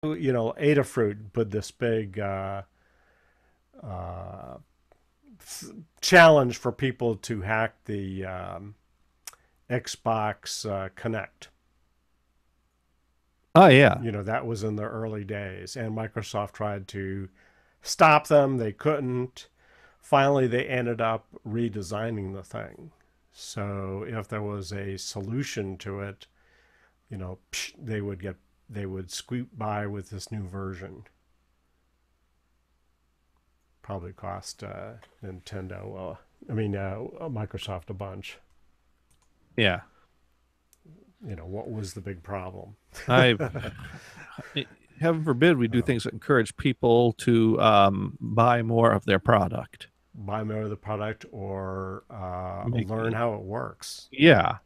Adafruit put this big uh, challenge for people to hack the Xbox Connect. Oh yeah. That was in the early days, and Microsoft tried to stop them. They couldn't. Finally, they ended up redesigning the thing. So if there was a solution to it, they would squeak by with this new version. Probably cost Nintendo, Microsoft a bunch. Yeah. What was the big problem? I Heaven forbid we do things that encourage people to buy more of their product. Buy more of the product or Make, learn how it works. yeah.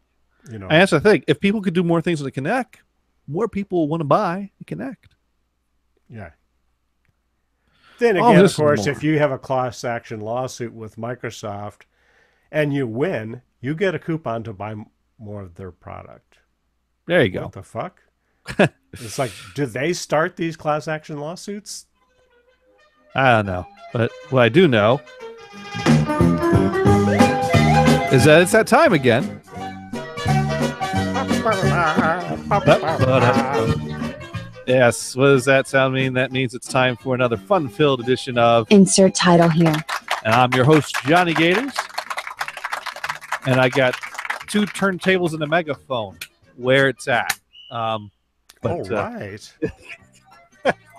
You And know, that's the thing. If people could do more things with the Connect, more people will want to buy the Connect. yeah. Then Oh, again, of this is course, more. if you have a class action lawsuit with Microsoft and you win, you get a coupon to buy more of their product. There you What go. the fuck? It's like, do they start these class action lawsuits? I don't know. But what I do know is that it's that time again. Yes, what does that sound mean? That means it's time for another fun-filled edition of Insert title here. And I'm your host, Johnny Gators. And I got two turntables and a megaphone where it's at. All right.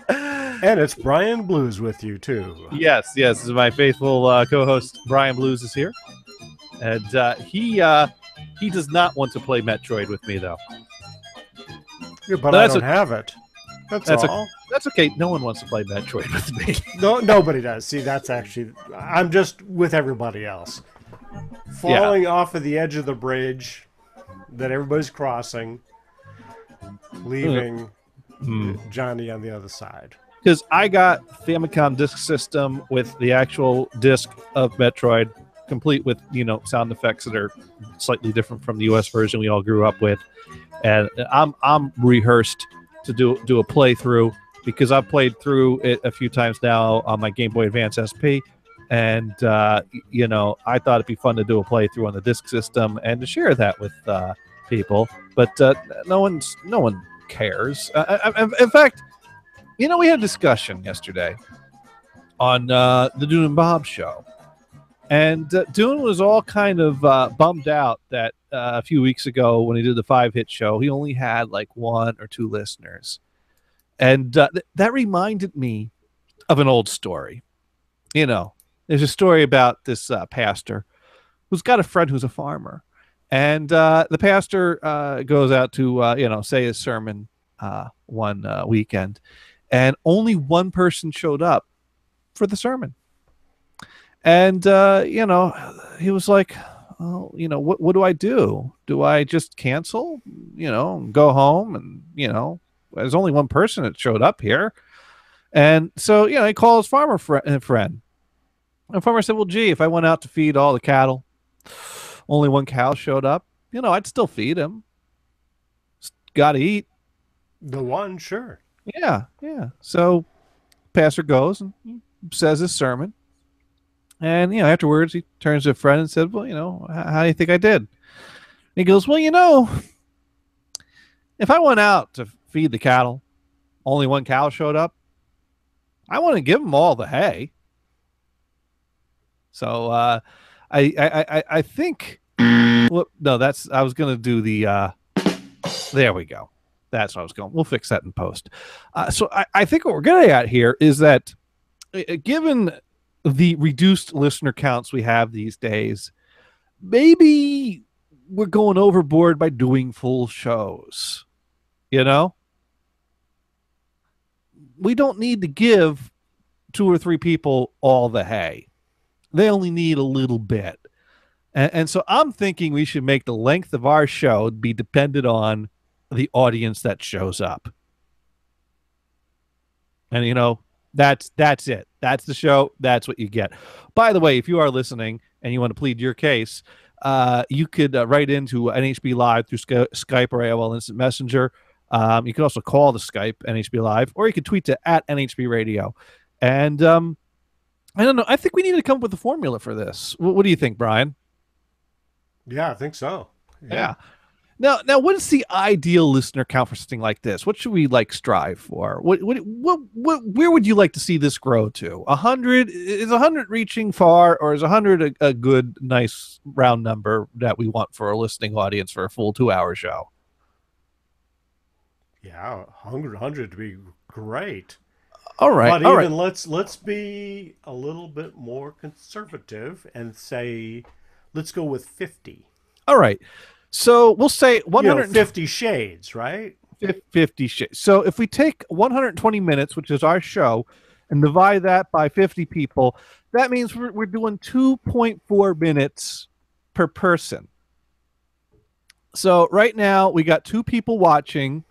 And it's Brian Blues with you, too. Yes, this is my faithful co-host, Brian Blues is here. And he does not want to play Metroid with me, though. Yeah, but I don't have it. That's all. That's okay. No one wants to play Metroid with me. No, nobody does. See, that's actually, I'm just with everybody else. Falling off of the edge of the bridge that everybody's crossing, leaving Johnny on the other side. Because I got Famicom Disk System with the actual disc of Metroid, complete with sound effects that are slightly different from the US version we all grew up with, and I'm rehearsed to do a playthrough because I've played through it a few times now on my Game Boy Advance SP, and I thought it'd be fun to do a playthrough on the disc system and to share that with people, but no one cares. In fact, we had a discussion yesterday on the Dune and Bob show. And Dune was all kind of bummed out that a few weeks ago when he did the 5-hit show, he only had like 1 or 2 listeners. And that reminded me of an old story. There's a story about this pastor who's got a friend who's a farmer. And the pastor goes out to, say his sermon one weekend. And only one person showed up for the sermon. And, he was like, oh, what do I do? Do I just cancel, go home? And, there's only one person that showed up here. And so, he called his farmer friend. And farmer said, well, gee, if I went out to feed all the cattle, only one cow showed up, I'd still feed him. Got to eat. The one, sure. Yeah. So pastor goes and says his sermon. And, afterwards he turns to a friend and said, well, how do you think I did? And he goes, well, if I went out to feed the cattle, only one cow showed up, I want to give them all the hay. So I think, well, no, I was going to do the, there we go. That's what I was going. We'll fix that in post. So I think what we're getting at here is that given the reduced listener counts we have these days, maybe we're going overboard by doing full shows. We don't need to give 2 or 3 people all the hay. They only need a little bit. And so I'm thinking we should make the length of our show be dependent on the audience that shows up. And that's it. That's the show. That's what you get. By the way, if you are listening and you want to plead your case, you could write into NHB Live through Skype or AOL Instant Messenger. You can also call the Skype NHB Live, or you can tweet to @NHB Radio. And I don't know. I think we need to come up with a formula for this. What do you think, Brian? Yeah, I think so. Yeah. Now, what is the ideal listener count for something like this? What should we like strive for? Where would you like to see this grow to? 100? Is 100 reaching far, or is 100 a good, nice round number that we want for a listening audience for a full 2-hour show? Yeah, 100 would be great. All right. But All even right. let's be a little bit more conservative and say, let's go with 50. All right. So we'll say 50 shades, right? 50 shades. So if we take 120 minutes, which is our show, and divide that by 50 people, that means we're doing 2.4 minutes per person. So right now we got 2 people watching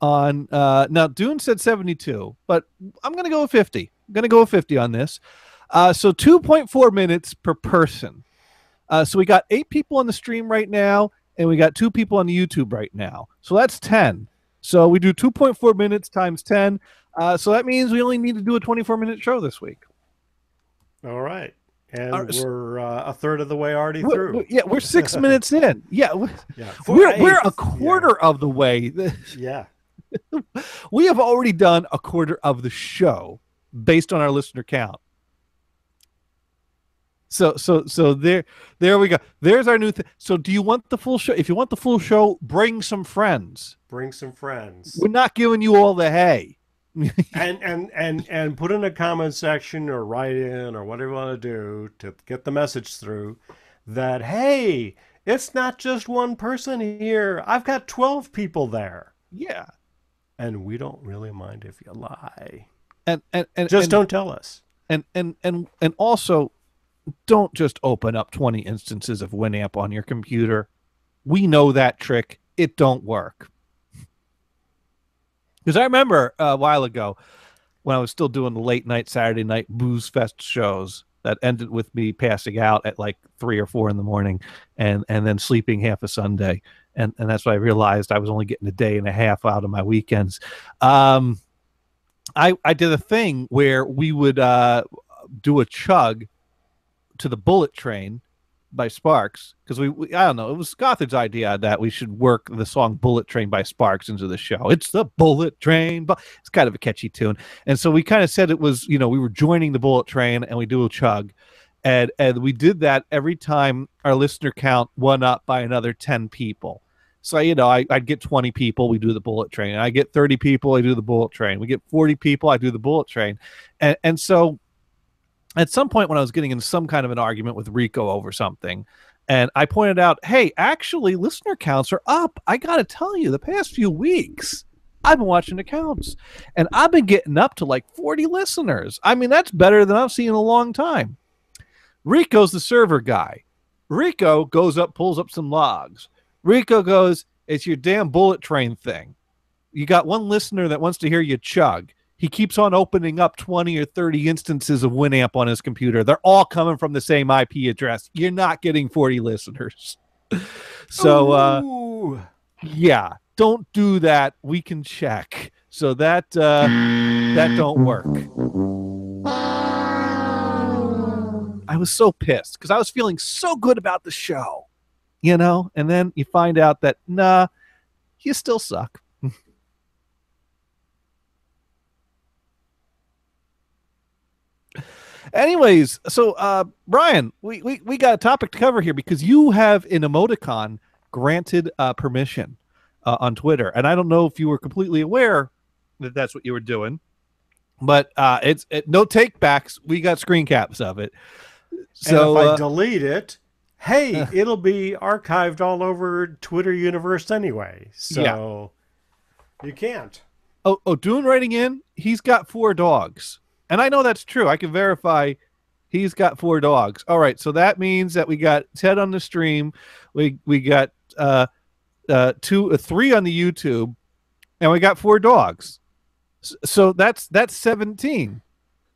on now Dune said 72, but I'm going to go with 50. I'm going to go with 50 on this. So 2.4 minutes per person. So we got 8 people on the stream right now, and we got 2 people on the YouTube right now. So that's 10. So we do 2.4 minutes times 10. So that means we only need to do a 24-minute show this week. All right. And we're a third of the way already through. We're 6 minutes in. Yeah, yeah. We're a quarter of the way. Yeah. We have already done a quarter of the show based on our listener count. So there we go. There's our new thing. So do you want the full show? If you want the full show, bring some friends. Bring some friends. We're not giving you all the hay. and put in a comment section or write in or whatever you want to do to get the message through that, hey, it's not just one person here. I've got 12 people there. Yeah. And we don't really mind if you lie. And just don't tell us. And also, don't just open up 20 instances of Winamp on your computer. We know that trick. It don't work. Because I remember a while ago when I was still doing the late night Saturday night booze fest shows that ended with me passing out at like 3 or 4 in the morning and then sleeping half a Sunday. And that's when I realized I was only getting a day and a half out of my weekends. I did a thing where we would do a chug to the Bullet Train by Sparks, because I don't know, it was Gothard's idea that we should work the song Bullet Train by Sparks into the show. It's the Bullet Train, but it's kind of a catchy tune. And so we kind of said it was, we were joining the Bullet Train and we do a chug. And we did that every time our listener count went up by another 10 people. So, I'd get 20 people, we do the Bullet Train. I get 30 people, I do the Bullet Train. We get 40 people, I do the Bullet Train. And so at some point when I was getting in some kind of an argument with Rico over something, and I pointed out, hey, actually, listener counts are up. I got to tell you, the past few weeks, I've been watching the counts, and I've been getting up to like 40 listeners. I mean, that's better than I've seen in a long time. Rico's the server guy. Rico goes up, pulls up some logs. Rico goes, it's your damn Bullet Train thing. You got one listener that wants to hear you chug. He keeps on opening up 20 or 30 instances of Winamp on his computer. They're all coming from the same IP address. You're not getting 40 listeners. So, yeah, don't do that. We can check. So that don't work. I was so pissed because I was feeling so good about the show, and then you find out that, nah, you still suck. Anyways, so Brian, we got a topic to cover here because you have an emoticon granted permission on Twitter, and I don't know if you were completely aware that that's what you were doing, but it's no takebacks. We got screen caps of it. So and if I delete it, hey, it'll be archived all over Twitter universe anyway. So you can't. Oh, Dune writing in, he's got 4 dogs. And I know that's true. I can verify he's got 4 dogs. All right, so that means that we got Ted on the stream, we got 3 on the YouTube, and we got 4 dogs. So that's 17.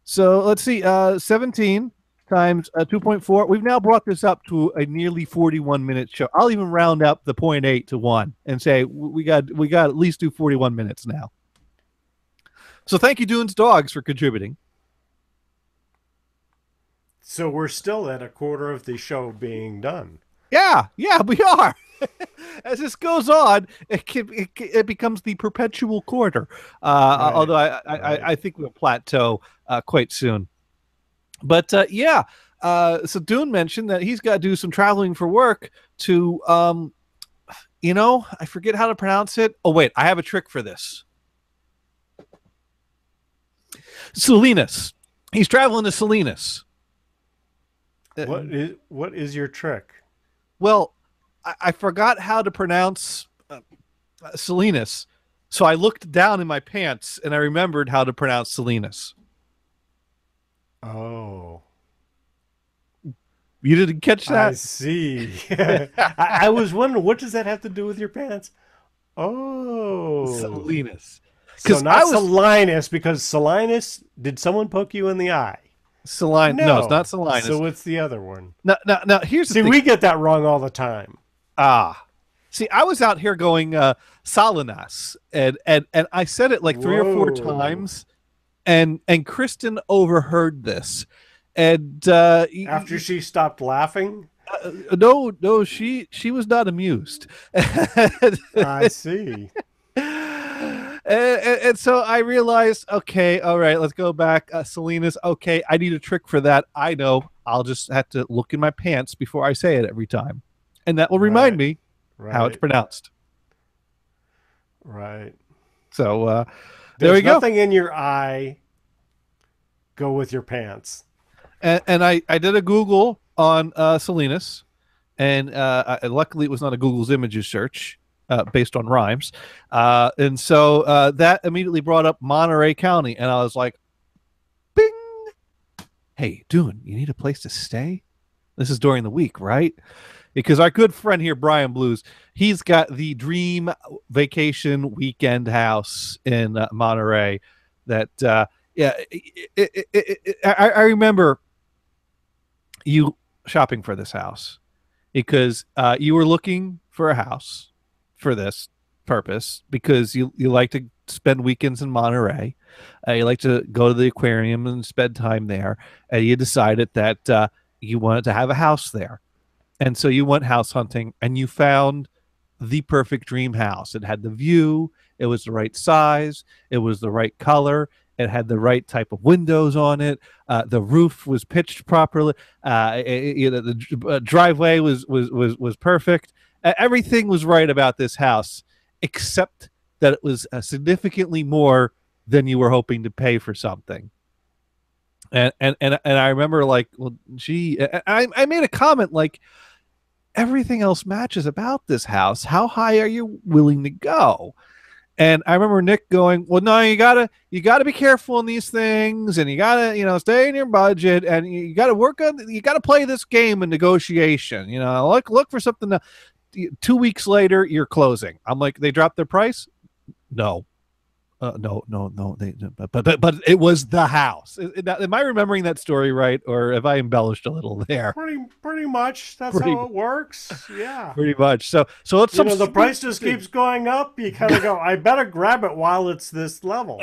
So let's see, 17 times 2.4. We've now brought this up to a nearly 41-minute show. I'll even round up the 0.8 to 1 and say we got at least do 41 minutes now. So thank you, Dune's Dogs, for contributing. So we're still at a quarter of the show being done. Yeah, we are. As this goes on, it becomes the perpetual quarter. Right, although I think we'll plateau quite soon. But so Dune mentioned that he's got to do some traveling for work to, I forget how to pronounce it. Oh, wait, I have a trick for this. Salinas. He's traveling to Salinas. What is your trick? Well, I forgot how to pronounce Salinas, so I looked down in my pants and I remembered how to pronounce Salinas. Oh. You didn't catch that? I see. I was wondering, what does that have to do with your pants? Oh. Salinas. So not Salinas, because Salinas, did someone poke you in the eye? No, it's not Salinas. So it's the other one. Now here's the thing. We get that wrong all the time. See, I was out here going Salinas, and I said it like 3 or 4 times, and Kristen overheard this, and after she stopped laughing. No, she was not amused. I see. And so I realized, okay, all right, let's go back. Salinas, okay, I need a trick for that. I know. I'll just have to look in my pants before I say it every time. And that will remind me how it's pronounced. Right. So there we go. Nothing in your eye. Go with your pants. And I did a Google on Salinas, and luckily it was not a Google's images search. Based on rhymes. And so that immediately brought up Monterey County. And I was like, bing! Hey, Dune, you need a place to stay? This is during the week, right? Because our good friend here, Brian Blues, he's got the dream vacation weekend house in Monterey that, I remember you shopping for this house because you were looking for a house for this purpose because you like to spend weekends in Monterey. You like to go to the aquarium and spend time there. And you decided that you wanted to have a house there. And so you went house hunting and you found the perfect dream house. It had the view. It was the right size. It was the right color. It had the right type of windows on it. The roof was pitched properly. The driveway was perfect. Everything was right about this house, except that it was significantly more than you were hoping to pay for something. And I remember, like, well, gee, I made a comment like, everything else matches about this house. How high are you willing to go? And I remember Nick going, well, no, you gotta be careful in these things, and you gotta, stay in your budget, and you gotta play this game in negotiation. Look for something to. 2 weeks later, you're closing. I'm like, they dropped their price? No. No. But it was the house. Am I remembering that story right, or have I embellished a little there? Pretty much. That's how it works. Yeah. Pretty much. So let's. The price just keeps going up. You kind of go, I better grab it while it's this level.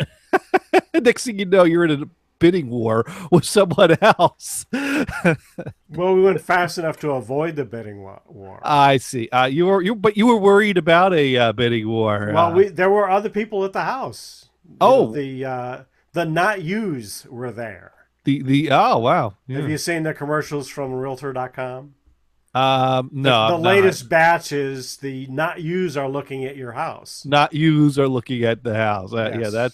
Next thing you know, you're in a bidding war with someone else. Well, we went fast enough to avoid the bidding war. I see. You were worried about a bidding war. Well, there were other people at the house. The not use were there. Oh wow. Yeah. Have you seen the commercials from Realtor.com? No. The latest batch is the not use are looking at your house. Not use are looking at the house. Yes. Yeah,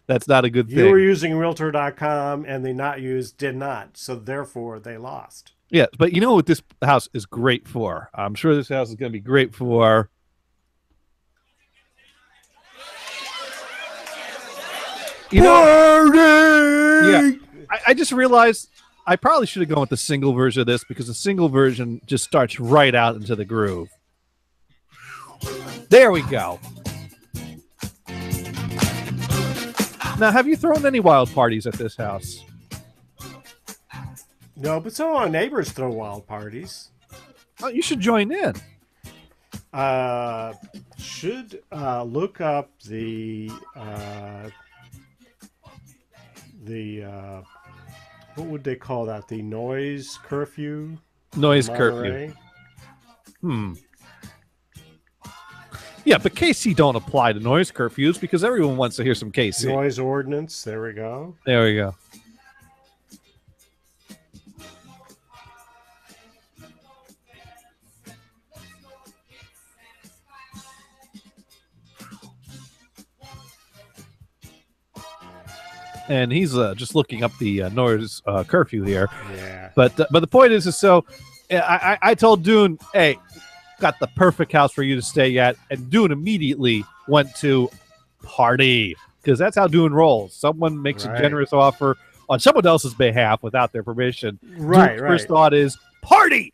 that's not a good thing. You were using Realtor.com and the not used did not. So therefore they lost. Yeah, but you know what this house is great for? I'm sure this house is going to be great for. Yeah. I just realized I probably should have gone with the single version of this because the single version just starts right out into the groove. There we go. Now, have you thrown any wild parties at this house? No, but some of our neighbors throw wild parties. Oh, you should join in. Uh, should look up the what would they call that? The noise curfew in Noise curfew. Monterey. Hmm. Yeah, but KC don't apply to noise curfews because everyone wants to hear some KC. Noise ordinance. There we go. There we go. And he's just looking up the noise curfew here. Yeah. But the point is so I told Dune, hey, got the perfect house for you to stay at, and Dune immediately went to party because that's how Dune rolls. Someone makes a generous offer on someone else's behalf without their permission. Right. Dune's first thought is party.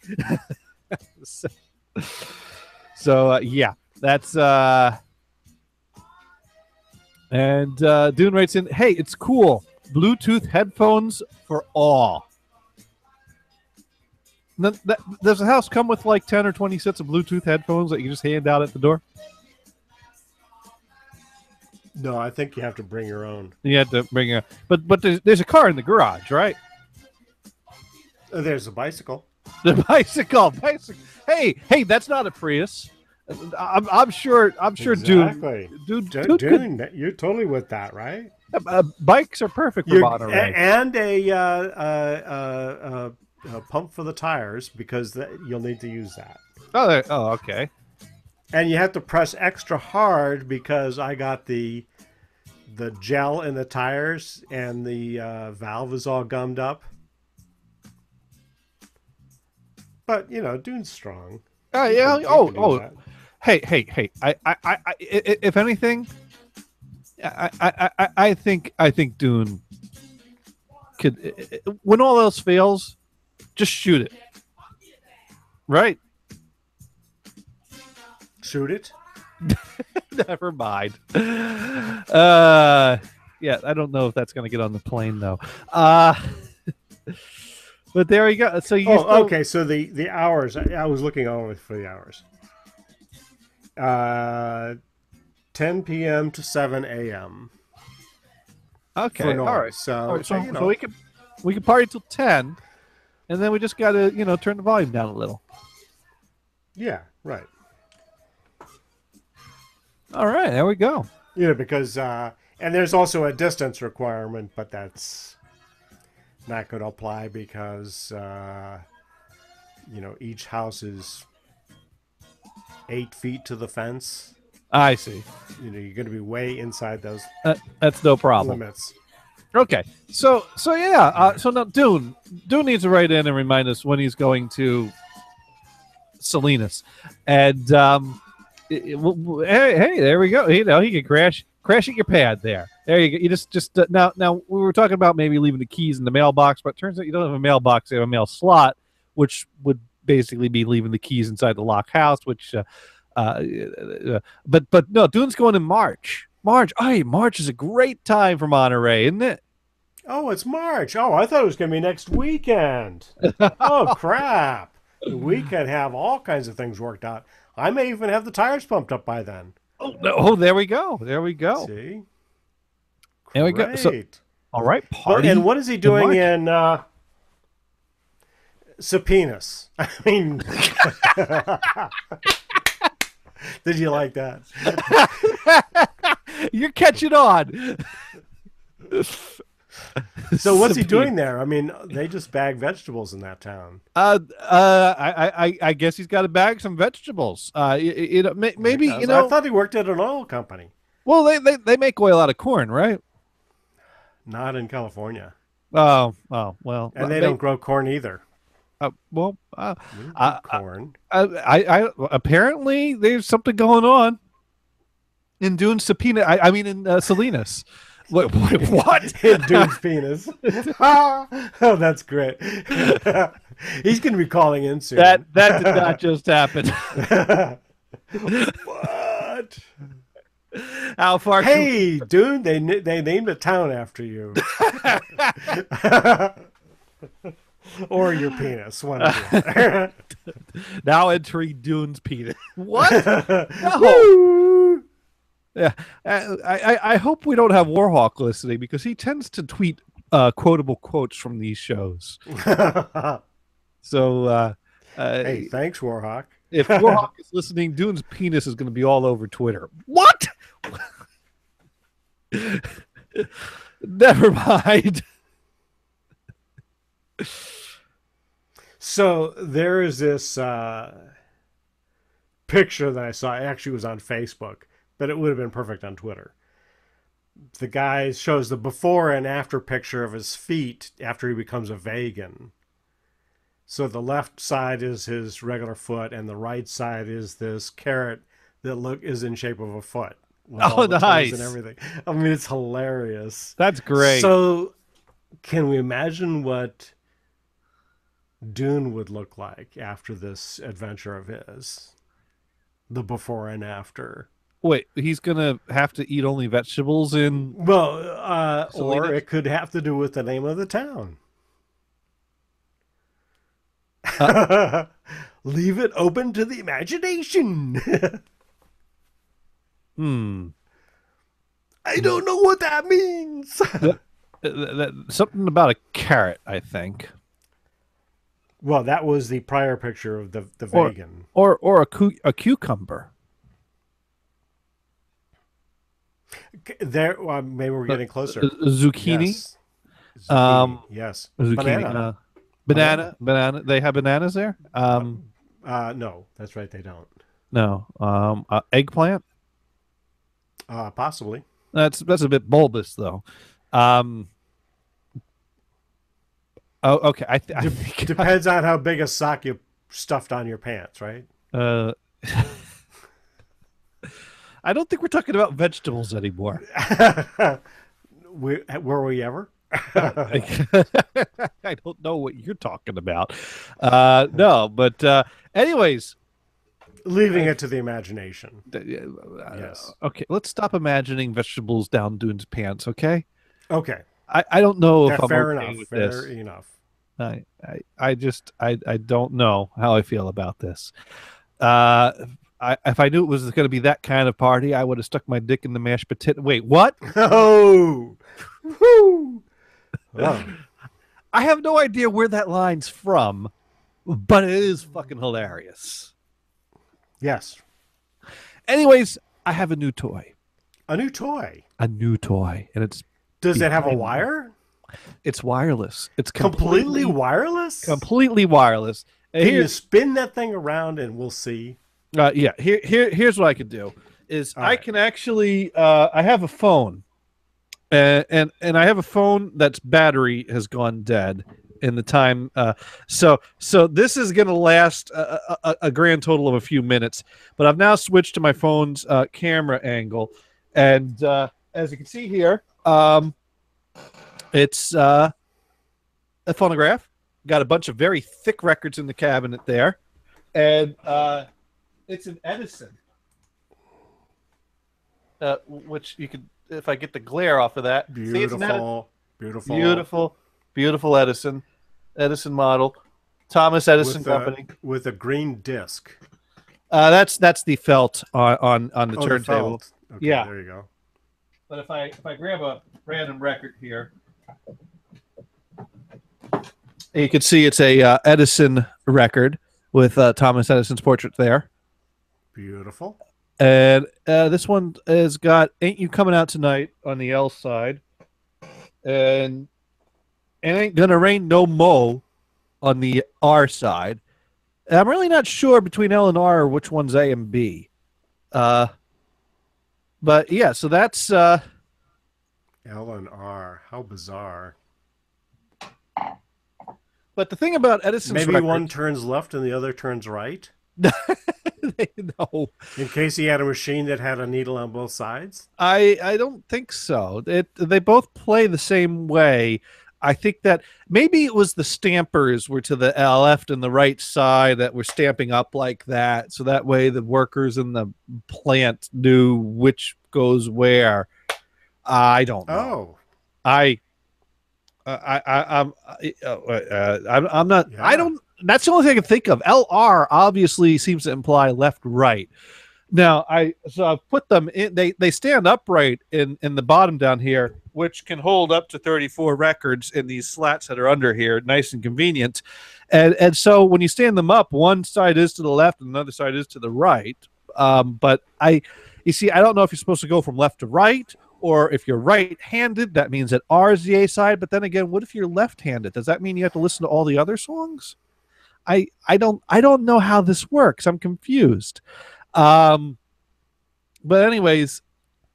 so yeah, that's and Dune writes in, hey, it's cool. Bluetooth headphones for all. Does the house come with like 10 or 20 sets of Bluetooth headphones that you just hand out at the door? No, I think you have to bring your own. You have to bring a, but there's a car in the garage, right? There's a bicycle. The bicycle. Hey, that's not a Prius. I'm sure. Exactly. Dude, you're totally with that, right? Bikes are perfect for Monterey. And a pump for the tires because you'll need to use that. Oh, okay. And you have to press extra hard because I got the gel in the tires and the valve is all gummed up. But Dune's strong. Yeah. Hey. I if anything, I think Dune could. When all else fails, just shoot it. Right. Shoot it. Never mind. Yeah, I don't know if that's going to get on the plane though. But there you go. So okay. So the hours. I was looking over for the hours. 10 p.m. to 7 a.m. Okay. All right. So we can party till 10, and then we just got to turn the volume down a little. Yeah. Right. All right. There we go. Because and there's also a distance requirement, but that's not going to apply because each house is 8 feet to the fence. I see. You're going to be way inside those. That's no problem. Limits. Okay. So yeah. So now Dune needs to write in and remind us when he's going to Salinas, and hey, there we go. He can crash at your pad there. There you go. You just now we were talking about maybe leaving the keys in the mailbox, but it turns out you don't have a mailbox. You have a mail slot, which would basically be leaving the keys inside the lock house. Which, but no, Dune's going in March. March is a great time for Monterey, isn't it? Oh, it's March. Oh, I thought it was going to be next weekend. Oh, crap. We could have all kinds of things worked out. I may even have the tires pumped up by then. Oh, no. Oh, there we go. See? There we go. So, all right, party. And what is he doing in Subpoenas? I mean, did you like that? You're catching on. So what's he doing there? I mean, they just bag vegetables in that town. I guess he's got to bag some vegetables. Maybe I thought he worked at an oil company. Well, they make oil out of corn, right? Not in California. Oh well. And they don't grow corn either. Corn. I apparently there's something going on in Dune Subpoena. I mean in Salinas. Wait, what? In Dune's penis. Oh, that's great. He's going to be calling in soon. That did not just happen. What? How far? Hey, Dune, they named a town after you. or your penis, one or the Now entering Dune's penis. What? other. No. Woo! Yeah. I hope we don't have Warhawk listening because he tends to tweet quotable quotes from these shows. So Hey, thanks, Warhawk. if Warhawk is listening, Dune's penis is going to be all over Twitter. What? Never mind. So there is this picture that I saw. It actually was on Facebook, but it would have been perfect on Twitter. The guy shows the before and after picture of his feet after he becomes a vegan. So the left side is his regular foot, and the right side is this carrot that is in shape of a foot with all the toes Nice. and everything. I mean, it's hilarious. That's great. So, can we imagine what Dune would look like after this adventure of his? The before and after. Wait, he's going to have to eat only vegetables in. Well, Selena? or it could have to do with the name of the town. Leave it open to the imagination. I don't know what that means. Something about a carrot, I think. Well, that was the prior picture of the Or- vegan. Or a cucumber. There, maybe we're getting closer. Zucchini. Yes. Zucchini, yes. Zucchini. Banana. They have bananas there? No, that's right. They don't. No. Eggplant? Possibly. That's a bit bulbous though. Oh, okay. I think Depends on how big a sock you stuffed on your pants, right? I don't think we're talking about vegetables anymore. Were we ever? I don't know what you're talking about. No, but anyways, Leaving it to the imagination. Yes. Okay, let's stop imagining vegetables down Dune's pants. Okay. Okay. I don't know if I'm Fair okay enough. with Fair this. enough. I don't know how I feel about this. If I knew it was going to be that kind of party, I would have stuck my dick in the mashed potato. Wait, what? Oh. Woo. Oh. I have no idea where that line's from, but it is fucking hilarious. Yes. Anyways, I have a new toy. A new toy. And it's Does it have a behind me. wire? It's wireless. It's Completely wireless? completely wireless. Can you Here, spin that thing around and we'll see? yeah. Here's what I can do. Is All I right. can actually I have a phone, and I have a phone that's battery has gone dead in the time. So this is going to last a grand total of a few minutes. But I've now switched to my phone's camera angle, and as you can see here, it's a phonograph. Got a bunch of very thick records in the cabinet there, and it's an Edison, which you could, if I get the glare off of that, see, it's an Beautiful. Beautiful. beautiful Edison model, Thomas Edison Company. With a green disc. That's the felt on the Oh, the turntable. felt. Okay, Yeah. There you go. But if I grab a random record here, you can see it's a Edison record with Thomas Edison's portrait there. Beautiful. And this one has got "Ain't You Coming Out Tonight" on the L side, and "It Ain't Gonna Rain No Mo" on the R side. And I'm really not sure between L and R which one's A and B. But yeah, so that's L and R. How bizarre. but the thing about Edison's Maybe record, one turns left and the other turns right. no, In case he had a machine that had a needle on both sides. I don't think so. They both play the same way. I think that maybe it was the stampers were to the left and the right side that were stamping up like that, so that way the workers in the plant knew which goes where. I don't know. Oh. I I'm not. I Yeah. don't. That's the only thing I can think of. LR obviously seems to imply left right. Now I've put them in. They stand upright in the bottom down here, which can hold up to 34 records in these slats that are under here, nice and convenient. And so when you stand them up, one side is to the left and another side is to the right. But you see, I don't know if you're supposed to go from left to right, or if you're right-handed, that means that R is the A side. But then again, what if you're left-handed? Does that mean you have to listen to all the other songs? I don't know how this works. I'm confused. Um, but anyways,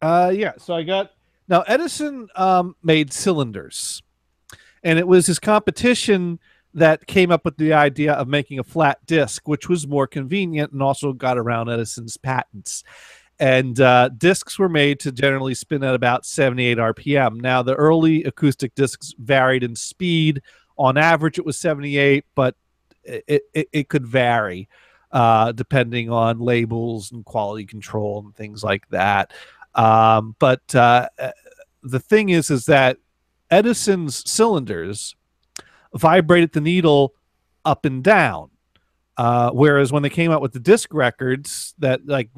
yeah. So I got now Edison made cylinders, and it was his competition that came up with the idea of making a flat disc, which was more convenient and also got around Edison's patents. And discs were made to generally spin at about 78 RPM. Now, the early acoustic discs varied in speed. On average, it was 78, but it could vary depending on labels and quality control and things like that. But the thing is that Edison's cylinders vibrated the needle up and down. Whereas when they came out with the disc records that, like,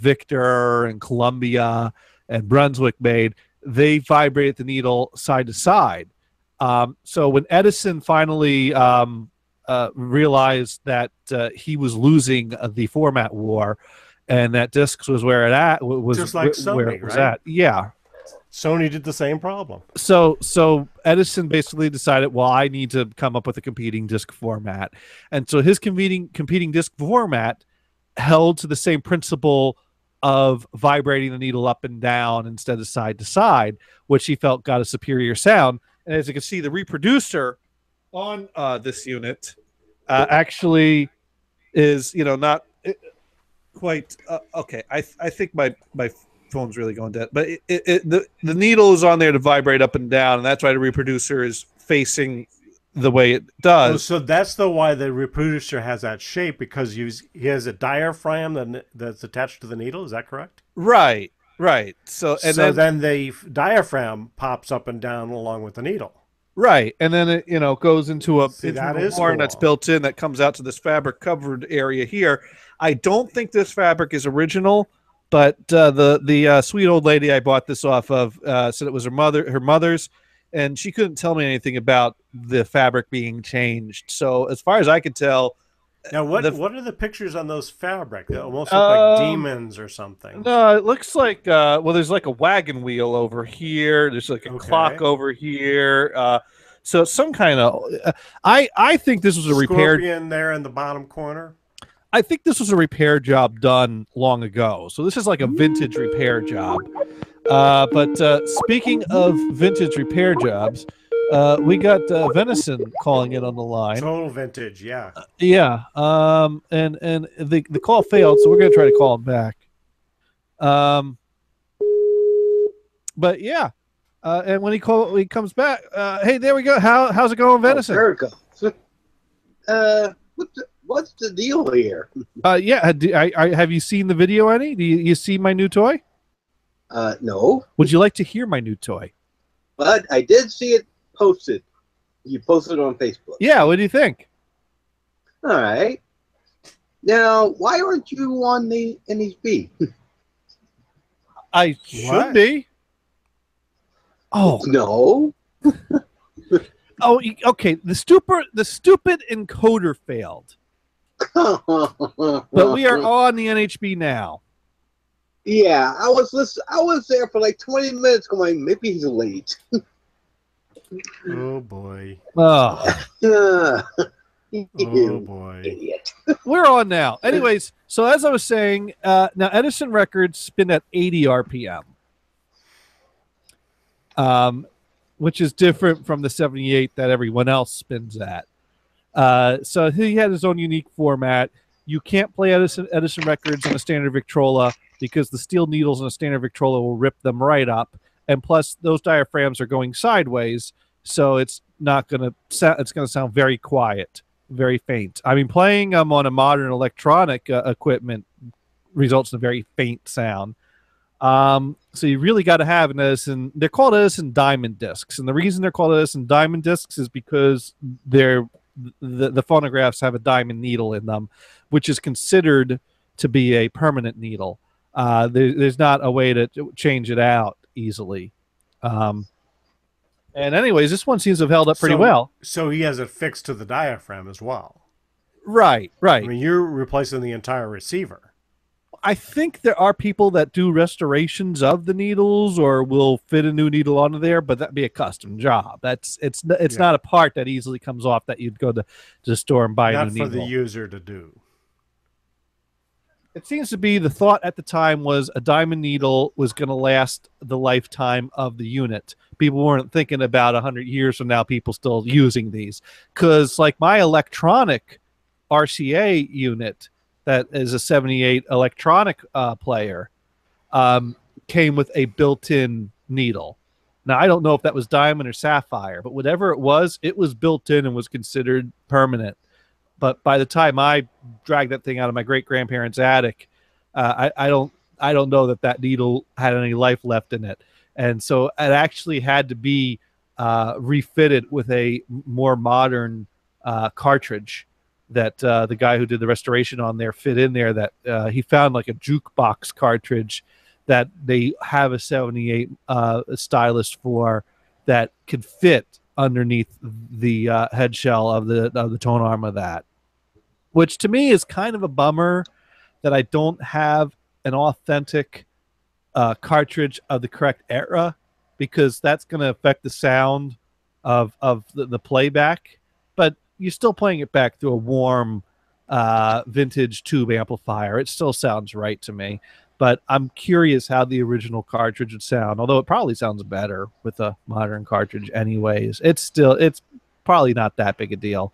Victor and Columbia and Brunswick made, they vibrated the needle side to side. So when Edison finally realized that he was losing the format war, and that discs was where it at was Just like Sony, where it was right? at, yeah. Sony did the same problem. So Edison basically decided, well, I need to come up with a competing disc format, and so his competing disc format held to the same principle of vibrating the needle up and down instead of side to side, which he felt got a superior sound. And as you can see, the reproducer on this unit actually is, not quite okay. I think my phone's really going dead, but the needle is on there to vibrate up and down, and that's why the reproducer is facing the way it does. Oh, so that's why the reproducer has that shape, because he has a diaphragm that's attached to the needle. Is that correct? Right. So then the diaphragm pops up and down along with the needle. Right, and then it goes into a cool. horn that's built in that comes out to this fabric covered area here. I don't think this fabric is original, but the sweet old lady I bought this off of said it was her mother's, and she couldn't tell me anything about the fabric being changed. So as far as I could tell, now what are the pictures on those fabric? They almost look like demons or something. No, it looks like there's like a wagon wheel over here. There's like a clock over here. So it's some kind of I think this was a scorpion there in the bottom corner. I think this was a repair job done long ago. So this is like a vintage repair job. But speaking of vintage repair jobs, we got Venison calling in on the line. Total vintage, yeah. Yeah. And the call failed, so we're gonna try to call him back. But yeah. And when he comes back, hey, there we go. How's it going, Venison? There it goes. What's the deal here? Yeah. Have you seen the video any? Do you see my new toy? No. Would you like to hear my new toy? But I did see it posted. You posted it on Facebook. Yeah. What do you think? All right. Now, why aren't you on the NHB? I should be. Oh no. Oh, okay. The stupid encoder failed. But we are on the NHB now. Yeah, I was there for like 20 minutes going, maybe he's late. Oh boy. Oh. Oh boy. Idiot. We're on now. Anyways, so as I was saying, now Edison records spin at 80 RPM. Which is different from the 78 that everyone else spins at. So he had his own unique format. You can't play Edison records on a standard Victrola because the steel needles in a standard Victrola will rip them right up. And plus, those diaphragms are going sideways, so it's not going to sound. It's going to sound very quiet, very faint. I mean, playing them on a modern electronic equipment results in a very faint sound. So you really got to have an Edison. They're called Edison diamond discs, and the reason they're called Edison diamond discs is because the phonographs have a diamond needle in them, which is considered to be a permanent needle. There's not a way to change it out easily. And anyways, this one seems to have held up pretty well. So he has it fixed to the diaphragm as well. Right. I mean, you're replacing the entire receiver. I think there are people that do restorations of the needles or will fit a new needle onto there, but that'd be a custom job. It's not a part that easily comes off that you'd go to the store and buy a new needle. Not for the user to do. It seems to be the thought at the time was a diamond needle was going to last the lifetime of the unit. People weren't thinking about 100 years from now, people still using these. Because like my electronic RCA unit, that is a 78 electronic player, came with a built-in needle. Now, I don't know if that was diamond or sapphire, but whatever it was built in and was considered permanent. But by the time I dragged that thing out of my great-grandparents' attic, I don't know that needle had any life left in it. And so it actually had to be refitted with a more modern cartridge that the guy who did the restoration on there fit in there, that he found like a jukebox cartridge that they have a 78 stylus for that could fit underneath the head shell of the tone arm of that, which to me is kind of a bummer that I don't have an authentic cartridge of the correct era, because that's going to affect the sound of the playback. But you're still playing it back through a warm vintage tube amplifier. It still sounds right to me, but I'm curious how the original cartridge would sound, although it probably sounds better with a modern cartridge anyways. It's probably not that big a deal.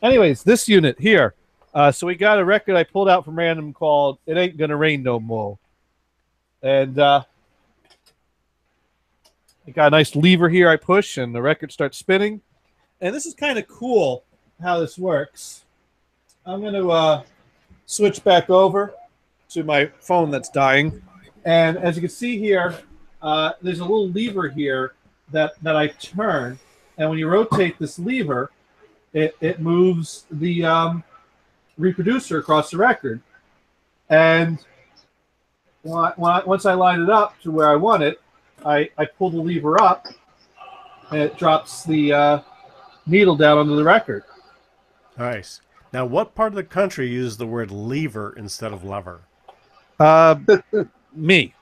Anyways, this unit here. So we got a record I pulled out from random called It Ain't Gonna Rain No More. And I got a nice lever here I push, and the record starts spinning. And this is kind of cool how this works. I'm going to switch back over to my phone that's dying. And as you can see here, there's a little lever here that I turn. And when you rotate this lever, it moves the reproducer across the record. And once I line it up to where I want it, I pull the lever up, and it drops the needle down onto the record. Nice. Now, what part of the country uses the word lever instead of lever? Me.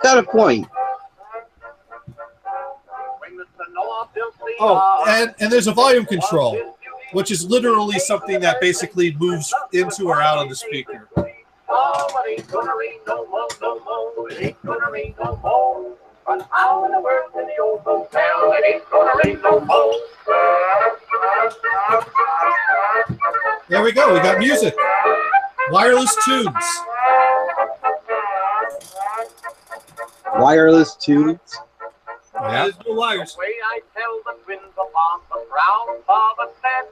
Got a point. Oh, and there's a volume control, which is literally something that basically moves into or out of the speaker. Oh, it ain't gonna rain no more, no more. It ain't gonna rain no more. But how in the world can the old folks tell it ain't gonna rain no more? There we go. We got music. Wireless tunes. Wireless tunes. Yeah, there's no wires. The way I tell the twins upon the brown father said,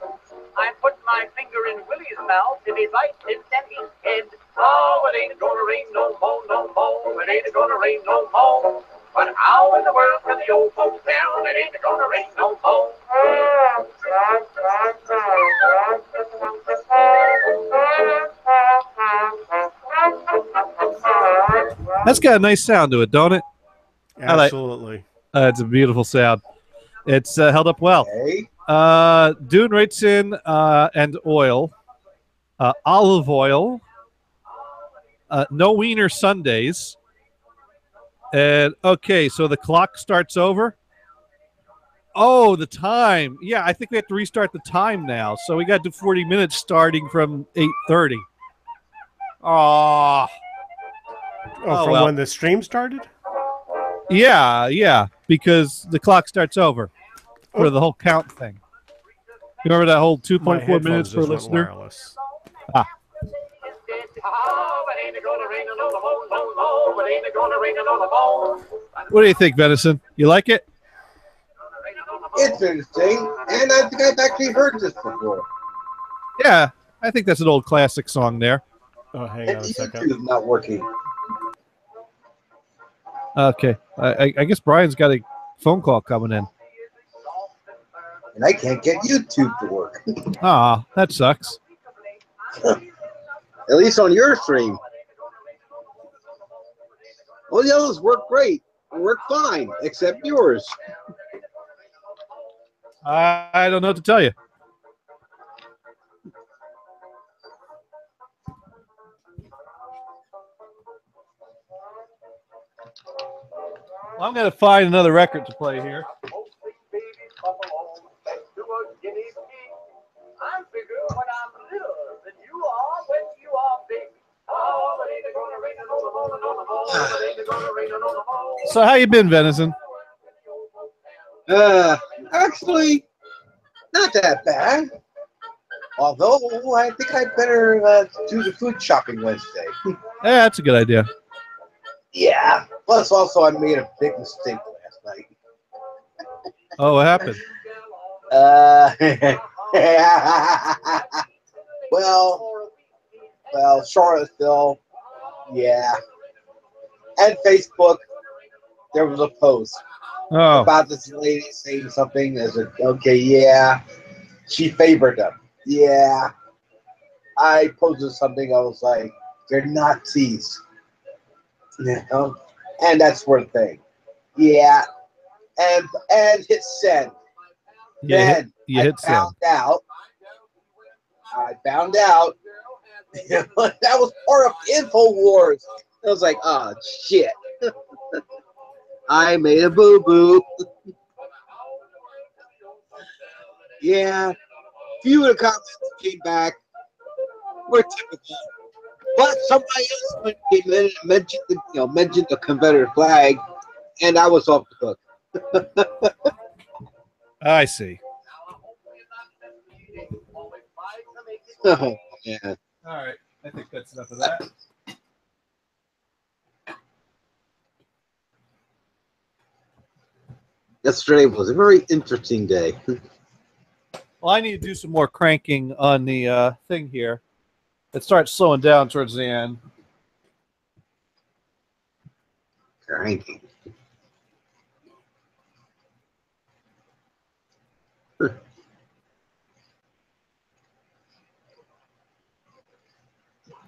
I put my finger in Willie's mouth and he bites his daddy's head. Oh, it ain't gonna rain no more, no more. It ain't gonna rain no more. But how in the world can the old folks tell it ain't gonna rain no more? That's got a nice sound to it, don't it? Absolutely. It's a beautiful sound. It's held up well. Okay. Dune writes in and oil, olive oil, no wiener Sundays. And okay, so the clock starts over. Oh, the time. Yeah, I think we have to restart the time now. So we got to 40 minutes starting from 8:30. From when the stream started? Yeah, because the clock starts over for the whole count thing. You remember that whole 2.4 minutes per listener? Wireless. Ah. What do you think, Venison? You like it? It's interesting, and I think I've actually heard this before. Yeah, I think that's an old classic song there. Oh, hang on a second. YouTube's not working. Okay. I guess Brian's got a phone call coming in. And I can't get YouTube to work. Ah, that sucks. At least on your stream. All the others work great. Work fine, except yours. I don't know what to tell you. Well, I'm going to find another record to play here. I'm bigger when I'm littler than you are when you are big. Oh, but ain't it gonna rain on the moon, on the moon, but ain't it gonna rain on the moon. So how you been, Venison? Actually, not that bad. Although I think I better do the food shopping Wednesday. Yeah, that's a good idea. Yeah. Plus, also, I made a big mistake last night. Oh, what happened? Well, Charlottesville, yeah. And Facebook, there was a post Oh, about this lady saying something. As a, okay, yeah, she favored them. Yeah. I posted something. I was like, they're Nazis. You know? And that's one thing. Yeah. And hit send. yeah, Then you I hit send. found out that was part of InfoWars. I was like, oh, shit. I made a boo-boo. Yeah. Few of the comments came back. Were typical. But somebody else came in and mentioned the Confederate flag, and I was off the hook. I see. Oh, yeah. All right. I think that's enough of that. Yesterday was a very interesting day. Well, I need to do some more cranking on the thing here. It starts slowing down towards the end. Cranky.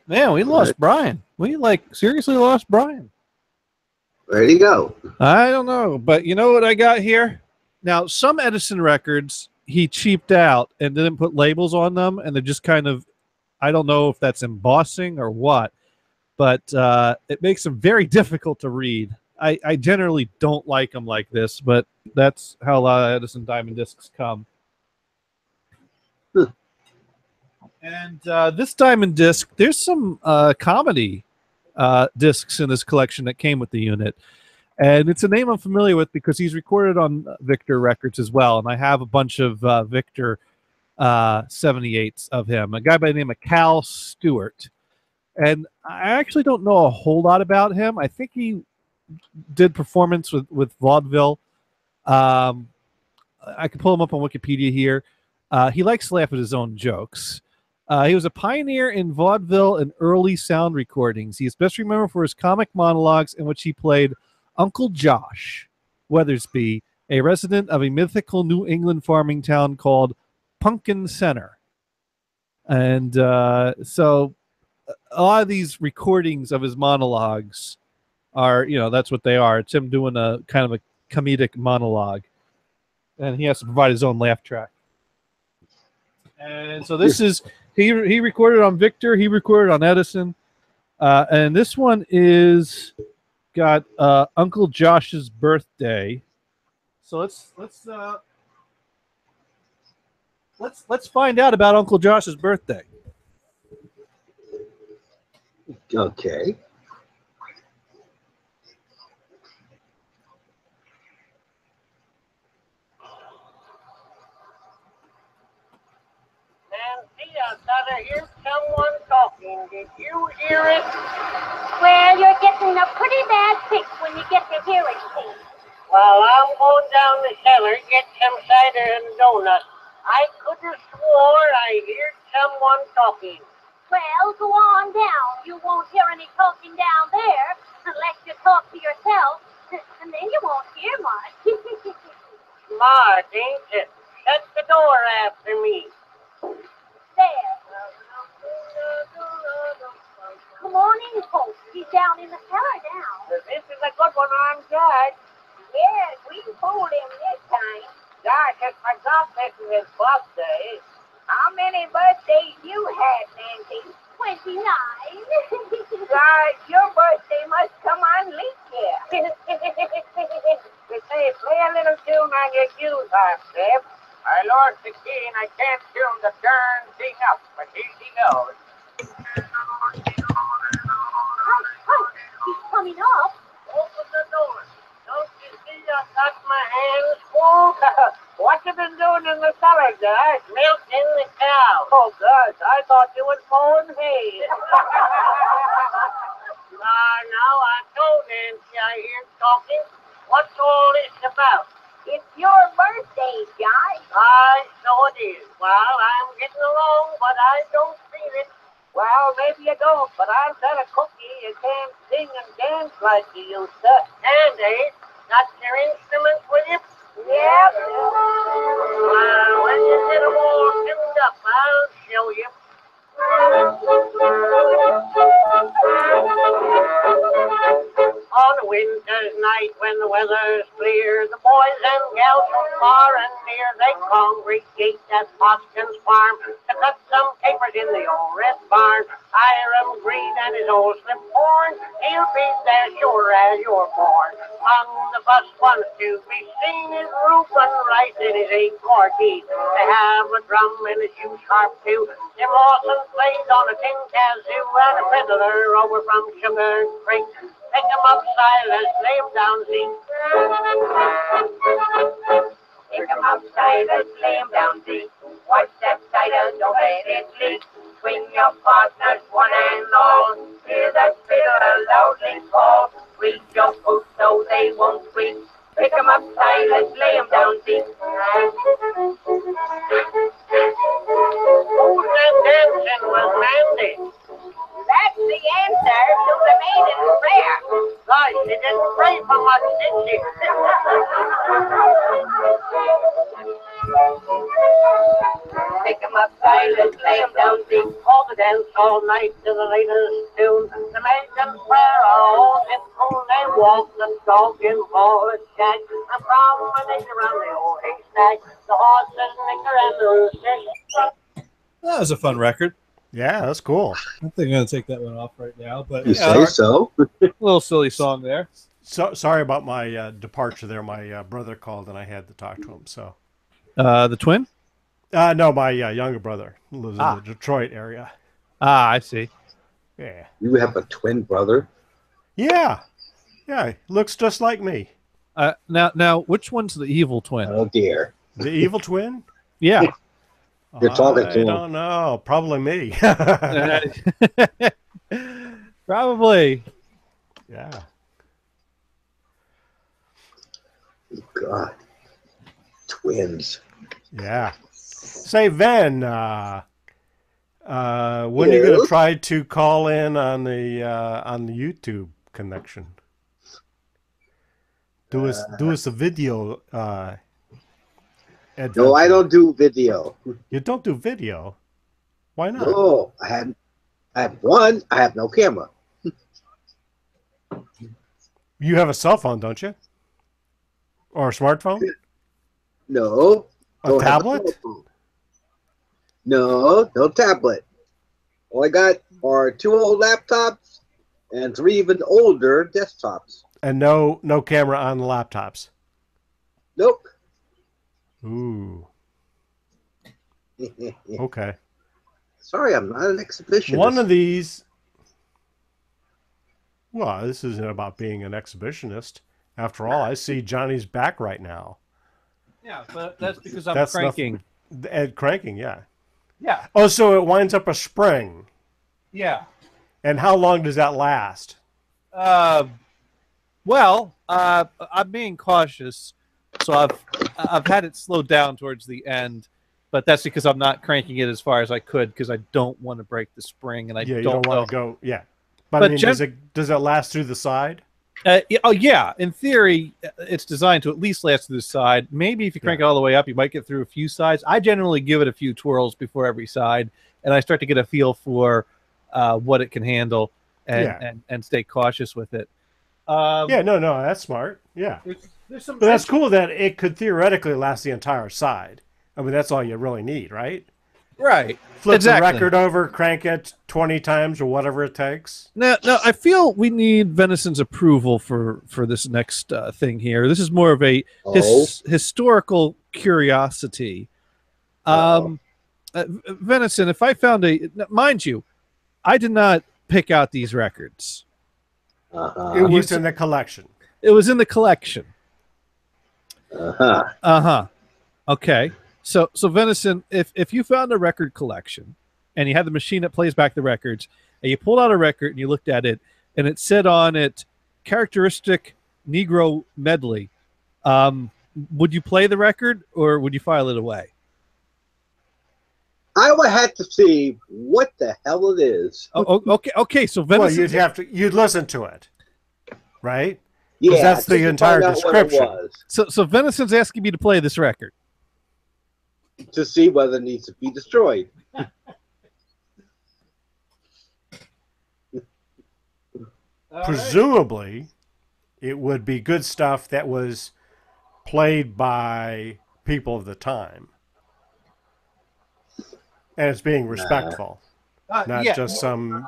Man, we lost Brian. We seriously lost Brian. Where'd he go? I don't know, but you know what I got here? Now, some Edison records he cheaped out and didn't put labels on them, and they're just kind of, I don't know if that's embossing or what, but it makes them very difficult to read. I generally don't like them like this, but that's how a lot of Edison Diamond discs come. And this diamond disc, there's some comedy discs in this collection that came with the unit. And it's a name I'm familiar with because he's recorded on Victor Records as well. And I have a bunch of Victor 78s of him. A guy by the name of Cal Stewart. And I actually don't know a whole lot about him. I think he did performance with vaudeville. I can pull him up on Wikipedia here. He likes to laugh at his own jokes. He was a pioneer in vaudeville and early sound recordings. He is best remembered for his comic monologues in which he played Uncle Josh Weathersby, a resident of a mythical New England farming town called Pumpkin Center. And so a lot of these recordings of his monologues are, that's what they are. It's him doing a kind of a comedic monologue. And he has to provide his own laugh track. And so this is... He recorded on Victor. He recorded on Edison. And this one is got Uncle Josh's birthday. So let's find out about Uncle Josh's birthday. Okay. I hear someone talking. Did you hear it? Well, you're getting a pretty bad fix when you get the hearing aid. Well, I'm going down the cellar, get some cider and donuts. I could have swore I heard someone talking. Well, go on down. You won't hear any talking down there unless you talk to yourself, and then you won't hear much. Smart, ain't it? Shut the door after me. There. Come on in, folks. He's down in the cellar now. This is a good one on Judge. Yes, we fooled him this time. Gosh, I forgot this is his birthday. How many birthdays you had, Nancy? 29. Gosh, your birthday must come on leap year. They say play a little tune on your shoes, half Deb. I lost the key and I can't tune the darn thing up, but here she goes. He's coming up. Open the door. Don't you see I got my hands full? What you been doing in the cellar, guys? Milking the cow. Oh, gosh, I thought you was mowing hay. Now, I told Nancy I hear talking. What's all this about? It's your birthday, Josh. Aye, so it is. Well, I'm getting along, but I don't feel it. Well, maybe you don't, but I've got a cookie. You can't sing and dance like you used to. And, got your instruments with you? Yep. Well, when you get them all tuned up, I'll show you. On a winter's night when the weather's clear, the boys and gals from far and near, they congregate at Hoskins' farm to cut some capers in the old red barn. Hiram Green and his old slip horn, he'll be there sure as you're born. Among the first ones to be seen is Reuben Rice in his eight-quart teeth. They have a drum and a shoe sharp too. Jim Lawson plays on a tin kazoo, and a fiddler over from Sugar Creek. Pick him up, Silas, lay him down, Zeke. Pick him up, Silas, lay him down, Zeke. Watch that cider, don't let it leak. Swing your partners, one and all. Hear that fiddler loudly call. Grease your boots so they won't squeak. Pick him up, Silas, lay him down, Zeke. Who's that dancing with Mandy? That's the answer to the maiden's prayer. Gosh, she didn't pray for much, did she? Pick him up, Silas, lay him down, Zeke. All the dance all night to the latest tune. The maiden's prayer all in tune. They walk the dog in all the shack. And promenade around the old haystack. The horses nicker and the roosters. That was a fun record. Yeah, that's cool. I think I'm going to take that one off right now. But You say so? a little silly song there. So sorry about my departure there. My brother called and I had to talk to him. So The twin? no, my younger brother lives in the Detroit area. I see. Yeah, You have a twin brother? yeah. Looks just like me. Now, which one's the evil twin? Oh, dear. The evil twin. Yeah. You're talking to I him. don't know. Probably me. Probably. Yeah. God. Twins. Yeah. Say, Ven, when are you going to Yes? try to call in on the YouTube connection? Do us a video. No, adventure. I don't do video. You don't do video. Why not? No, I have one. I have no camera. You have a cell phone, don't you? Or a smartphone? No. A don't have tablet? telephone. No, no tablet. All I got are 2 old laptops and 3 even older desktops. And no camera on the laptops. Nope. Ooh. Okay. Sorry, I'm not an exhibitionist. One of these. Well, this isn't about being an exhibitionist. After all, I see Johnny's back right now. Yeah, but that's because I'm That's cranking. And cranking, yeah. Yeah. Oh, so it winds up a spring. Yeah. And how long does that last? Well, I'm being cautious, so I've had it slowed down towards the end, but that's because I'm not cranking it as far as I could because I don't want to break the spring, and I Yeah, you don't don't know. want to go. Yeah, but But I mean, does it last through the side? Oh yeah, in theory, it's designed to at least last to the side. Maybe if you crank it all the way up, you might get through a few sides. I generally give it a few twirls before every side, and I start to get a feel for what it can handle, and stay cautious with it. Yeah, no, that's smart. Yeah, there's some. but that's cool that it could theoretically last the entire side. I mean, that's all you really need, right? Right. Flip Exactly. the record over, crank it 20 times or whatever it takes. Now, I feel we need Venison's approval for this next thing here. This is more of a historical curiosity. Venison, if I found mind you, I did not pick out these records. It was in the collection. It was in the collection. Uh-huh. Okay. So Venison, if you found a record collection and you had the machine that plays back the records, and you pulled out a record and you looked at it, and it said on it characteristic Negro medley, would you play the record or would you file it away? I would have to see what the hell it is. Okay. So Venison, Well, you'd listen to it, right? Yeah, that's the just to entire find out what it description. was, so Venison's asking me to play this record. to see whether it needs to be destroyed. Presumably, it would be good stuff that was played by people of the time. And it's being respectful, not just some...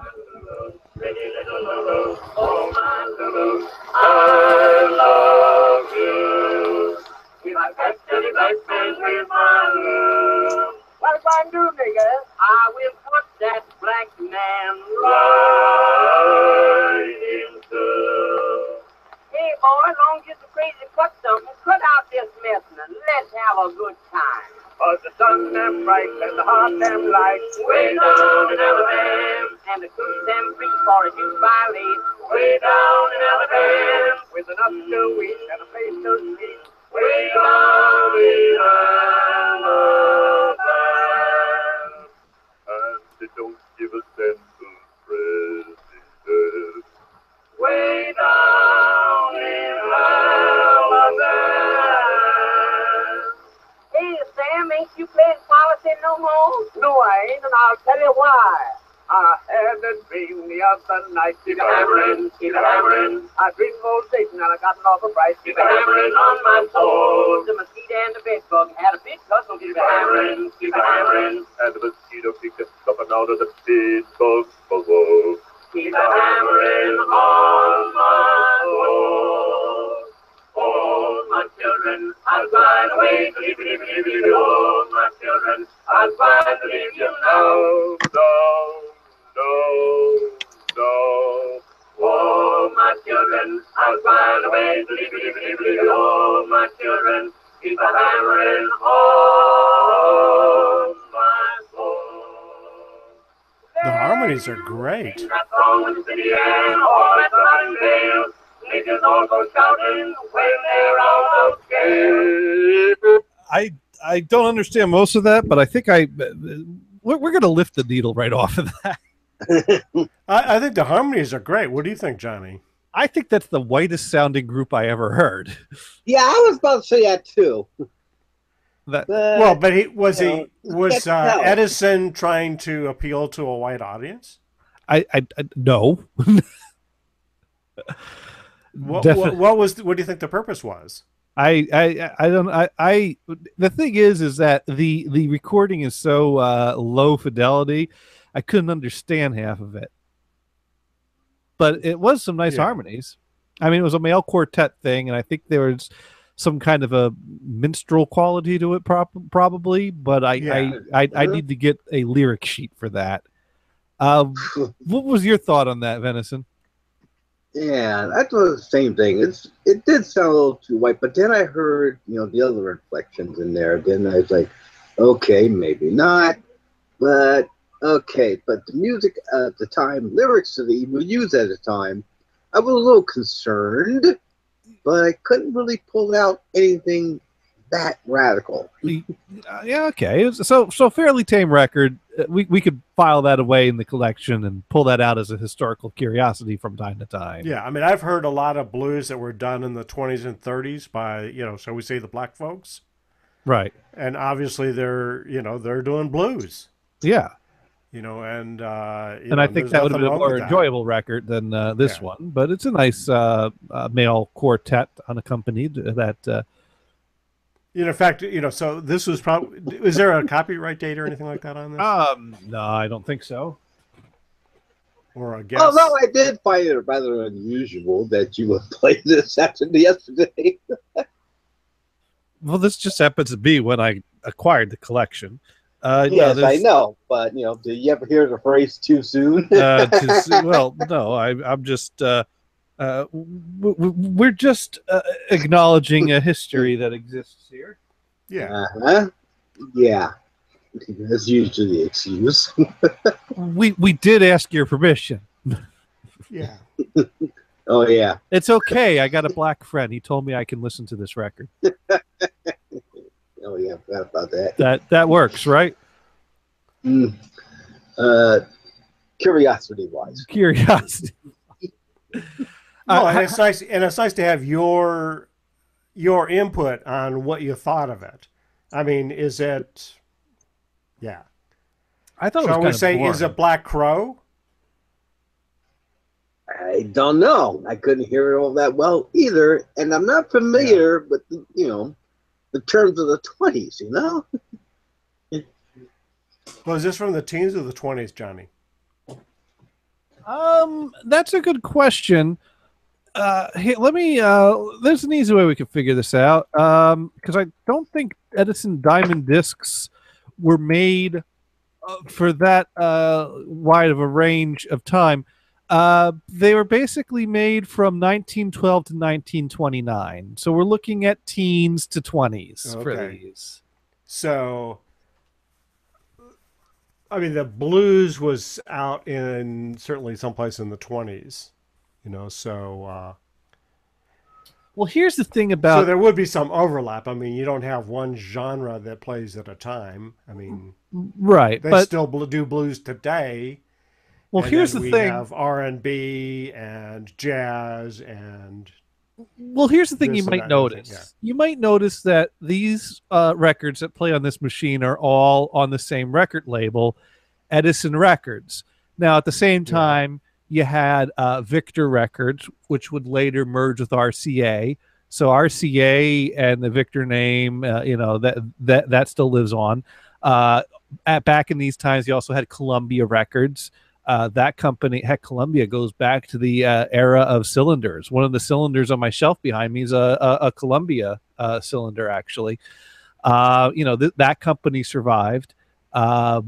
I love you. If I catch any black man with my love, what if I do, nigga? I will put that black man right into. Hey, boy, long as the crazy cut something, cut out this messing and let's have a good time. Cause the sun them bright and the heart them light, way down in Alabama, and the coos them free for a huge violate, way down in Alabama, with enough to eat and a place to sleep, way down in Alabama. And they don't give a cent to president, way down in Alabama. Hey, Sam, ain't you playing policy no more? No, I ain't, and I'll tell you why. I had a dream the other night. Keep hammering, keep hammering. I dreamed of old Satan and I got an awful fright. Keep hammering on my soul. The mosquito and the bed bug had a big tussle. Keep hammering, keep hammering. And the mosquito kicked it up and out of the bed bug below. Keep hammering on my soul. Oh, my children, I'll find a way to leave you. Oh, my children, I'll find to leave you now. No. Oh, my children, I'll find a way to leave you. Oh, my children, keep a hammering on my soul. The harmonies are great. That song with the city and all that running veil. Niggas also shouting when they're out of scale. I don't understand most of that, but I think we're going to lift the needle right off of that. I think the harmonies are great. What do you think, Johnny? I think that's the whitest sounding group I ever heard. Yeah, I was about to say that too. That But, Was can't tell. Edison trying to appeal to a white audience? I no. What What do you think the purpose was? I don't the thing is that the recording is so low fidelity, I couldn't understand half of it. But it was some nice harmonies. I mean, it was a male quartet thing, and I think there was some kind of a minstrel quality to it, probably. But I need to get a lyric sheet for that. What was your thought on that, Venison? yeah, that was the same thing. It did sound a little too white, but then I heard, the other inflections in there. Then I was like, okay, maybe not, but okay. But the music at the time, lyrics that he would use at the time, I was a little concerned, but I couldn't really pull out anything that radical. Yeah, okay. So fairly tame record. We could file that away in the collection and pull that out as a historical curiosity from time to time. Yeah, I mean, I've heard a lot of blues that were done in the 20s and 30s by, shall we say, the black folks. Right. And obviously they're doing blues. Yeah. And I think that would have been a more enjoyable record than this one. But it's a nice male quartet unaccompanied that. In fact, so this was probably. Is there a copyright date or anything like that on this? No, I don't think so. Or a guess? Although I did find it rather unusual that you would play this after yesterday. Well, this just happens to be when I acquired the collection. Yes, I know, but did you ever hear the phrase "too soon"? Well, no, I'm just. We're just acknowledging a history that exists here. Yeah. Yeah. That's usually the excuse. we did ask your permission. Yeah. Oh yeah. It's okay. I got a black friend. He told me I can listen to this record. Oh yeah, I forgot about that. That works, right? Curiosity wise. Curiosity. Well, and it's nice to have your input on what you thought of it. I mean, is it? Yeah. I thought. Shall we say, is it Black Crow? I don't know. I couldn't hear it all that well either, and I'm not familiar with the terms of the 20s. Was this from the teens or the 20s, Johnny? That's a good question. Let me. There's an easy way we can figure this out. Because I don't think Edison Diamond discs were made for that wide of a range of time. They were basically made from 1912 to 1929. So we're looking at teens to 20s for these. So, I mean, the blues was out in certainly someplace in the 20s. So. Well, here's the thing about. So there would be some overlap. I mean, you don't have one genre that plays at a time. I mean, right? They still do blues today. Well, here's the thing: we have R&B and jazz and. Well, here's the thing you might notice. Yeah. You might notice that these records that play on this machine are all on the same record label, Edison Records. Now, at the same time. You had Victor Records, which would later merge with RCA. So RCA and the Victor name, that still lives on. Back in these times, you also had Columbia Records. That company, heck, Columbia goes back to the era of cylinders. One of the cylinders on my shelf behind me is a Columbia cylinder, actually. That company survived. A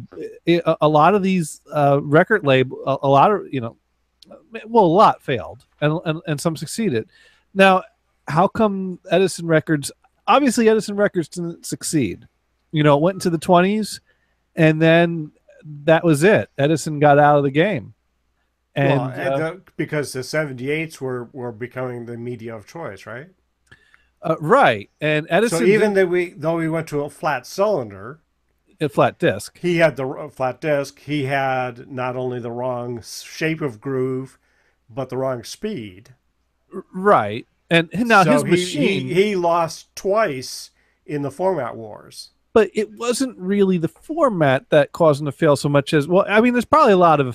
lot of these record label, a lot failed and some succeeded. Now, how come Edison Records? Obviously, Edison Records didn't succeed. It went into the 20s, and then that was it. Edison got out of the game, because the 78s were becoming the media of choice, right? Right, and Edison. So even though we went to a flat cylinder. A flat disc. He had the flat disc. He had not only the wrong shape of groove, but the wrong speed. Right. And now his machine. He lost twice in the format wars. But it wasn't really the format that caused him to fail so much as, well, I mean, there's probably a lot of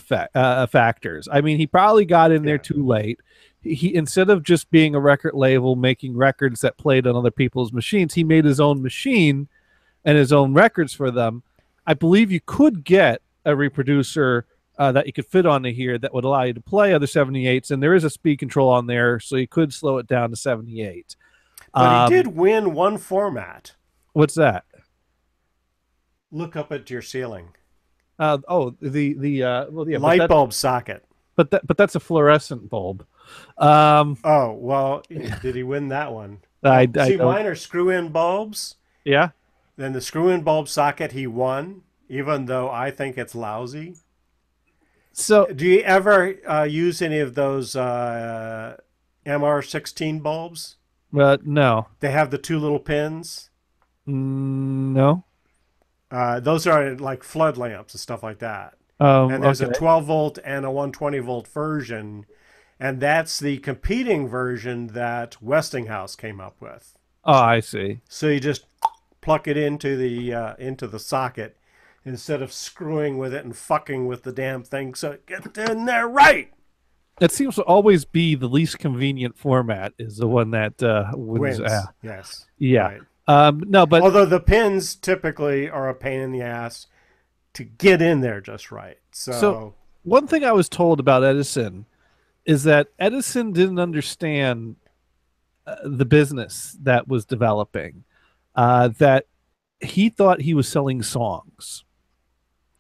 factors. I mean, he probably got in there too late. He instead of just being a record label making records that played on other people's machines, he made his own machine and his own records for them. I believe you could get a reproducer that you could fit onto here that would allow you to play other 78s, and there is a speed control on there, so you could slow it down to 78. But he did win one format. What's that? Look up at your ceiling. Light bulb socket. But that's a fluorescent bulb. Oh well, did he win that one? See, mine are screw-in bulbs. Yeah. Then the screw-in bulb socket he won, even though I think it's lousy. So, do you ever use any of those MR16 bulbs? No. They have the two little pins. No. Those are like flood lamps and stuff like that. And there's Okay. a 12 volt and a 120 volt version, and that's the competing version that Westinghouse came up with. Oh, I see. So you just pluck it into the socket instead of screwing with it and fucking with the damn thing so it gets in there right. It seems to always be the least convenient format is the one that wins. Wins. Yes. Yeah. Right. No, but Although the pins typically are a pain in the ass to get in there just right. So one thing I was told about Edison is that Edison didn't understand the business that was developing. That he thought he was selling songs,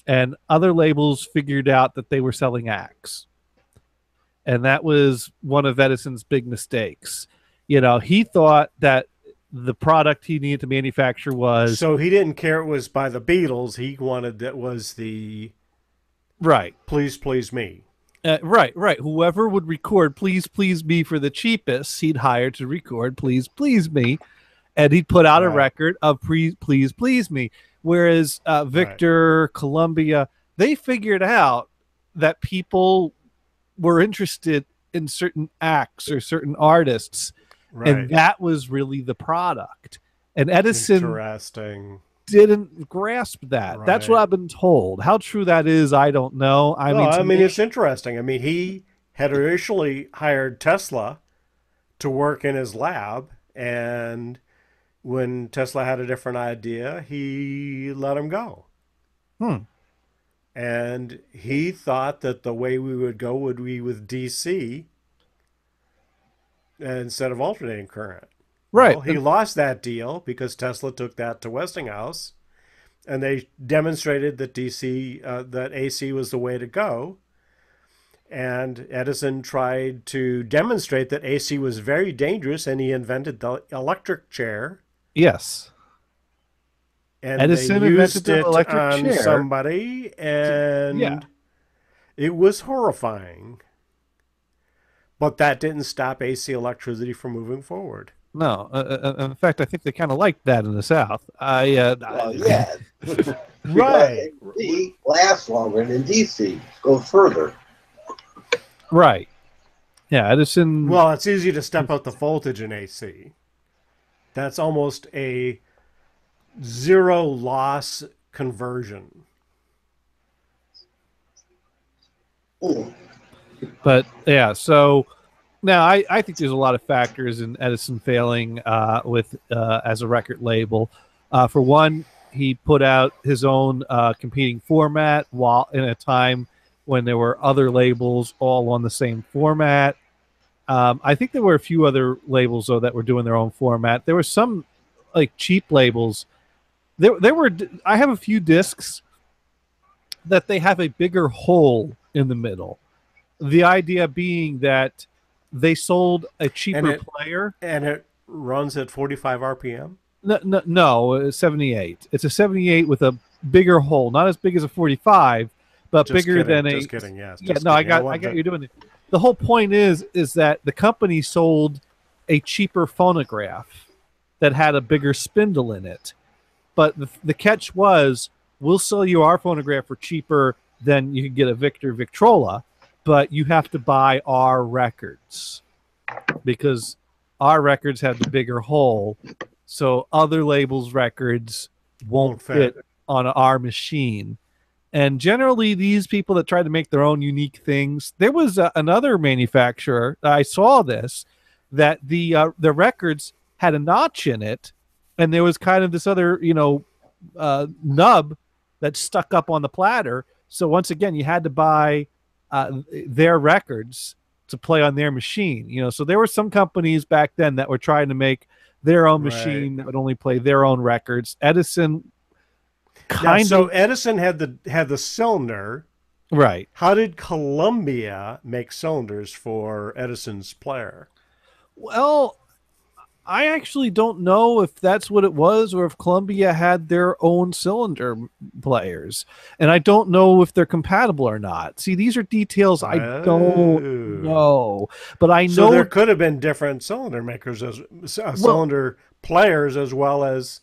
and other labels figured out that they were selling acts, and that was one of Edison's big mistakes. He thought that the product he needed to manufacture was so he didn't care it was by the Beatles. He wanted that was the right. Please Please Me. Right. Whoever would record "Please Please Me" for the cheapest, he'd hire to record "Please Please Me," and he'd put out a Right. record of "Please Please Me." Whereas Victor, Columbia, they figured out that people were interested in certain acts or certain artists, Right. and that was really the product. And Edison Interesting. didn't grasp that. That's what Right. I've been told. How true that is, I don't know. I mean, to me, it's interesting. I mean, he had initially hired Tesla to work in his lab, and when Tesla had a different idea, he let him go. Hmm. And he thought that the way we would go would be with DC instead of alternating current. Right. Well, he lost that deal because Tesla took that to Westinghouse, and they demonstrated that that AC was the way to go. And Edison tried to demonstrate that AC was very dangerous, and he invented the electric chair. Yes. And Edison they invented used the it electric on chair. somebody, and Yeah. it was horrifying. But that didn't stop AC electricity from moving forward. No. In fact, I think they kind of liked that in the South. Well, yeah. Right. Because AC lasts longer than DC. Goes further. Right. Yeah. Edison. Well, it's easy to step out the voltage in AC. That's almost a zero loss conversion. Ooh. But yeah. So now I think there's a lot of factors in Edison failing with as a record label. For one, he put out his own competing format while in a time when there were other labels all on the same format. I think there were a few other labels though that were doing their own format. There were some like cheap labels. There were. I have a few discs that they have a bigger hole in the middle. The idea being that they sold a cheaper player, and it runs at 45 RPM. No, 78. It's a 78 with a bigger hole, not as big as a 45, but Just bigger kidding, than a. Just kidding. Yes. Yeah, just no, kidding. I got you doing it. The whole point is that the company sold a cheaper phonograph that had a bigger spindle in it, but the catch was we'll sell you our phonograph for cheaper than you can get a Victor Victrola, but you have to buy our records because our records have the bigger hole, so other labels' records won't fit on our machine. And generally, these people that try to make their own unique things, there was another manufacturer, I saw this, that the records had a notch in it, and there was kind of this other, nub that stuck up on the platter. So once again, you had to buy their records to play on their machine. So there were some companies back then that were trying to make their own machine that would only play their own records. Edison so Edison had the cylinder. Right. How did Columbia make cylinders for Edison's player? Well, I actually don't know if that's what it was or if Columbia had their own cylinder players. And I don't know if they're compatible or not. See, these are details I don't know. But I know there could have been different cylinder makers cylinder players as well as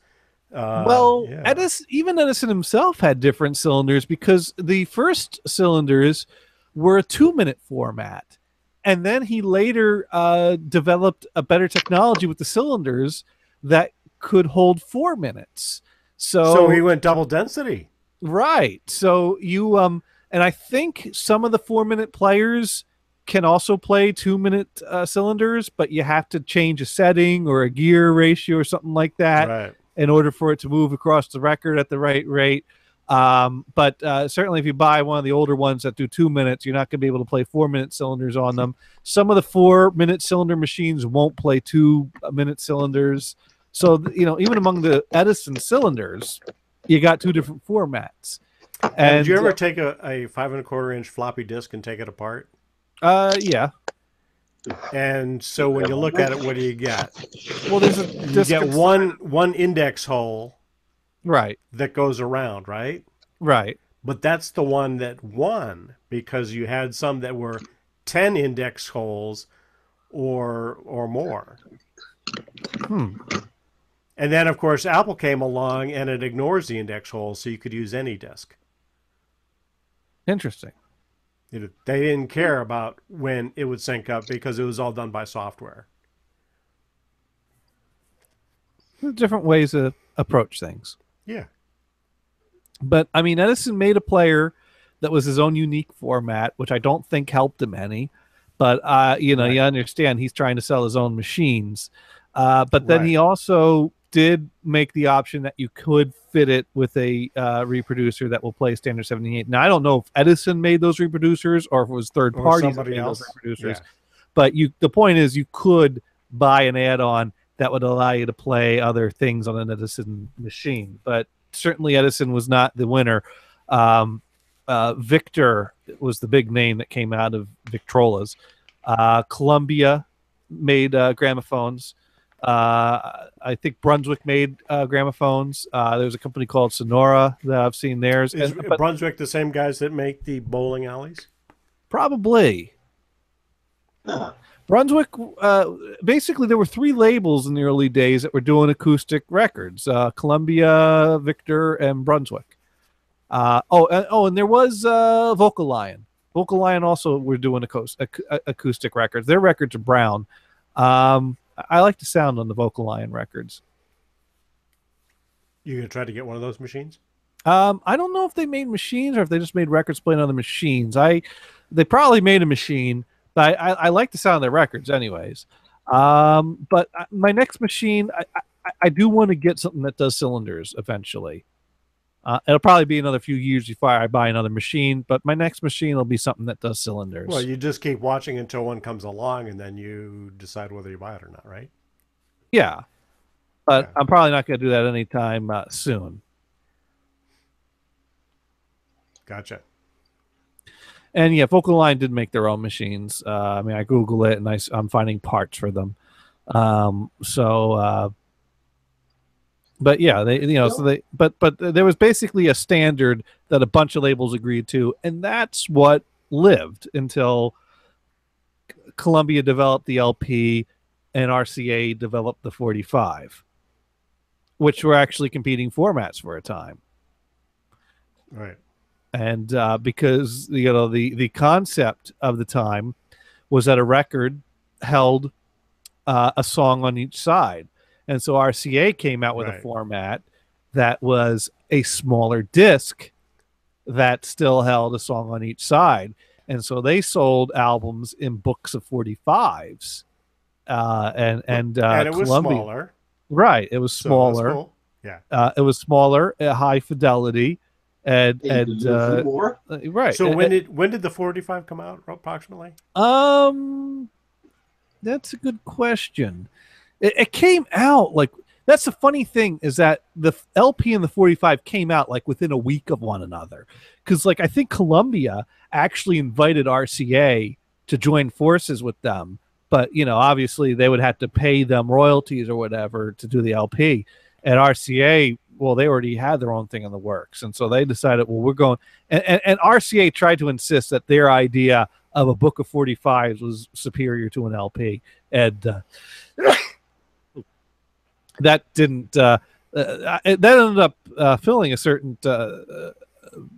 Well, Yeah. Even Edison himself had different cylinders because the first cylinders were a 2-minute format. And then he later developed a better technology with the cylinders that could hold 4 minutes. So he went double density. Right. So and I think some of the 4-minute players can also play 2-minute cylinders, but you have to change a setting or a gear ratio or something like that Right. in order for it to move across the record at the right rate. But certainly if you buy one of the older ones that do 2 minutes, you're not going to be able to play 4-minute cylinders on them. Some of the 4-minute cylinder machines won't play 2-minute cylinders. So, even among the Edison cylinders, you got 2 different formats. And did you ever take a 5¼ inch floppy disk and take it apart? Yeah. And so when you look at it, what do you get? Well, there's a You get one index hole, right, that goes around, right? right. But that's the one that won because you had some that were 10 index holes or more. And then, of course, Apple came along and it ignores the index holes, so you could use any disk. Interesting. They didn't care about when it would sync up because it was all done by software. Different ways to approach things. Yeah. But, Edison made a player that was his own unique format, which I don't think helped him any. But, right. You understand he's trying to sell his own machines. But then he also did make the option that you could fit it with a reproducer that will play standard 78. Now, I don't know if Edison made those reproducers or if it was third parties that made those reproducers. Yeah. But the point is you could buy an add-on that would allow you to play other things on an Edison machine. But certainly Edison was not the winner. Victor was the big name that came out of Victrolas. Columbia made gramophones. I think Brunswick made gramophones. There's a company called Sonora that I've seen theirs. Is Brunswick the same guys that make the bowling alleys? Probably. Brunswick, basically there were 3 labels in the early days that were doing acoustic records. Columbia, Victor, and Brunswick. And there was Vocal Lion. Vocal Lion also were doing acoustic records. Their records are brown. I like the sound on the Vocal Lion records. You gonna try to get one of those machines? I don't know if they made machines or if they just made records playing on the machines. They probably made a machine, but I like the sound of their records anyways. But my next machine, I do want to get something that does cylinders eventually. It'll probably be another few years before I buy another machine, but my next machine will be something that does cylinders. Well, you just keep watching until one comes along, and then you decide whether you buy it or not, right? Yeah. But I'm probably not going to do that anytime soon. Gotcha. And yeah, Vocal Line did make their own machines. I Google it, and I'm finding parts for them. But yeah, but there was basically a standard that a bunch of labels agreed to, and that's what lived until Columbia developed the LP and RCA developed the 45, which were actually competing formats for a time. Right. And because the concept of the time was that a record held a song on each side. And so RCA came out with a format that was a smaller disc that still held a song on each side. And so they sold albums in books of 45s. And it was smaller. Right. It was smaller. So cool. Yeah. It was smaller, high fidelity. And right. So when did the 45 come out approximately? That's a good question. It came out that's the funny thing is that the LP and the 45 came out within a week of one another. Because I think Columbia actually invited RCA to join forces with them. But, obviously they would have to pay them royalties or whatever to do the LP. And RCA, well, they already had their own thing in the works. And so they decided, well, we're going. And RCA tried to insist that their idea of a book of 45s was superior to an LP. And that didn't that ended up filling a certain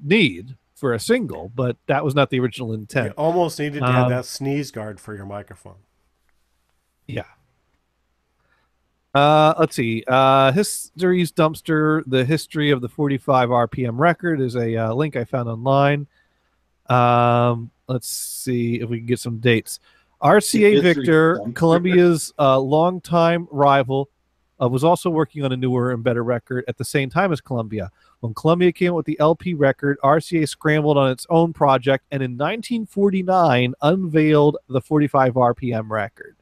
need for a single, but that was not the original You intent. almost needed to have that sneeze guard for your microphone. Yeah. Let's see. History's Dumpster, the history of the 45 RPM record is a link I found online. Let's see if we can get some dates. RCA Victor, Columbia's longtime rival, was also working on a newer and better record at the same time as Columbia. When Columbia came out with the LP record, RCA scrambled on its own project and in 1949 unveiled the 45 RPM record.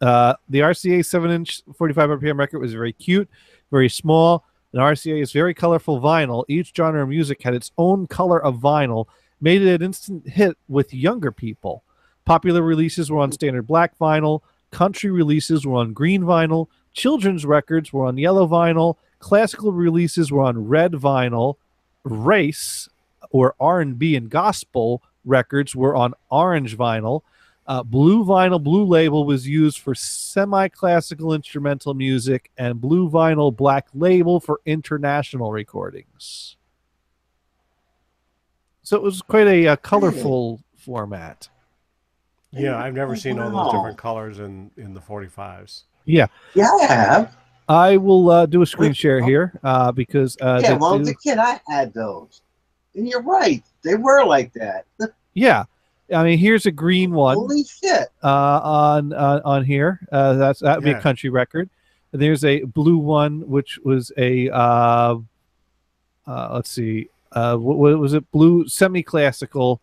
The RCA 7-inch 45 RPM record was very cute, very small, and RCA's very colorful vinyl. Each genre of music had its own color of vinyl, made it an instant hit with younger people. Popular releases were on standard black vinyl, country releases were on green vinyl, children's records were on yellow vinyl, classical releases were on red vinyl, race or R&B and gospel records were on orange vinyl. Blue vinyl, blue label was used for semi-classical instrumental music, and blue vinyl, black label for international recordings. So it was quite a colorful format. Yeah, I've never seen all those different colors in the 45s. Yeah. Yeah, I have. I will do a screen share here because Yeah, well, as a kid, I had those. And you're right. They were like that. yeah. I mean, here's a green one. Holy shit. On here. That would be a country record. There's a blue one, which was a let's see, what was it? Blue semi-classical,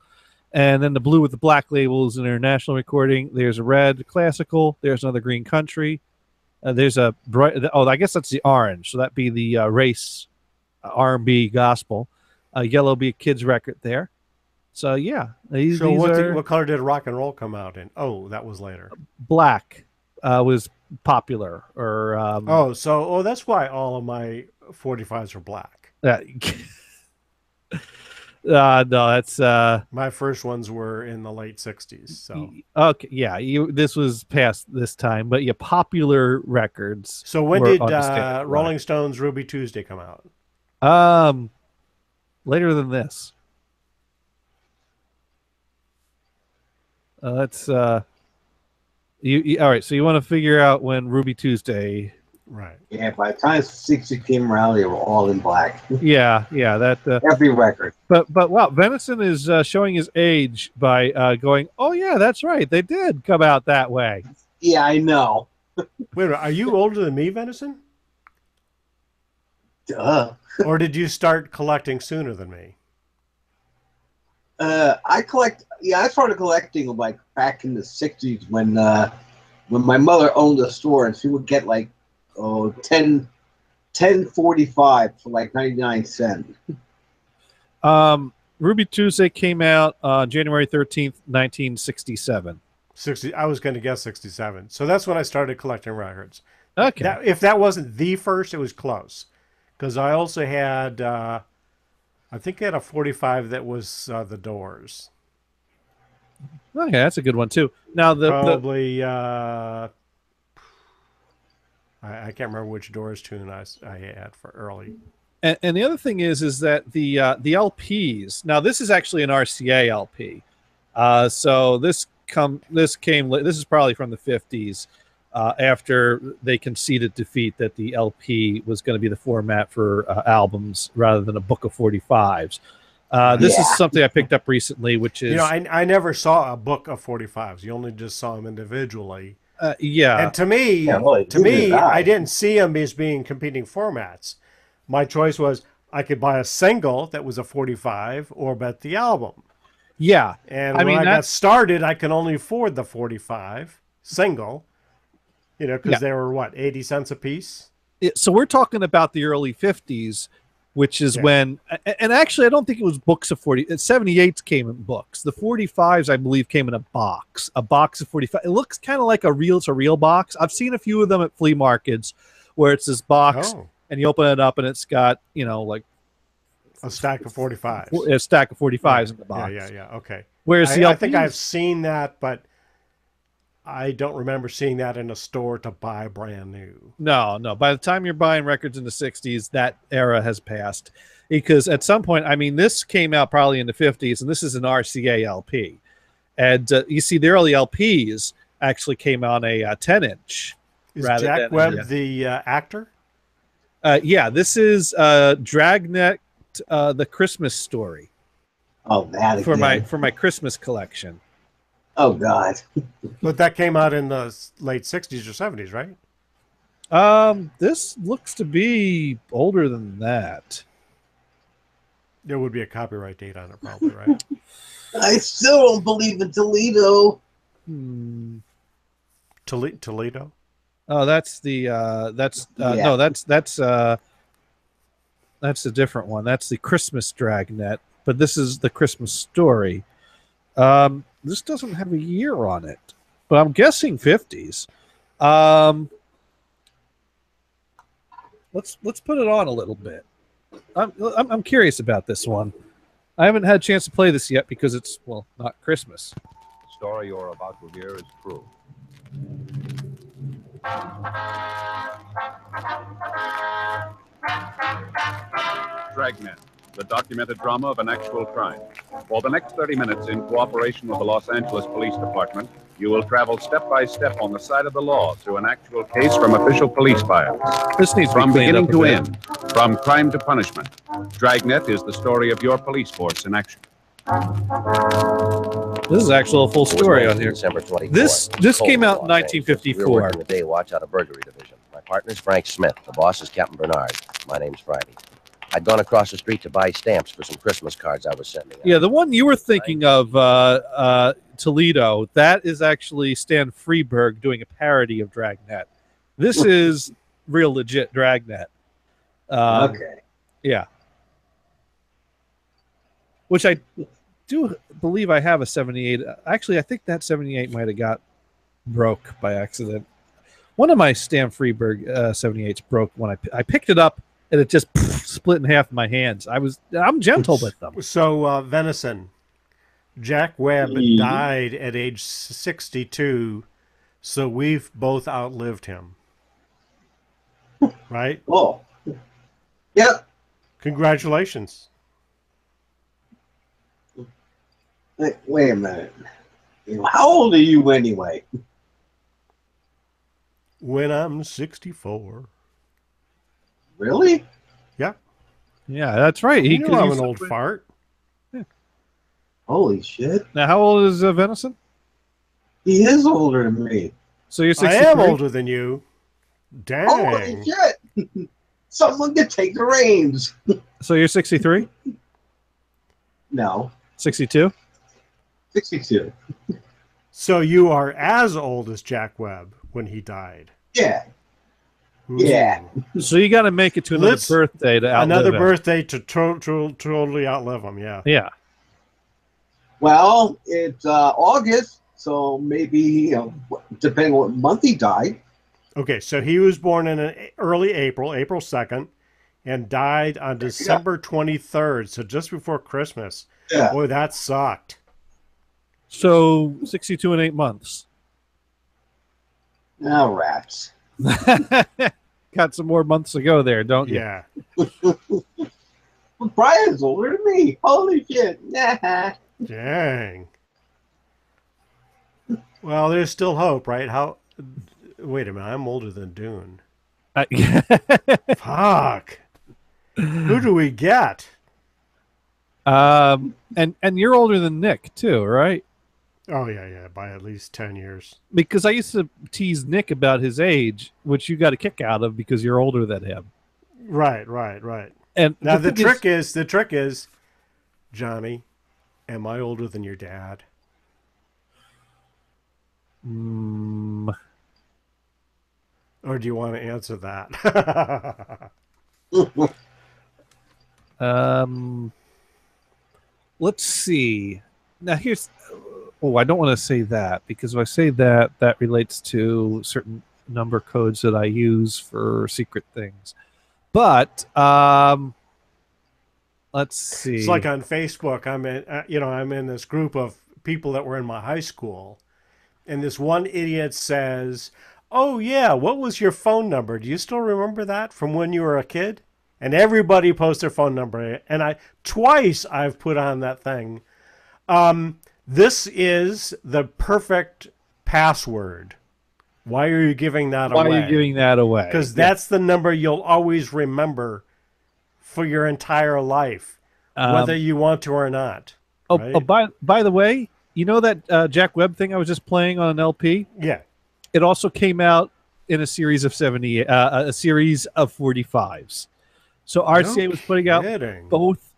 and then the blue with the black label is an international recording. There's a red classical. There's another green country. There's a bright. Oh, I guess that's the orange. So that'd be the race R&B gospel. Yellow be a kids record there. So yeah, these what color did rock and roll come out in? Oh, that was later. Black was popular. Or that's why all of my 45s are black. No, that's my first ones were in the late 60s. So okay, yeah, this was past this time, but yeah, popular records. So when did Rolling Stones' Ruby Tuesday come out? Later than this. Let's you all right, so you want to figure out when Ruby Tuesday. Right. Yeah, by the time 60 came around, they were all in black. Yeah, that every record. But wow, Venison is showing his age by going, oh yeah, that's right, they did come out that way. Yeah, I know. Wait a minute, are you older than me, Venison? Duh. Or did you start collecting sooner than me? I started collecting like back in the 60s when my mother owned a store, and she would get like 1045 for like 99 cents. Ruby Tuesday came out on January 13th, 1967. 60. I was going to guess 67. So that's when I started collecting records. Okay. If that wasn't the first, it was close. Because I also had, I think I had a 45 that was The Doors. Okay, that's a good one too. Now probably I can't remember which Doors tune I had for early. And the other thing is that the LPs. Now this is actually an RCA LP. So this is probably from the 50s. After they conceded defeat that the LP was going to be the format for albums rather than a book of 45s. This is something I picked up recently, which is... I never saw a book of 45s. You only just saw them individually. Yeah. And to me, I didn't see them as being competing formats. My choice was I could buy a single that was a 45 or bet the album. Yeah. And when I got started, I could only afford the 45 single. Because they were, 80 cents a piece? So we're talking about the early 50s, which is when... And actually, I don't think it was books of 40... 78s came in books. The 45s, I believe, came in a box of 45. It looks kind of like a reel-to-reel box. I've seen a few of them at flea markets where it's this box, and you open it up, and it's got, like... A stack of 45s. A stack of 45s in the box. Yeah, okay. Whereas I think I've seen that, but... I don't remember seeing that in a store to buy brand new. No, no. By the time you're buying records in the 60s, that era has passed. Because at some point, I mean, this came out probably in the 50s, and this is an RCA LP. And you see, the early LPs actually came on a 10-inch. Is Jack Webb the actor? Yeah, this is Dragnet, The Christmas Story. Oh, that for again. my Christmas collection. Oh, God. But that came out in the late 60s or 70s, right? This looks to be older than that. There would be a copyright date on it, probably, right? I still don't believe in Toledo. Toledo? Oh, that's the no, that's a different one. That's the Christmas Dragnet, but this is the Christmas Story. This doesn't have a year on it, but I'm guessing 50s. Let's put it on a little bit. I'm curious about this one. I haven't had a chance to play this yet because it's, well, not Christmas. The story you're about to hear is true. Dragnet, the documented drama of an actual crime. For the next 30 minutes, in cooperation with the Los Angeles Police Department, you will travel step by step on the side of the law through an actual case from official police files. This needs to From be cleaned beginning up a to bit. end, from crime to punishment, Dragnet is the story of your police force in action. This is actually a full story on here. December 24th. This came out in Los Angeles. We were 1954. working the day watch out of burglary division. My partner's Frank Smith. The boss is Captain Bernard. My name's Friday. I'd gone across the street to buy stamps for some Christmas cards I was sending out. Yeah, the one you were thinking of, Toledo, that is actually Stan Freberg doing a parody of Dragnet. This is real legit Dragnet. Okay. Yeah. Which I do believe I have a 78. Actually, I think that 78 might have got broke by accident. One of my Stan Freberg 78s broke when I picked it up, and it just split in half in my hands. I'm gentle with them. So, Venison, Jack Webb died at age 62, so we've both outlived him. Right? Oh. Yep. Congratulations. Wait a minute. How old are you anyway? When I'm 64. Really? Yeah. Yeah, that's right. You know I'm used an to old play- fart. Holy shit. Now, how old is Venison? He is older than me. So you're I 63? am older than you. Dang. Holy shit. Someone could take the reins. So you're 63? No. 62? 62. So you are as old as Jack Webb when he died. Yeah. Ooh. Yeah. So you got to make it to another Let's- birthday to outlive Another him. birthday to totally outlive him, yeah. Yeah. Well, it's August, so maybe, depending on what month he died. Okay, so he was born in early April 2nd, and died on December 23rd, so just before Christmas. Yeah. Boy, that sucked. So 62 and 8 months. Oh, rats. Got some more months to go there, don't you? Yeah. Well, Brian's older than me. Holy shit. Nah. Dang. Well, there's still hope, right? Wait a minute, I'm older than Dune. Fuck. Who do we get? and you're older than Nick too, right? Oh, yeah, by at least 10 years. Because I used to tease Nick about his age, which you got a kick out of because you're older than him. Right. And Now, the thing trick is, Johnny, am I older than your dad? Or do you want to answer that? Let's see. Now here's. Oh, I don't want to say that because if I say that, that relates to certain number codes that I use for secret things. But let's see. It's like on Facebook. I'm in this group of people that were in my high school, and this one idiot says, "Oh yeah, what was your phone number? Do you still remember that from when you were a kid?" And everybody posts their phone number, and I've put on that thing. This is the perfect password. Why are you giving that away? Why are you giving that away? Because that's the number you'll always remember for your entire life, whether you want to or not. Oh, by the way, you know that Jack Webb thing I was just playing on an LP? Yeah. It also came out in a series of 45s. So RCA was putting out both.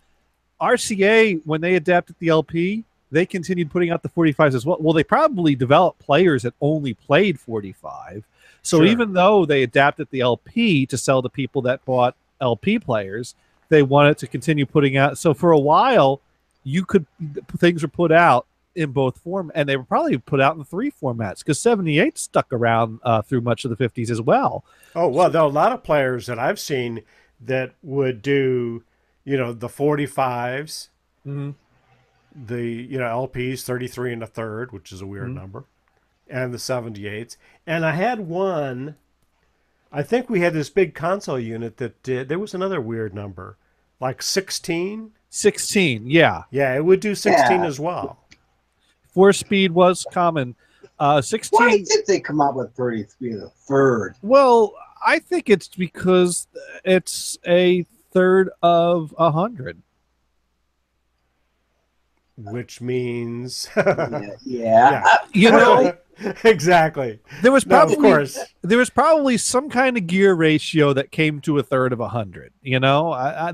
RCA, when they adapted the LP, they continued putting out the 45s as well. Well, they probably developed players that only played 45. So even though they adapted the LP to sell to people that bought LP players, they wanted to continue putting out. So for a while, things were put out in both form, and they were probably put out in 3 formats because 78 stuck around through much of the 50s as well. Oh, well, there are a lot of players that I've seen that would do, the 45s, the, LPs 33 and a third, which is a weird number, and the 78s. And I had one, I think we had this big console unit that there was another weird number, like 16. 16, yeah. Yeah, it would do 16 as well. 4-speed was common. 16. Why did they come out with 33 and a third? Well, I think it's because it's a third of 100. Which means... yeah. Exactly. There was probably some kind of gear ratio that came to a third of 100.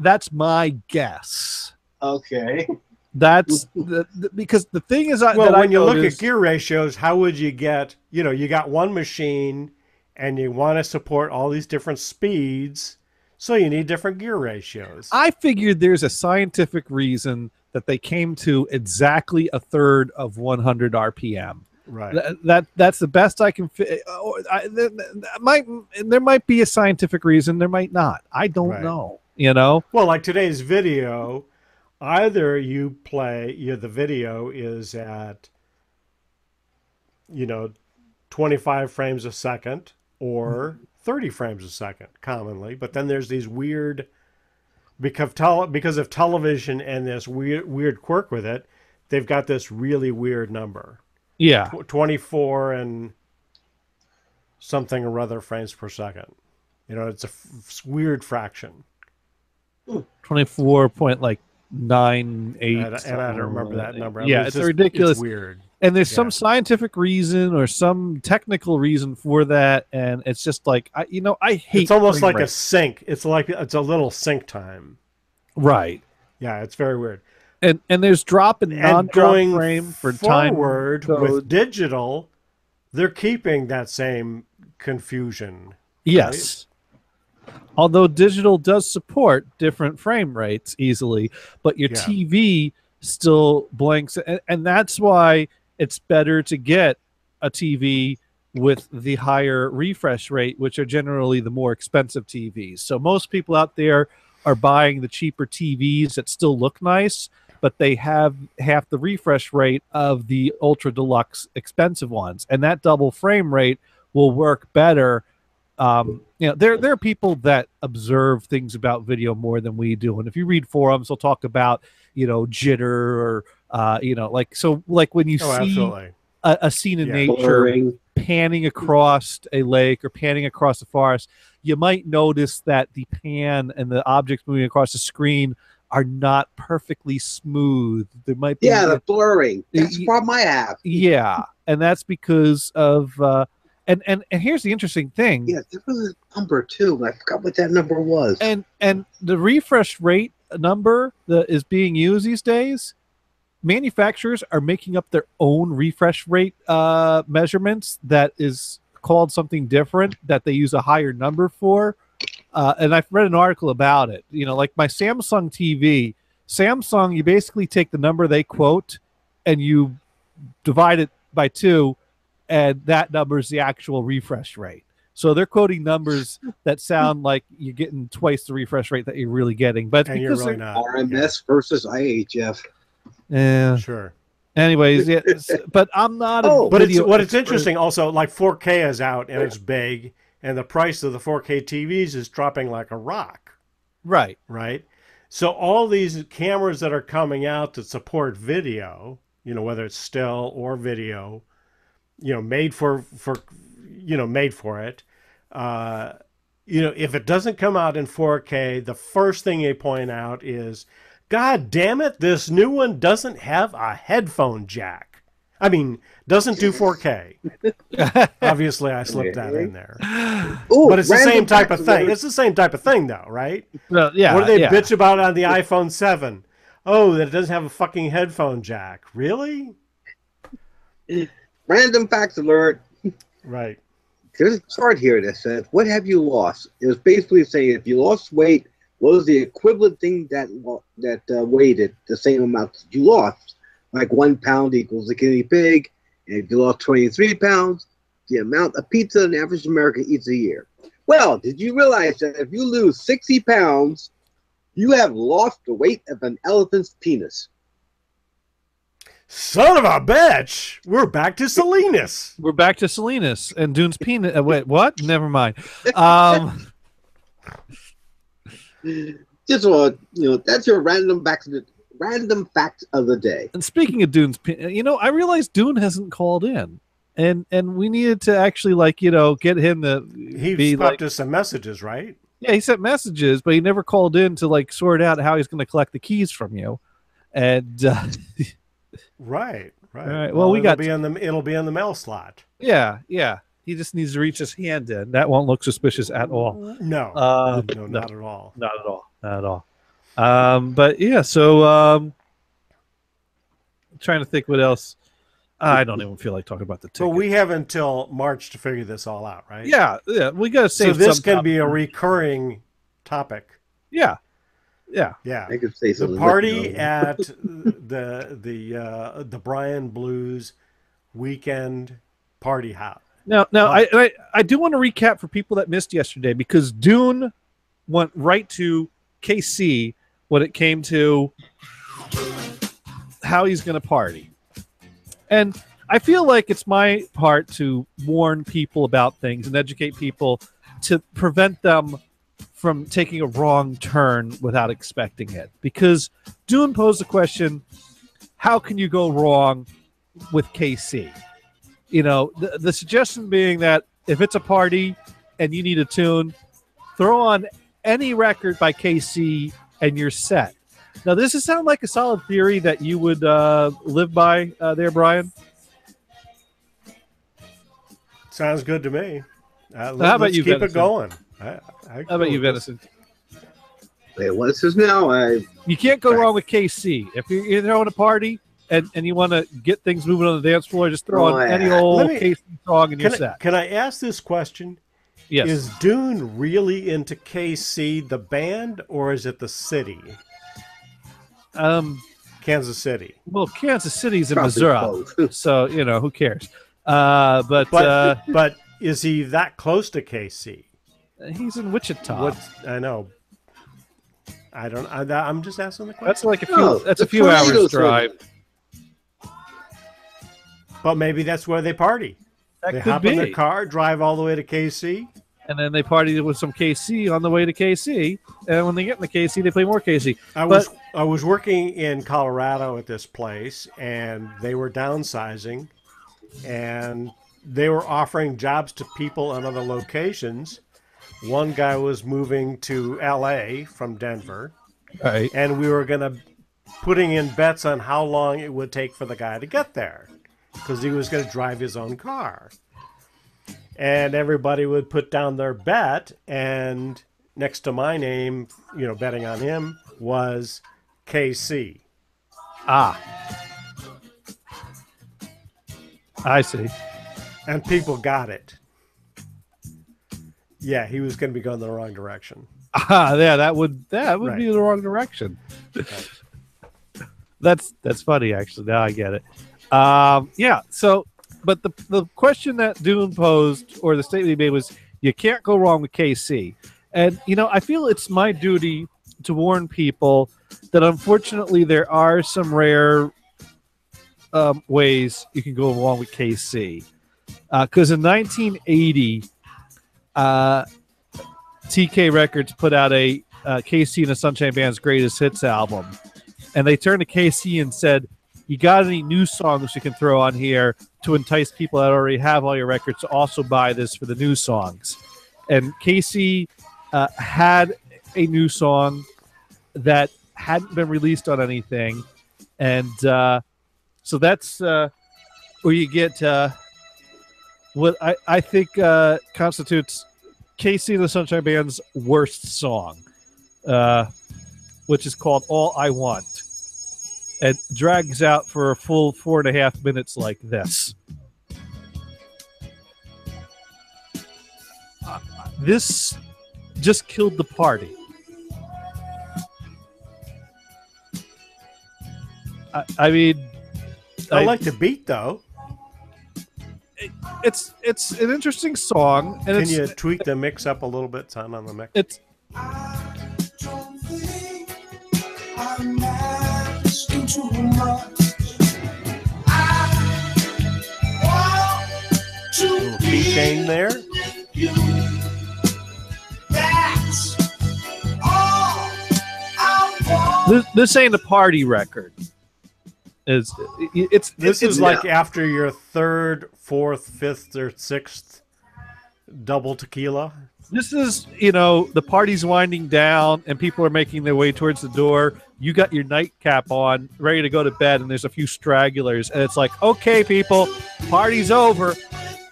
That's my guess. Okay. That's because the thing is, when you look at gear ratios, how would you get? You got one machine, and you want to support all these different speeds, so you need different gear ratios. I figured there's a scientific reason that they came to exactly a third of 100 RPM. Right. That's the best I can. There might be a scientific reason. There might not. I don't know. Well, like today's video, either you play. The video is at 25 frames a second or 30 frames a second commonly, but then there's these weird because of television and this weird quirk with it, they've got this really weird number. Yeah. 24 and something or other frames per second. It's a weird fraction. 24.98. And I don't remember that number. Yeah, it's ridiculous. It's weird. And there's some scientific reason or some technical reason for that, and it's just like I hate. It's almost like a sync. It's like it's a little sync time. Right. Yeah, it's very weird. And there's drop and non-drop frame for time forward with digital. They're keeping that same confusion. Yes. Right? Although digital does support different frame rates easily, but your TV still blinks, and that's why it's better to get a TV with the higher refresh rate, which are generally the more expensive TVs. So most people out there are buying the cheaper TVs that still look nice, but they have half the refresh rate of the ultra deluxe expensive ones, and that double frame rate will work better. There are people that observe things about video more than we do, and if you read forums, they'll talk about jitter or like when you see a scene in nature blurring, panning across a lake or panning across the forest, you might notice that the pan and the objects moving across the screen are not perfectly smooth. There might be the blurring. That's the problem I have. Yeah, and that's because of and here's the interesting thing. Yeah, there was a number too. I forgot what that number was. And the refresh rate number that is being used these days, manufacturers are making up their own refresh rate measurements that is called something different that they use a higher number for. And I've read an article about it. Like my Samsung TV, Samsung, you basically take the number they quote and you divide it by 2, and that number is the actual refresh rate. So they're quoting numbers that sound like you're getting twice the refresh rate that you're really getting. But and because you're really not. RMS versus IHF. Yeah. Sure. Anyways, yeah, but I'm not. Oh, But it's video what it's expert. interesting also, like 4K is out and it's big, and the price of the 4K TVs is dropping like a rock, Right. right? So all these cameras that are coming out that support video, whether it's still or video, made for made for it. If it doesn't come out in 4K, the first thing they point out is, God damn it, this new one doesn't have a headphone jack. I mean, doesn't do 4K. Obviously, I slipped that in there. Ooh, But it's the random same type facts of thing. alert. It's the same type of thing, though, right? Well, yeah. What do they yeah. bitch about on the iPhone 7? Oh, that it doesn't have a fucking headphone jack. Really? Random facts alert. Right. There's a chart here that says, "What have you lost?" It was basically saying if you lost weight, what was the equivalent thing that weighed it the same amount that you lost? Like 1 pound equals a guinea pig, and if you lost 23 pounds, the amount of pizza an average American eats a year. Well, did you realize that if you lose 60 pounds, you have lost the weight of an elephant's penis? Son of a bitch! We're back to Salinas. We're back to Salinas and Dune's peanut. Wait, what? Never mind. Just want that's your random fact of the day. And speaking of Dune's peanut, I realized Dune hasn't called in, and we needed to actually get him to He be popped us some messages, right? Yeah, he sent messages, but he never called in to sort out how he's going to collect the keys from you. And Right. All right, well, we it'll got- it'll be in the mail slot. yeah, he just needs to reach his hand in. That won't look suspicious at all. No, No, not at all. not at all, not at all. But yeah, so I'm trying to think what else. I don't even feel like talking about the ticket. But we have until March to figure this all out, right? yeah, we got to So save. this some can topic. be a recurring topic. Yeah. Yeah. I could say The something. party at the Brian Blues weekend party house. Now, I do want to recap for people that missed yesterday because Dune went right to KC when it came to how he's going to party. And I feel like it's my part to warn people about things and educate people to prevent them from taking a wrong turn without expecting it. Because Dune posed the question, how can you go wrong with KC? The suggestion being that if it's a party and you need a tune, throw on any record by KC and you're set. Now, does this sound like a solid theory that you would live by there, Brian? Sounds good to me. How about let's you, keep Venison? it going. How about you, Venison? Wait, what's this now? You can't go wrong with KC. If you're throwing a party and you want to get things moving on the dance floor, just throw on any old Let me- KC song and you're set. Can I ask this question? Yes. Is Dune really into KC, the band, or is it the city? Kansas City. Well, Kansas City's in Probably Missouri, both. so who cares? But But is he that close to KC? he's in Wichita. What I know. I don't. I'm just asking the question. That's like a few. No, that's a the few hours tornadoes drive. But maybe that's where they party. That They could hop in their be. car, drive all the way to KC. And then they party with some KC on the way to KC. And when they get in the KC, they play more KC. I was working in Colorado at this place, and they were downsizing, and they were offering jobs to people in other locations. One guy was moving to LA from Denver, Right. and we were putting in bets on how long it would take for the guy to get there, because he was going to drive his own car. And everybody would put down their bet, and next to my name, betting on him, was KC. Ah. I see. And people got it. Yeah, he was going to be going the wrong direction. Ah, yeah, that would Right. be the wrong direction. That's funny, actually. Now I get it. Yeah. So, but the question that Dune posed, or the statement he made, was, you can't go wrong with KC. And I feel it's my duty to warn people that unfortunately there are some rare ways you can go along with KC. Because in 1980, TK Records put out a KC and the Sunshine Band's Greatest Hits album. And they turned to KC and said, you got any new songs you can throw on here to entice people that already have all your records to also buy this for the new songs? And KC had a new song that hadn't been released on anything. And so that's where you get what I think constitutes KC and the Sunshine Band's worst song, which is called All I Want. It drags out for a full 4.5 minutes like this. This just killed the party. I mean, I like the beat though. It's an interesting song, and Can you tweak the mix up a little bit? Sound on the mix. It's I'm asking too much. I want to Little key change there. you. That's all I want. this ain't a party record. This is like after your third, fourth, fifth, or sixth double tequila. This is, the party's winding down and people are making their way towards the door. You got your nightcap on, ready to go to bed, and there's a few stragglers. And it's like, okay, people, party's over.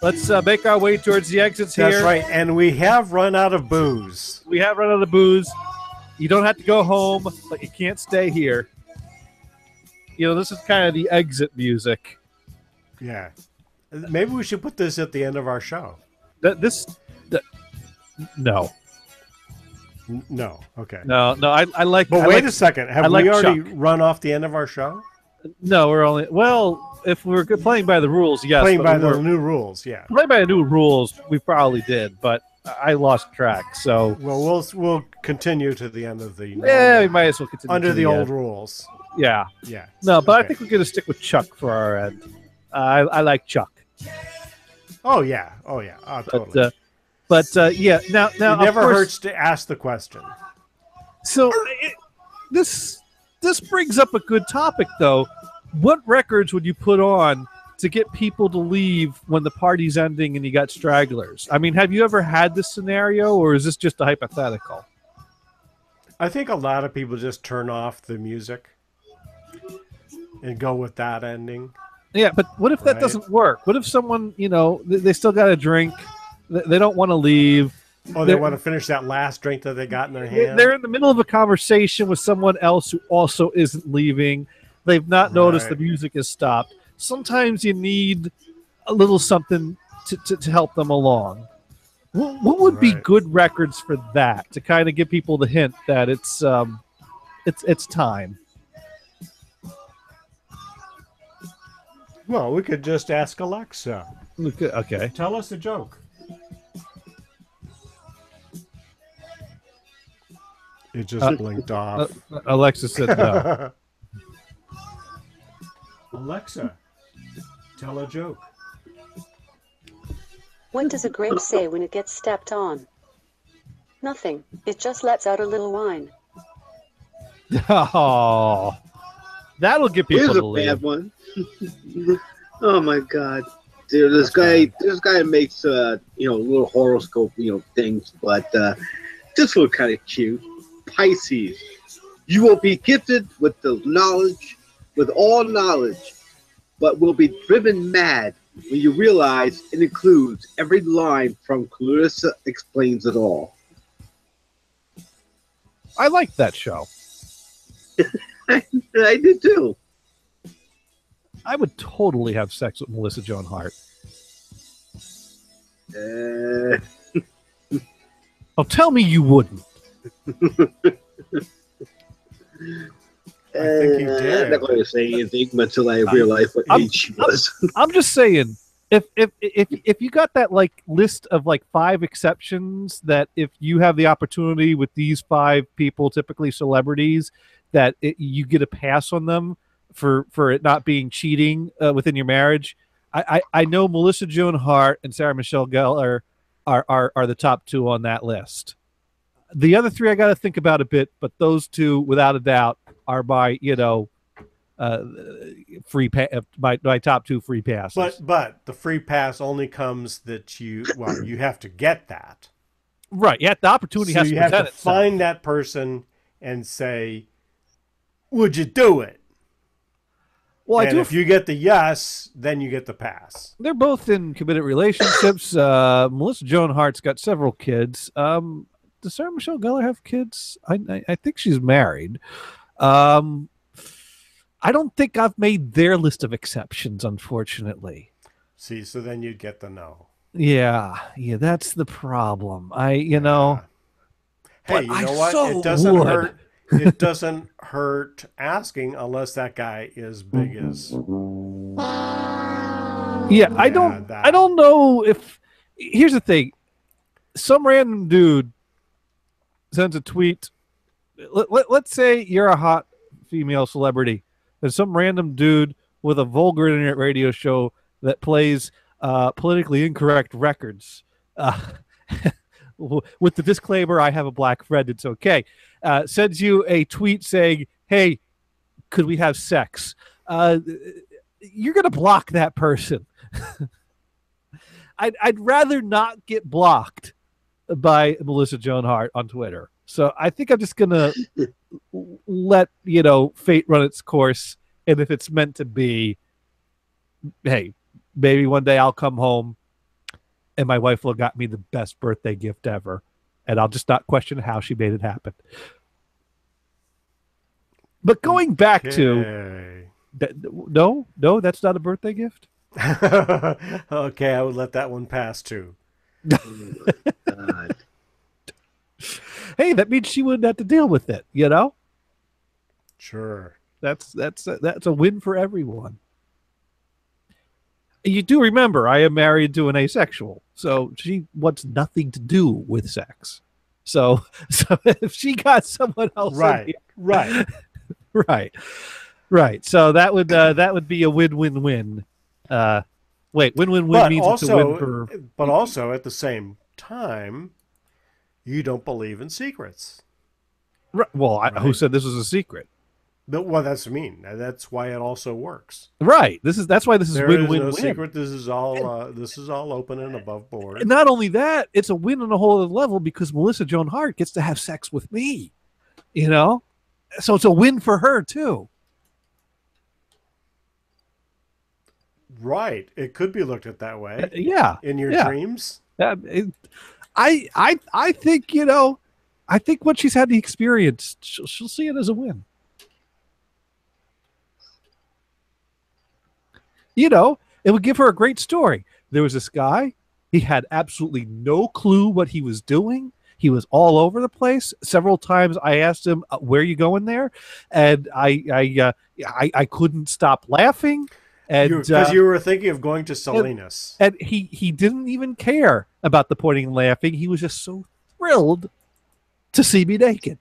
Let's make our way towards the exits here. That's right. And we have run out of booze. We have run out of booze. You don't have to go home, but you can't stay here. This is kind of the exit music. Yeah. Maybe we should put this at the end of our show. No. No. Okay. No. I like. But wait a second. Have we already run off the end of our show? No, we're only. Well, if we're playing by the rules, yes. Playing by the new rules, yeah. Playing by the new rules, we probably did, but I lost track. So. Well, we'll continue to the end of the. Yeah, we might as well continue under to the the old end. Rules. Yeah. Yeah. No, but okay. I think we're going to stick with Chuck for our end. I like Chuck. Oh yeah. Totally. But yeah. Now, it never of course, hurts to ask the question. So this brings up a good topic, though. What records would you put on to get people to leave when the party's ending and you got stragglers? I mean, have you ever had this scenario, or is this just a hypothetical? I think a lot of people just turn off the music and go with that ending. Yeah, but what if that doesn't work? What if someone, they still got a drink, they don't want to leave. Oh, they want to finish that last drink that they got in their hand? They're in the middle of a conversation with someone else who also isn't leaving. They've not noticed the music has stopped. Sometimes you need a little something to help them along. What would be good records for that, to kind of give people the hint that it's time? Well, we could just ask Alexa. Okay. Tell us a joke. It just blinked off. Alexa said no. Alexa, tell a joke. What does a grape say when it gets stepped on? Nothing. It just lets out a little whine. Oh, that'll get people Here's to a leave. bad one. Oh my God, dude! This guy makes little horoscope things, but this look kind of cute. Pisces, you will be gifted with all knowledge, but will be driven mad when you realize it includes every line from Clarissa Explains It All. I like that show. I did too. I would totally have sex with Melissa Joan Hart. Oh, tell me you wouldn't. I think you did. I'm not going to say anything until I realize what age she was. I'm just saying, if you got that list of 5 exceptions that if you have the opportunity with these 5 people, typically celebrities, that you get a pass on them for it not being cheating within your marriage. I know Melissa Joan Hart and Sarah Michelle Gellar are the top two on that list. The other three I got to think about a bit, but those two, without a doubt, are my my top two free passes. But the free pass only comes that you have to get that. Right. Yeah, the opportunity has to present have to itself. find that person and say, "Would you do it?" Well, and if you get the yes, then you get the pass. They're both in committed relationships. Melissa Joan Hart's got several kids. Does Sarah Michelle Gellar have kids? I think she's married. I don't think I've made their list of exceptions, unfortunately. See, so then you'd get the no. Yeah, that's the problem. Hey, you know what? It doesn't hurt. It doesn't hurt asking unless that guy is big as. Yeah, I don't know if. Here's the thing. Some random dude sends a tweet. Let's say you're a hot female celebrity. There's some random dude with a vulgar internet radio show that plays politically incorrect records. With the disclaimer, I have a black friend, it's okay. Sends you a tweet saying, "Hey, could we have sex?" You're going to block that person. I'd rather not get blocked by Melissa Joan Hart on Twitter. So I think I'm just going to let, fate run its course. And if it's meant to be, hey, maybe one day I'll come home and my wife will have got me the best birthday gift ever. And I'll just not question how she made it happen. But going back to... No, that's not a birthday gift? Okay, I would let that one pass too. God. Hey, that means she wouldn't have to deal with it, Sure. That's a win for everyone. You do remember I am married to an asexual, so she wants nothing to do with sex. So if she got someone else, right. So that would be a win-win-win. Win-win-win means it's a win for. But also at the same time, you don't believe in secrets. Right. Well, who said this was a secret? Well, that's what I mean. That's why it also works. Right. That's why this is win-win-win. There is no secret. This is all open and above board. And not only that, it's a win on a whole other level because Melissa Joan Hart gets to have sex with me. So it's a win for her too. Right. It could be looked at that way. Yeah. In your dreams. I think, I think when she's had the experience, she'll see it as a win. It would give her a great story. There was this guy. He had absolutely no clue what he was doing. He was all over the place. Several times I asked him, "Where are you going there?" And I couldn't stop laughing. Because you were thinking of going to Salinas. And he didn't even care about the pointing and laughing. He was just so thrilled to see me naked.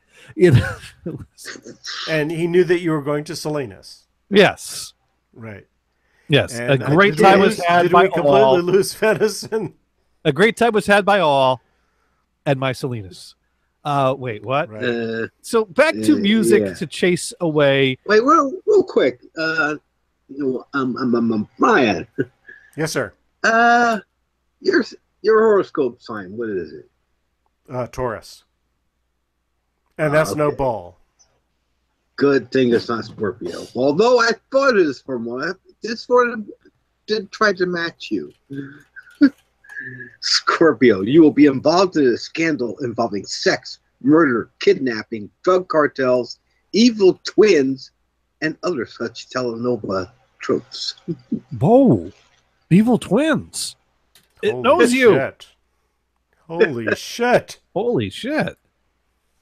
And he knew that you were going to Salinas. Yes. Right. Yes. And a great time was had by all. Did we completely lose venison? A great time was had by all and my Salinas. Wait, what? Right. So back to music to chase away. Wait, real quick. Brian. Yes, sir. Your horoscope sign. What is it? Taurus. And that's no ball. Good thing it's not Scorpio. Although I thought it was from one. This one did try to match you. Scorpio, you will be involved in a scandal involving sex, murder, kidnapping, drug cartels, evil twins, and other such telenovela tropes. Whoa. Evil twins. It knows you. Shit. Holy shit. Holy shit.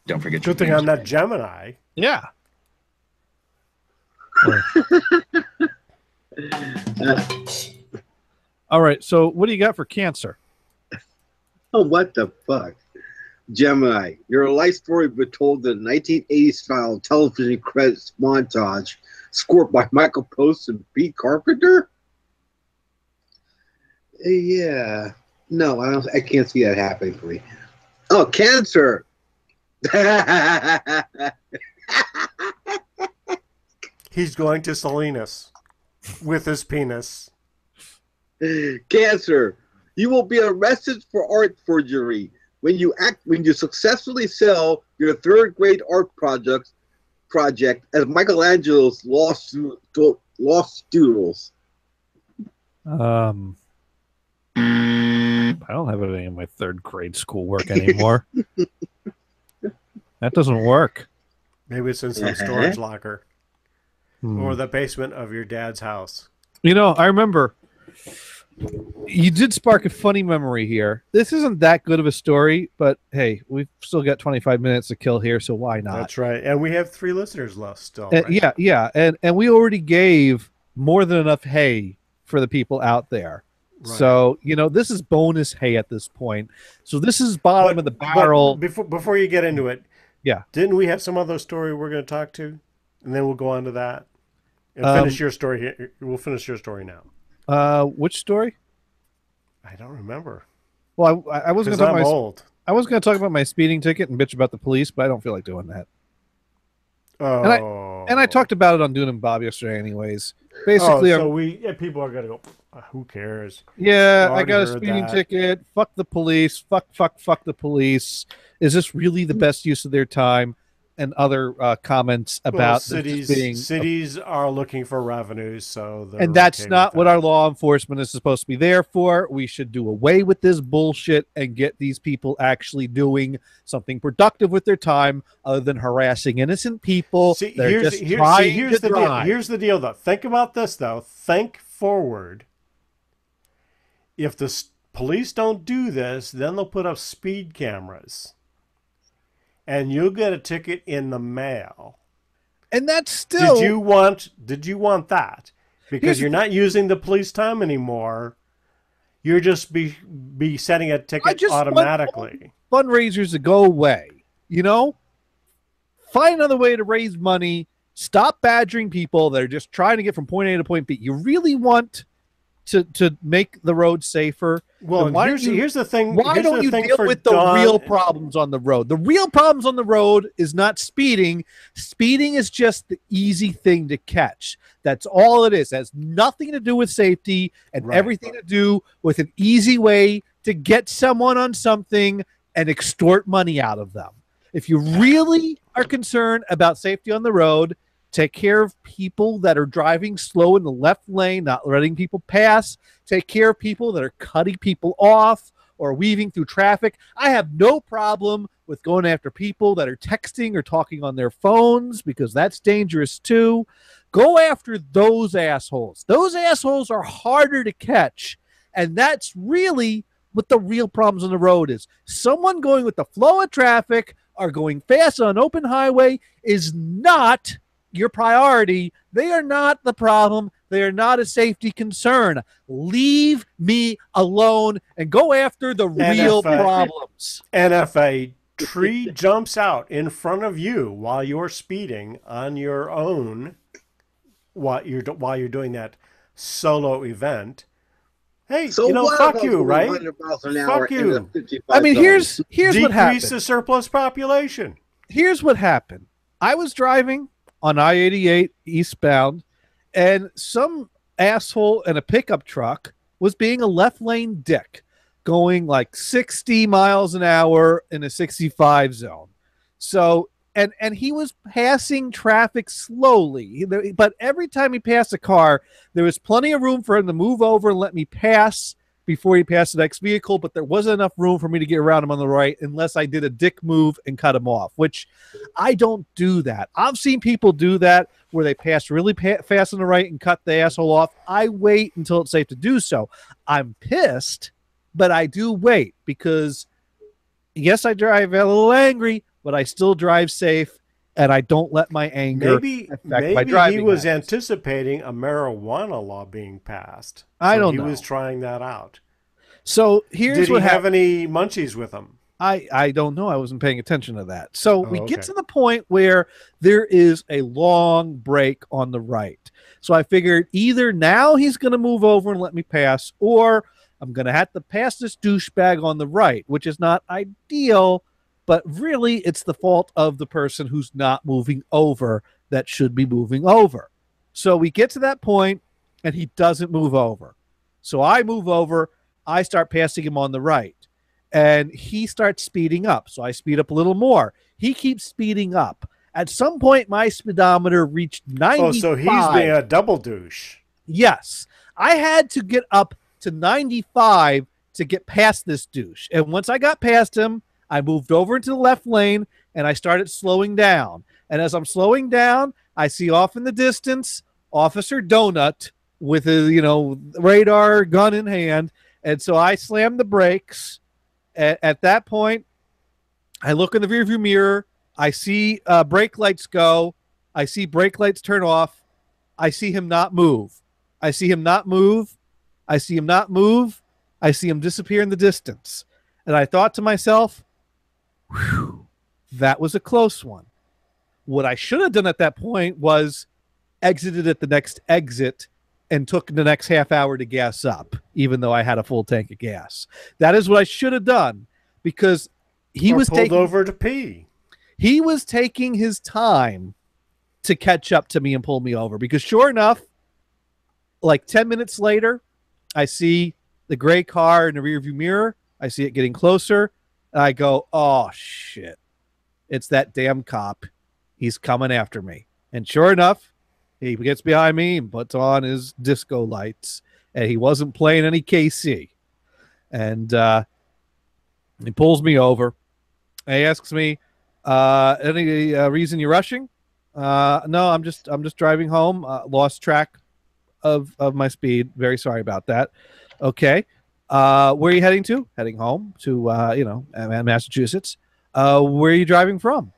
Don't forget Good thing I'm not Gemini. Yeah. All right. So what do you got for Cancer? Oh, what the fuck? Gemini, your life story was told in a 1980s style television credits montage Scored by Michael Post and Pete Carpenter. Yeah. No, I can't see that happening for me. Oh, Cancer. He's going to Salinas with his penis. Cancer. You will be arrested for art forgery when you successfully sell your third-grade art project as Michelangelo's Lost Doodles. I don't have any of my third-grade schoolwork anymore. That doesn't work. Maybe it's in some storage locker or the basement of your dad's house. You know, I remember you did spark a funny memory here. This isn't that good of a story, but hey, we've still got 25 minutes to kill here, so why not? That's right. And we have 3 listeners left still. Right? Yeah. And we already gave more than enough hay for the people out there. Right. So, you know, this is bonus hay at this point. So this is bottom of the barrel. Before you get into it, yeah. Didn't we have some other story we're going to talk to? And then we'll go on to that. And finish your story here. We'll finish your story now. Which story? I don't remember. Well, I was going to talk about old. I was going to talk about my speeding ticket and bitch about the police, but I don't feel like doing that. Oh. And I talked about it on Dune and Bob yesterday anyways. Basically, people are going to go, who cares? Yeah, I got a speeding ticket. Fuck the police. Fuck the police. Is this really the best use of their time? And other comments about cities are looking for revenues, and that's not what our law enforcement is supposed to be there for. We should do away with this bullshit and get these people actually doing something productive with their time, other than harassing innocent people. Here's the deal, though. Think about this, though. Think forward. If the police don't do this, then they'll put up speed cameras. And you'll get a ticket in the mail. And that's still... Did you want that? Because you're not using the police time anymore. You're just be setting a ticket automatically. Fundraisers to go away. You know? Find another way to raise money. Stop badgering people that are just trying to get from point A to point B. You really want to make the road safer. Well, here's the thing. Why don't you deal with the real problems on the road? The real problems on the road is not speeding. Speeding is just the easy thing to catch. That's all it is. It has nothing to do with safety and everything to do with an easy way to get someone on something and extort money out of them. If you really are concerned about safety on the road, take care of people that are driving slow in the left lane, not letting people pass. Take care of people that are cutting people off or weaving through traffic. I have no problem with going after people that are texting or talking on their phones, because that's dangerous too. Go after those assholes. Those assholes are harder to catch. And that's really what the real problems on the road is. Someone going with the flow of traffic or going fast on an open highway is not your priority. They are not the problem. They are not a safety concern. Leave me alone and go after the real problems. And if a tree jumps out in front of you while you're speeding on your own, while you're doing that solo event, hey, fuck you, right? Fuck you. I mean, here's what happened. Decrease the surplus population. Here's what happened. I was driving on I-88 eastbound, and some asshole in a pickup truck was being a left lane dick, going like 60 miles an hour in a 65 zone. So, and he was passing traffic slowly, but every time he passed a car, there was plenty of room for him to move over and let me pass before he passed the next vehicle, but there wasn't enough room for me to get around him on the right unless I did a dick move and cut him off, which I don't do that. I've seen people do that where they pass really fast on the right and cut the asshole off. I wait until it's safe to do so. I'm pissed, but I do wait because, yes, I drive a little angry, but I still drive safe, and I don't let my anger affect my driving. He was anticipating a marijuana law being passed. I don't know. He was trying that out. So here's what Did he have any munchies with him? I don't know. I wasn't paying attention to that. So we get okay. to the point where there is a long break on the right. So I figured either now he's going to move over and let me pass, or I'm going to have to pass this douchebag on the right, which is not ideal, but really it's the fault of the person who's not moving over that should be moving over. So we get to that point and he doesn't move over. So I move over, I start passing him on the right, and he starts speeding up. So I speed up a little more. He keeps speeding up. At some point, my speedometer reached 95. Oh, so he's being a double douche. Yes. I had to get up to 95 to get past this douche. And once I got past him, I moved over into the left lane and I started slowing down. And as I'm slowing down, I see off in the distance Officer Donut with a radar gun in hand. And so I slammed the brakes. At that point, I look in the rearview mirror. I see brake lights go. I see brake lights turn off. I see him not move. I see him not move. I see him not move. I see him disappear in the distance. And I thought to myself, whew, that was a close one. What I should have done at that point was exited at the next exit and took the next half hour to gas up, even though I had a full tank of gas. That is what I should have done, because he was pulled over to pee. He was taking his time to catch up to me and pull me over, because sure enough, like 10 minutes later, I see the gray car in the rearview mirror. I see it getting closer. And I go, oh, shit. It's that damn cop. He's coming after me. And sure enough, he gets behind me and puts on his disco lights. And he wasn't playing any KC. And he pulls me over. And he asks me, any reason you're rushing? No, I'm just driving home. Lost track of my speed. Very sorry about that. Okay. Where are you heading to? Heading home to Massachusetts. Where are you driving from?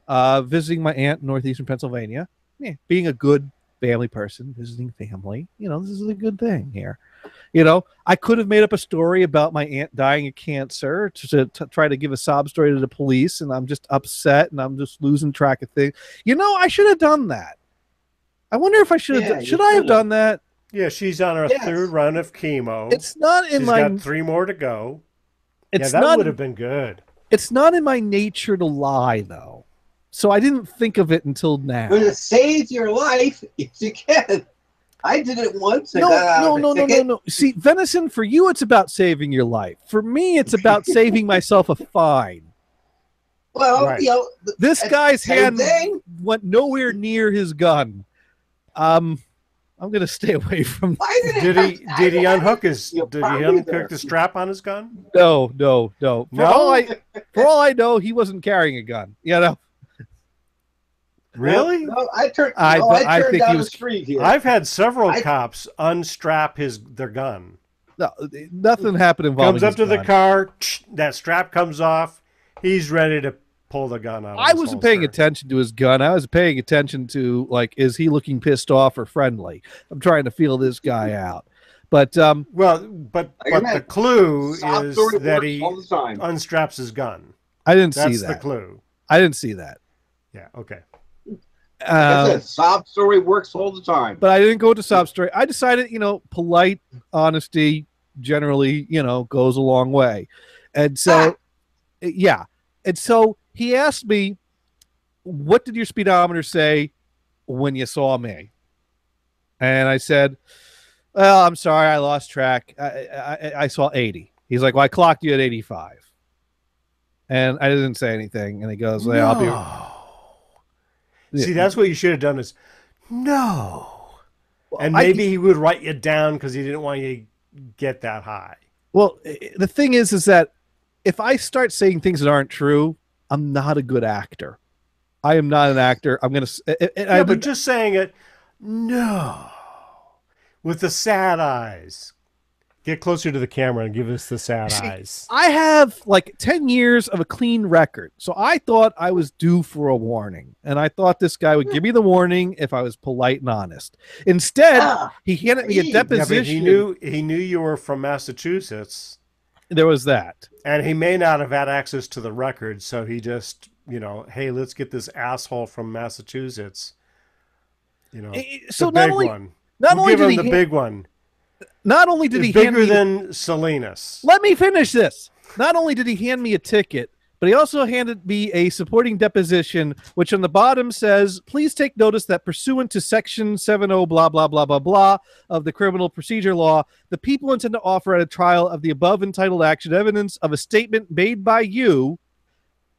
Visiting my aunt in northeastern Pennsylvania. Yeah, being a good family person, visiting family. This is a good thing here. I could have made up a story about my aunt dying of cancer to try to give a sob story to the police, and I'm just upset and I'm just losing track of things. I should have done that. I wonder if I should have. Should I have done that? Yeah, she's on her third run of chemo. It's not in she's my. got 3 more to go. It's that not, would have been good. It's not in my nature to lie, though. So I didn't think of it until now. But to save your life, if you can. I did it once. No. See, venison, for you, it's about saving your life. For me, it's about saving myself a fine. Well, right. This guy's hand went nowhere near his gun. I'm going to stay away from. Did he unhook the strap on his gun? No. For all I know, he wasn't carrying a gun. Really? No, I turned think down he was, the street here. I've had several cops unstrap their gun. No, nothing happened involving. Comes up to the car, that strap comes off. He's ready to pull the gun out. I wasn't paying attention to his gun. I was paying attention to, is he looking pissed off or friendly? I'm trying to feel this guy out. But the clue is that he unstraps his gun. I didn't see that. That's the clue. I didn't see that. Yeah. Okay. Sob story works all the time. But I didn't go to sob story. I decided, polite honesty generally, goes a long way. And so, yeah. And so he asked me, what did your speedometer say when you saw me? And I said, well, I'm sorry, I lost track. I saw 80. He's like, well, I clocked you at 85. And I didn't say anything. And he goes, well, I'll be... See, that's what you should have done is, no. And maybe he would write you down because he didn't want you to get that high. Well, the thing is that if I start saying things that aren't true, I'm not a good actor. I am not an actor. I'm going to... but just saying it, no, with the sad eyes. Get closer to the camera and give us the sad eyes. I have 10 years of a clean record. So I thought I was due for a warning. And I thought this guy would give me the warning if I was polite and honest. Instead, he handed me a deposition. Yeah, but he knew you were from Massachusetts. There was that. And he may not have had access to the records, so he just, hey, let's get this asshole from Massachusetts. So the not big only one. not We'll only give did him he the hand- big one. not only did It's he hand bigger me than Salinas. Let me finish this. Not only did he hand me a ticket, but he also handed me a supporting deposition, which on the bottom says, please take notice that pursuant to section 70 blah, blah, blah, blah, blah of the criminal procedure law, the people intend to offer at a trial of the above entitled action evidence of a statement made by you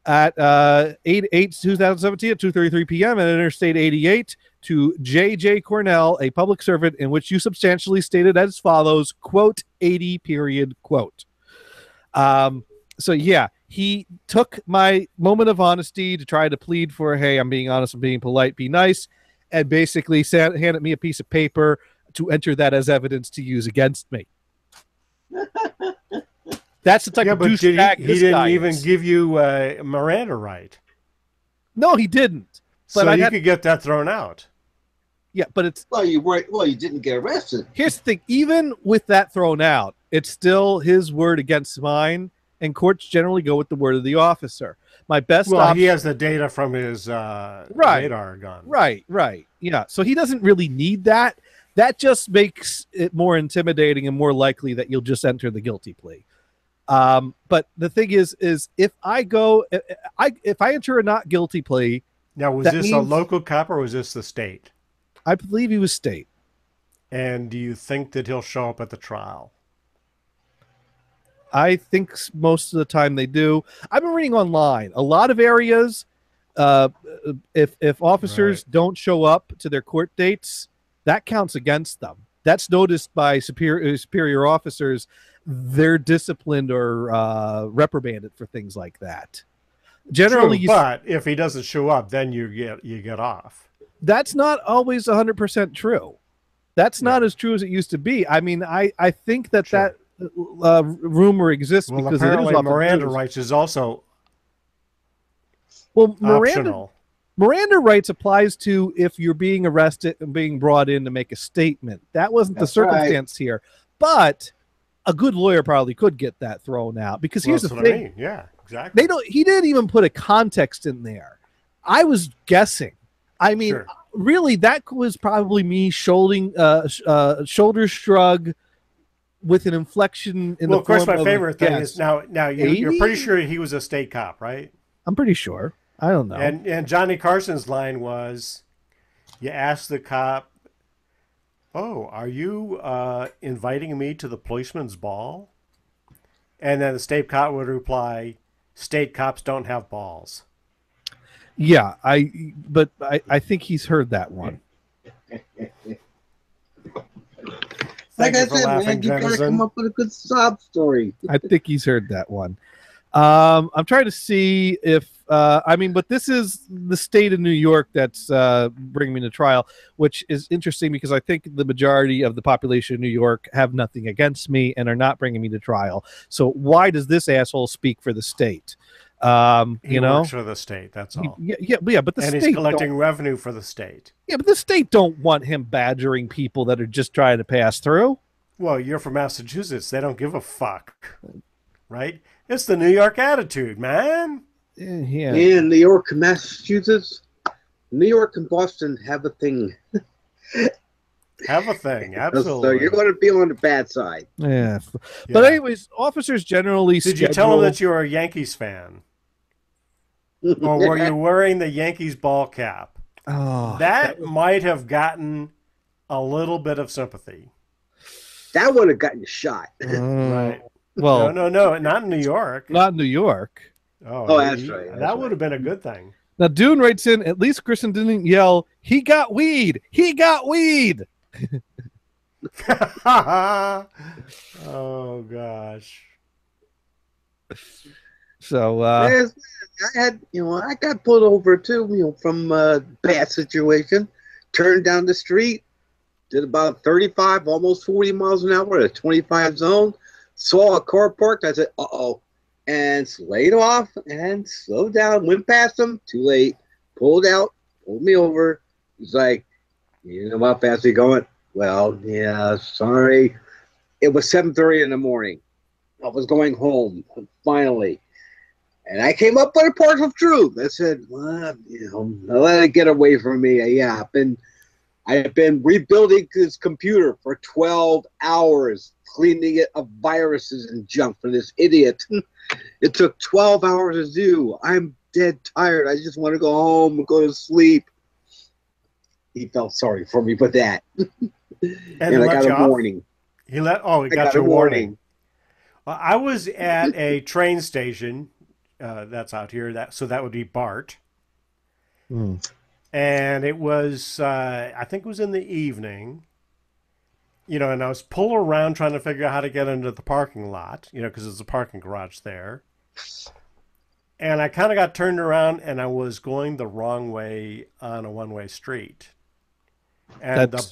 at 8/8/2017 at 2:33 p.m. at Interstate 88 to J.J. Cornell, a public servant, in which you substantially stated as follows, quote, 80 period, quote. So yeah, he took my moment of honesty to try to plead for, hey, I'm being honest, I'm being polite, be nice, and basically handed me a piece of paper to enter that as evidence to use against me. That's the type of but douchebag he this didn't guy even is. give you a Miranda right. No, he didn't. But So I you had, could get that thrown out. yeah, but it's Well, you didn't get arrested. here's the thing. Even with that thrown out, it's still his word against mine, and courts generally go with the word of the officer. My best Well, option. he has the data from his radar gun. Right. Yeah. So he doesn't really need that. That just makes it more intimidating and more likely that you'll just enter the guilty plea. But the thing is if I enter a not guilty plea, Now, was that this a means- local cop or was this the state? I believe he was state. And do you think that he'll show up at the trial? I think most of the time they do. I've been reading online. A lot of areas, if officers don't show up to their court dates, that counts against them. That's noticed by superior officers. They're disciplined or reprimanded for things like that. Generally, True, but if he doesn't show up, then you get off. that's not always 100% true. That's not as true as it used to be. I mean, I think that rumor exists Well, because it is apparently often Miranda used. rights is also Well, optional. Miranda rights applies to if you're being arrested and being brought in to make a statement. That wasn't That's the circumstance here. But a good lawyer probably could get that thrown out because Well, here's that's the what thing. I mean. Yeah, exactly. He didn't even put a context in there. I was guessing. I mean, Sure. really, that was probably me shoulder shrug with an inflection in Well, the of course, form my of a favorite thing guess. is now you're 80? pretty sure he was a state cop, right? I'm pretty sure. I don't know. And Johnny Carson's line was, you ask the cop, "Oh, are you inviting me to the policeman's ball?" And then the state cop would reply, "State cops don't have balls." Yeah, I think he's heard that one. Like Thank I you for said, laughing, man, you gotta Jennison. come up with a good sob story. I think he's heard that one. I'm trying to see if but this is the state of New York that's bringing me to trial, which is interesting because I think the majority of the population of New York have nothing against me and are not bringing me to trial. So why does this asshole speak for the state? He works for the state. That's all. Yeah, but the And state he's collecting don't- revenue for the state. Yeah, but the state don't want him badgering people that are just trying to pass through. Well, you're from Massachusetts. They don't give a fuck, right? It's the New York attitude, man. Yeah. In New York and Massachusetts, New York and Boston have a thing. Have a thing, So absolutely. you're going to be on the bad side. Yeah. But Yeah. anyways, officers generally Did you tell him that you were a Yankees fan? Or were you wearing the Yankees ball cap? Oh, That might have gotten a little bit of sympathy. That would have gotten you shot. Right. Well, No, not in New York. not in New York. Oh, that's right, that's That would have been a good thing. Now, Dune writes in, at least Kristen didn't yell, he got weed! He got weed! Oh, gosh. So, Yes, I got pulled over too, from a bad situation. Turned down the street, did about 35, almost 40 miles an hour, a 25 zone. Saw a car parked. I said, "Uh-oh," and laid off and slowed down. Went past him. Too late. Pulled out. Pulled me over. He's like, "You know how fast are you going?" Well, yeah, sorry. It was 7:30 in the morning. I was going home finally, and I came up with a part of truth. I said, well, let it get away from me. Yeah, I've been rebuilding this computer for 12 hours, cleaning it of viruses and junk for this idiot. It took 12 hours to do. I'm dead tired. I just want to go home and go to sleep. He felt sorry for me for that. And I got a warning. He got your warning. Well, I was at a train station that's out here. So that would be BART. And it was, I think it was in the evening, and I was pulling around trying to figure out how to get into the parking lot, because there's a parking garage there. And I kind of got turned around and I was going the wrong way on a one-way street. And That's the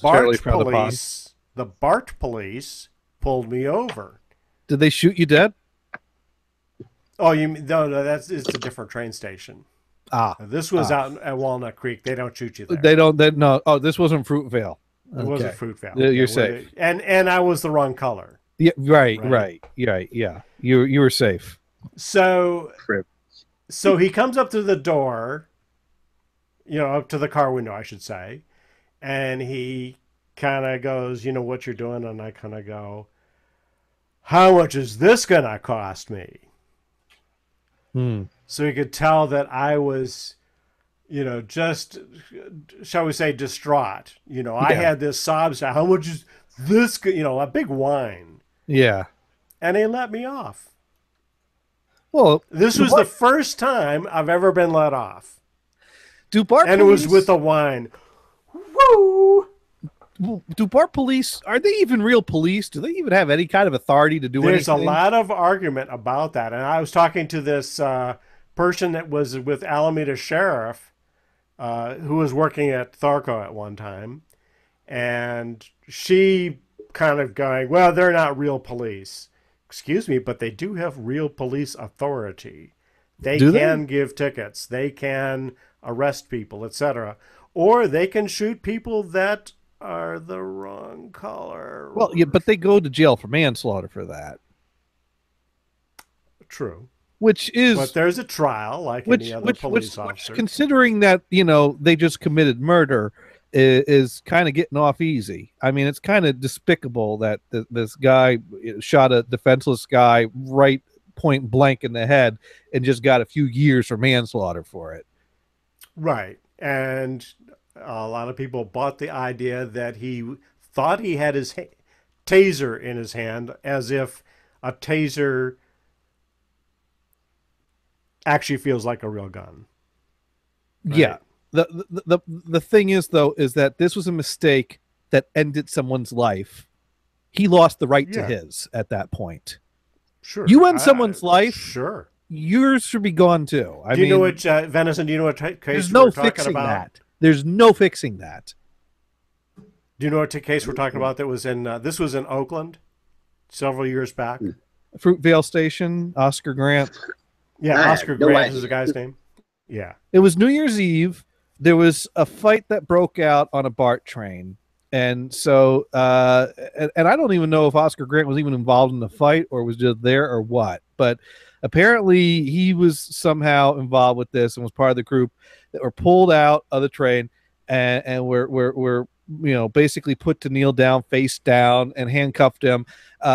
BART police pulled me over. Did they shoot you dead? Oh, no, it's a different train station. This was out at Walnut Creek. They don't shoot you there. No. Oh, this wasn't Fruitvale. It wasn't Fruitvale. You're safe. And I was the wrong color. Yeah, right. Yeah. You were safe. So he comes up to the door, up to the car window, I should say, and he kind of goes, what you're doing, and I kind of go, how much is this gonna cost me? So he could tell that I was, just, shall we say, distraught. I had this sob, how much is this, a big whine. Yeah. And he let me off. Well, this was the first time I've ever been let off. And it was with a whine. Woo! Do BART police, are they even real police? Do they even have any kind of authority to do anything? There's a lot of argument about that. And I was talking to this person that was with Alameda Sheriff, who was working at Tharco at one time. And she kind of going, well, they're not real police. Excuse me, but they do have real police authority. They can give tickets. They can arrest people, etc. Or they can shoot people that are the wrong color. Well, yeah, but they go to jail for manslaughter for that. True. But there's a trial like any other police officer. Considering that, they just committed murder is kind of getting off easy. I mean, it's kind of despicable that this guy shot a defenseless guy right point blank in the head and just got a few years for manslaughter for it. Right. And a lot of people bought the idea that he thought he had his taser in his hand, as if a taser actually feels like a real gun. Right? Yeah. The thing is, though, is that this was a mistake that ended someone's life. He lost the right to his at that point. Sure. You end someone's life. Sure. Yours should be gone, too. Do you know which, Venison, do you know what case there's we're no talking fixing about? that. There's no fixing that. Do you know what case we're talking about that was in, this was in Oakland several years back? Fruitvale Station, Oscar Grant. Yeah, Oscar Grant is the guy's name. Yeah. It was New Year's Eve. There was a fight that broke out on a BART train. And so, and I don't even know if Oscar Grant was even involved in the fight or was just there or what. But apparently he was somehow involved with this and was part of the group that were pulled out of the train and were basically put to kneel down, face down, and handcuffed him.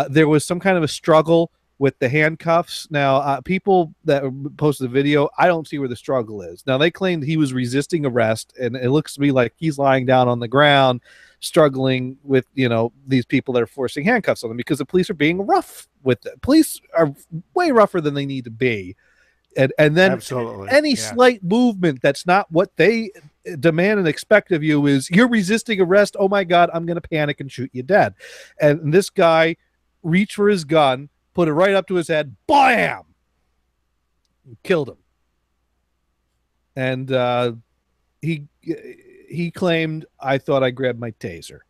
There was some kind of a struggle with the handcuffs. Now, people that posted the video, I don't see where the struggle is. Now, they claimed he was resisting arrest, and it looks to me like he's lying down on the ground, struggling with, these people that are forcing handcuffs on them because the police are being rough with it. Police are way rougher than they need to be. And then any slight movement that's not what they demand and expect of you is you're resisting arrest. Oh my God, I'm going to panic and shoot you dead. And this guy reached for his gun, put it right up to his head, bam! Killed him. And he claimed, I thought I grabbed my taser.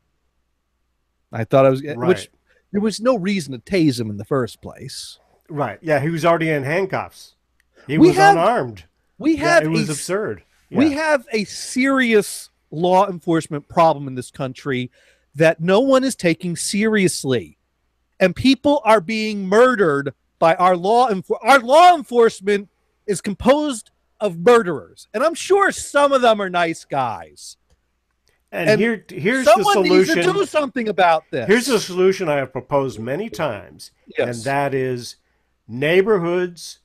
I thought I was... Right. Which there was no reason to tase him in the first place. Right. Yeah, he was already in handcuffs. He was unarmed. It was absurd. Yeah. We have a serious law enforcement problem in this country that no one is taking seriously. and people are being murdered by our law enforcement is composed of murderers, and I'm sure some of them are nice guys. And here's the someone solution. needs to do something about this. Here's a solution I have proposed many times, Yes. and that is neighborhoods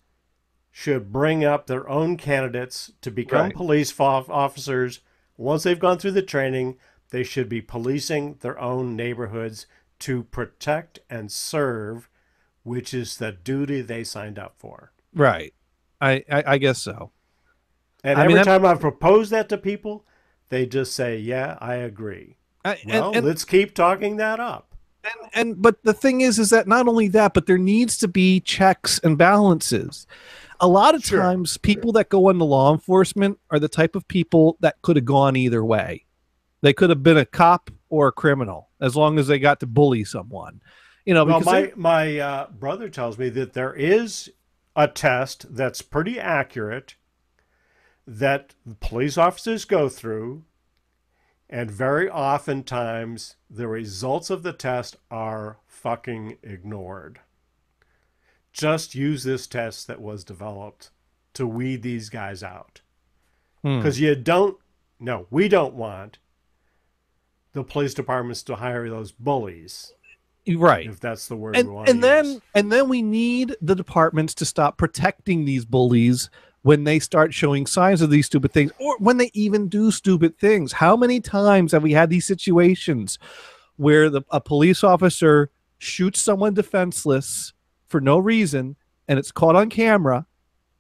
should bring up their own candidates to become Right. police officers. Once they've gone through the training, they should be policing their own neighborhoods to protect and serve, which is the duty they signed up for. Right. I guess so. And every time I've proposed that to people, they just say, yeah, I agree. Let's keep talking that up. But the thing is that not only that, but there needs to be checks and balances. A lot of times people that go into law enforcement are the type of people that could have gone either way. They could have been a cop or a criminal as long as they got to bully someone. Well, my brother tells me that there is a test that's pretty accurate that police officers go through, and very oftentimes the results of the test are fucking ignored. Just use this test that was developed to weed these guys out. Because we don't want the police departments to hire those bullies. Right. If that's the word we want and to then use. and then we need the departments to stop protecting these bullies when they start showing signs of these stupid things, or when they even do stupid things. How many times have we had these situations where a police officer shoots someone defenseless for no reason, and it's caught on camera,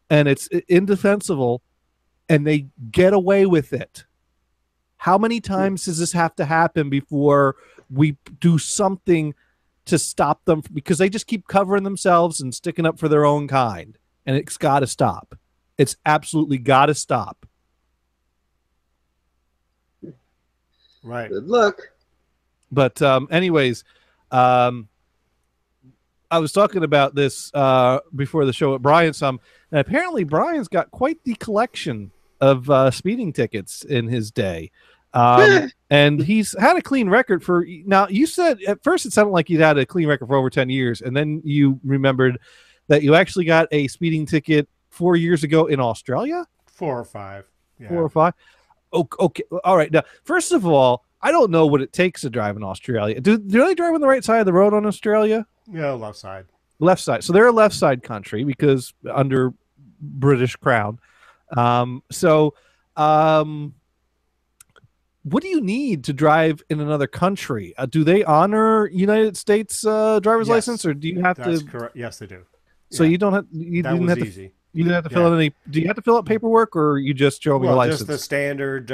and it's indefensible, and they get away with it? How many times does this have to happen before we do something to stop them? Because they just keep covering themselves and sticking up for their own kind, and it's got to stop. It's absolutely got to stop. Right. Good luck. But anyways, I was talking about this before the show at Brian's and apparently Brian's got quite the collection of speeding tickets in his day. And he's had a clean record for, now you said at first it sounded like you'd had a clean record for over 10 years. And then you remembered that you actually got a speeding ticket 4 years ago in Australia. 4 or 5. Yeah. 4 or 5. Okay. All right. Now, first of all, I don't know what it takes to drive in Australia. Do they drive on the right side of the road on Australia? Yeah, left side. Left side. So they're a left side country because under British crown. What do you need to drive in another country? Do they honor United States driver's license, or do you have That's to? correct. Yes, they do. So you don't have. You that didn't was have to. easy. You didn't have to fill out any. Do you have to fill out paperwork, or you just show them your license? Just the standard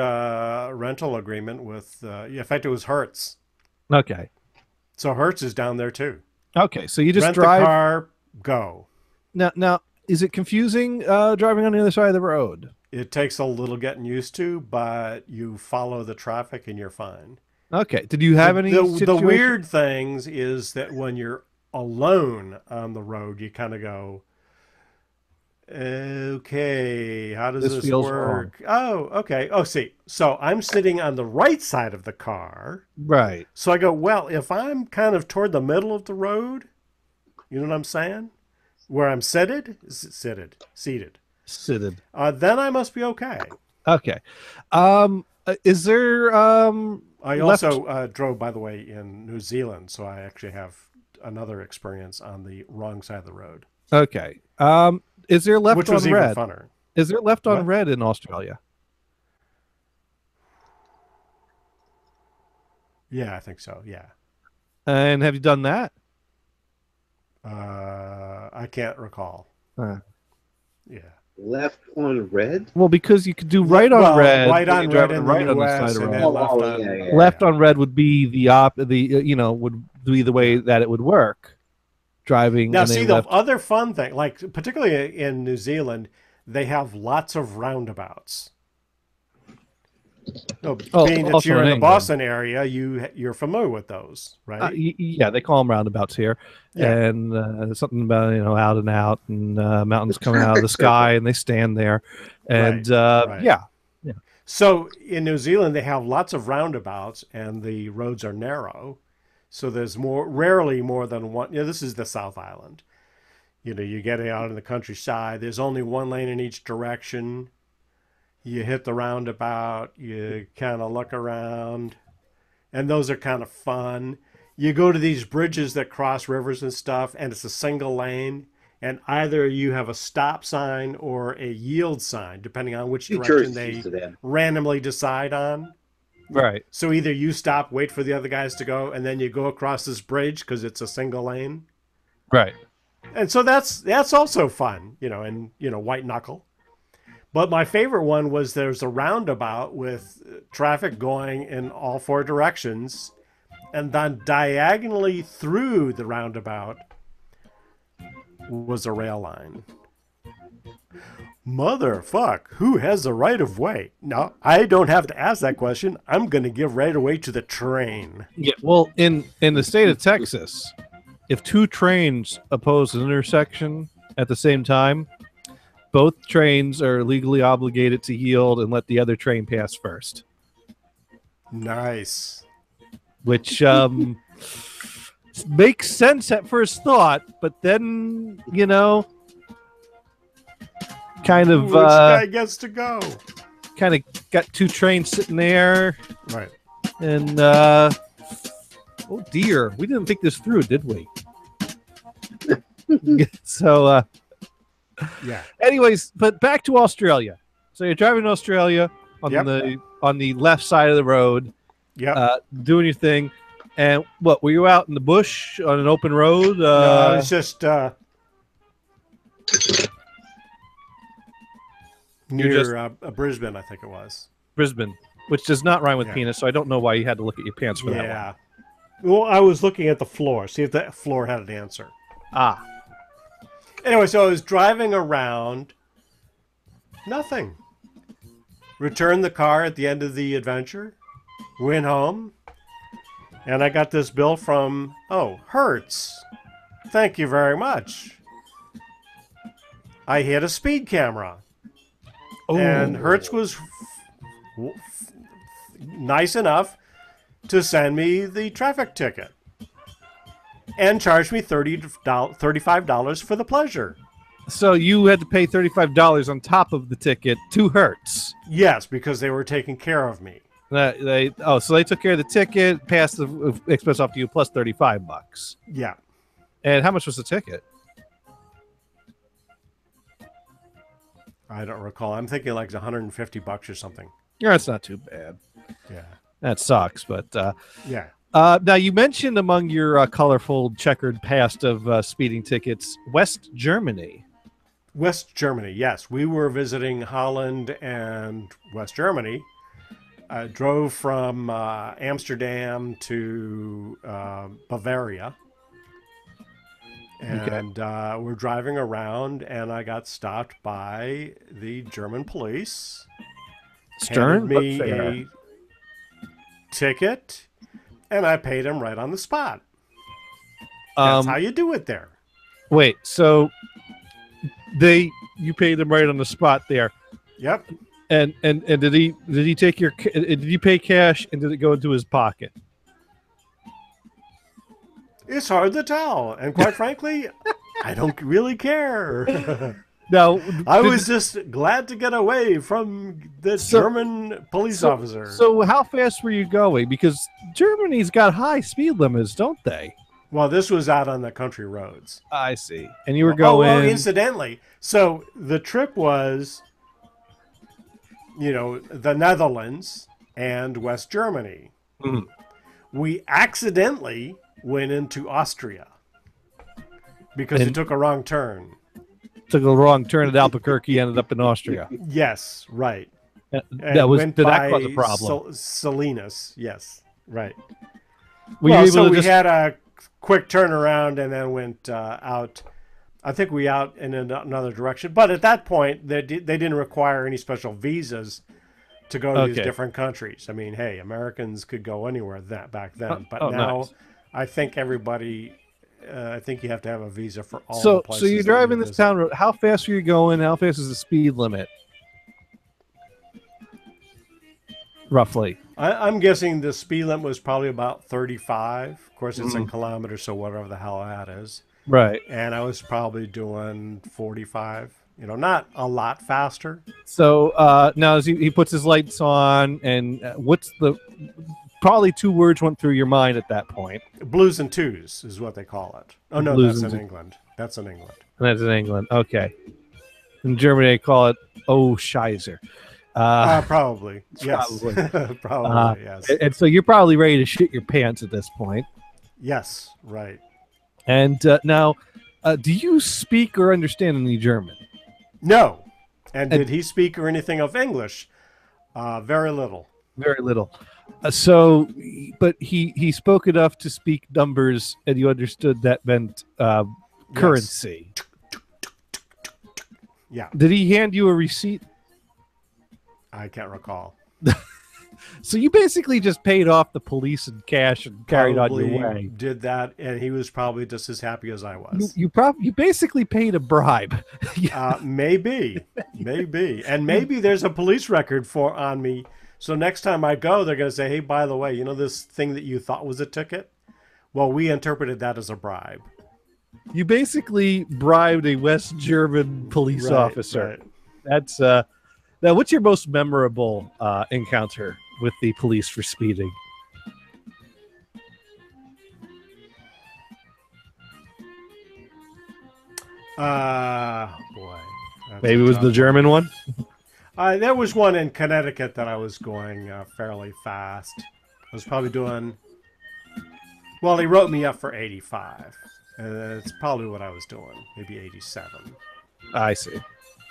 rental agreement with. In fact, it was Hertz. Okay. So Hertz is down there too. Okay, so you just rent drive. the car, go. Now, is it confusing driving on the other side of the road? It takes a little getting used to, but you follow the traffic and you're fine. Okay. Did you have any? The weird things is that when you're alone on the road, you kind of go, okay, how does this work? Wrong. Oh, okay. Oh, see. So I'm sitting on the right side of the car. Right. So I go, well, if I'm kind of toward the middle of the road, you know what I'm saying? Where I'm seated. Then I must be okay. Okay. Is there I also drove, by the way, in New Zealand, so I actually have another experience on the wrong side of the road. Okay. Is there left Which on was red? even funner. Is there left on What? red in Australia? Yeah, I think so. Yeah. And have you done that? I can't recall. Yeah. Left on red? Well, because you could do right on red. Right on red in right the on the US side of the and road. then left on. Left on red would be would be the way that it would work. Driving. Now, and they see, the left- other fun thing, like particularly in New Zealand, they have lots of roundabouts. No, being that also you're in the England. Boston area, you're familiar with those, right? Yeah, they call them roundabouts here, Yeah. and something about out and out, and mountains coming out of the sky, and they stand there, and Right. yeah. So in New Zealand, they have lots of roundabouts, and the roads are narrow. So there's rarely more than one. Yeah, this is the South Island. You get out in the countryside. There's only one lane in each direction. You hit the roundabout. You kind of look around, and those are kind of fun. You go to these bridges that cross rivers and stuff, and it's a single lane. And either you have a stop sign or a yield sign, depending on which direction they randomly decide on. Right. So either you stop, wait for the other guys to go, and then you go across this bridge because it's a single lane. Right. And so that's also fun, and white knuckle. But my favorite one was there's a roundabout with traffic going in all four directions, and then diagonally through the roundabout was a rail line. Motherfuck, who has the right of way? No, I don't have to ask that question. I'm going to give right away to the train. Yeah. Well, in the state of Texas, if two trains oppose an intersection at the same time, both trains are legally obligated to yield and let the other train pass first. Nice. Which makes sense at first thought, but then, kind of which guy gets to go? Kind of got two trains sitting there. Right. And oh dear, we didn't think this through, did we? So yeah. Anyways, but back to Australia. So you're driving to Australia on the left side of the road. Yeah. Doing your thing. And what, were you out in the bush on an open road? No, I was just near Brisbane, I think it was. Brisbane, which does not rhyme with Yeah. penis, so I don't know why you had to look at your pants for that one. Yeah. Well, I was looking at the floor, see if the floor had an answer. Ah. Anyway, so I was driving around. Nothing. Returned the car at the end of the adventure. Went home. And I got this bill from, Hertz. Thank you very much. I hit a speed camera. Oh. And Hertz was nice enough to send me the traffic ticket. And charged me $35 for the pleasure. So you had to pay $35 on top of the ticket to Hertz. Yes, because they were taking care of me. So they took care of the ticket, passed the expense off to you, plus $35. Yeah. And how much was the ticket? I don't recall. I'm thinking like $150 or something. Yeah, that's not too bad. Yeah. That sucks, but yeah. Now you mentioned among your colorful checkered past of speeding tickets, West Germany. West Germany, yes. We were visiting Holland and West Germany. I drove from Amsterdam to Bavaria. And we're driving around, and I got stopped by the German police. Stern? Handed me a ticket, and I paid him right on the spot. That's how you do it there. Wait, so you paid him right on the spot there. Yep. And did he take did you pay cash, and did it go into his pocket? It's hard to tell, and quite frankly, I don't really care. Now, I was just glad to get away from the German police officer. So how fast were you going? Because Germany's got high speed limits, don't they? Well, this was out on the country roads. I see. And you were going... Oh, incidentally, so the trip was, the Netherlands and West Germany. Mm. We accidentally went into Austria because we took a wrong turn. Took a wrong turn at Albuquerque, ended up in Austria. Yes, right. Did that cause a problem? Salinas, yes, right. We had a quick turnaround and then went out. I think we out in another direction. But at that point, they didn't require any special visas to go to these different countries. I mean, hey, Americans could go anywhere back then. But now, nice. I think everybody... I think you have to have a visa for all the places. So you're driving this town road. How fast are you going? How fast is the speed limit? roughly? I'm guessing the speed limit was probably about 35. Of course, it's in kilometers, so whatever the hell that is. Right. And I was probably doing 45. You know, not a lot faster. So now as he puts his lights on, and what's the probably 2 words went through your mind at that point? Blues and twos is what they call it. Oh no, Blues that's and in England. That's in England. And that's in England. Okay. In Germany, they call it "Oh Scheiße." Probably. Yes. Probably. Probably. Yes. And so you're probably ready to shit your pants at this point. Yes. Right. And now, do you speak or understand any German? No. And did he speak or anything of English? Very little. Very little. But he spoke enough to speak numbers, and you understood that meant currency. Yeah. Did he hand you a receipt? I can't recall. So you basically just paid off the police in cash and carried on Probably your way. did that, and he was probably just as happy as I was. You basically paid a bribe. Maybe, and maybe there's a police record on me. So next time I go, they're going to say, "Hey, by the way, you know this thing that you thought was a ticket? Well, we interpreted that as a bribe." You basically bribed a West German police officer. Right. That's now. What's your most memorable encounter with the police for speeding? Boy. Maybe it was the German one. There was one in Connecticut that I was going fairly fast. I was probably doing. Well, he wrote me up for 85. It's probably what I was doing, maybe 87. I see.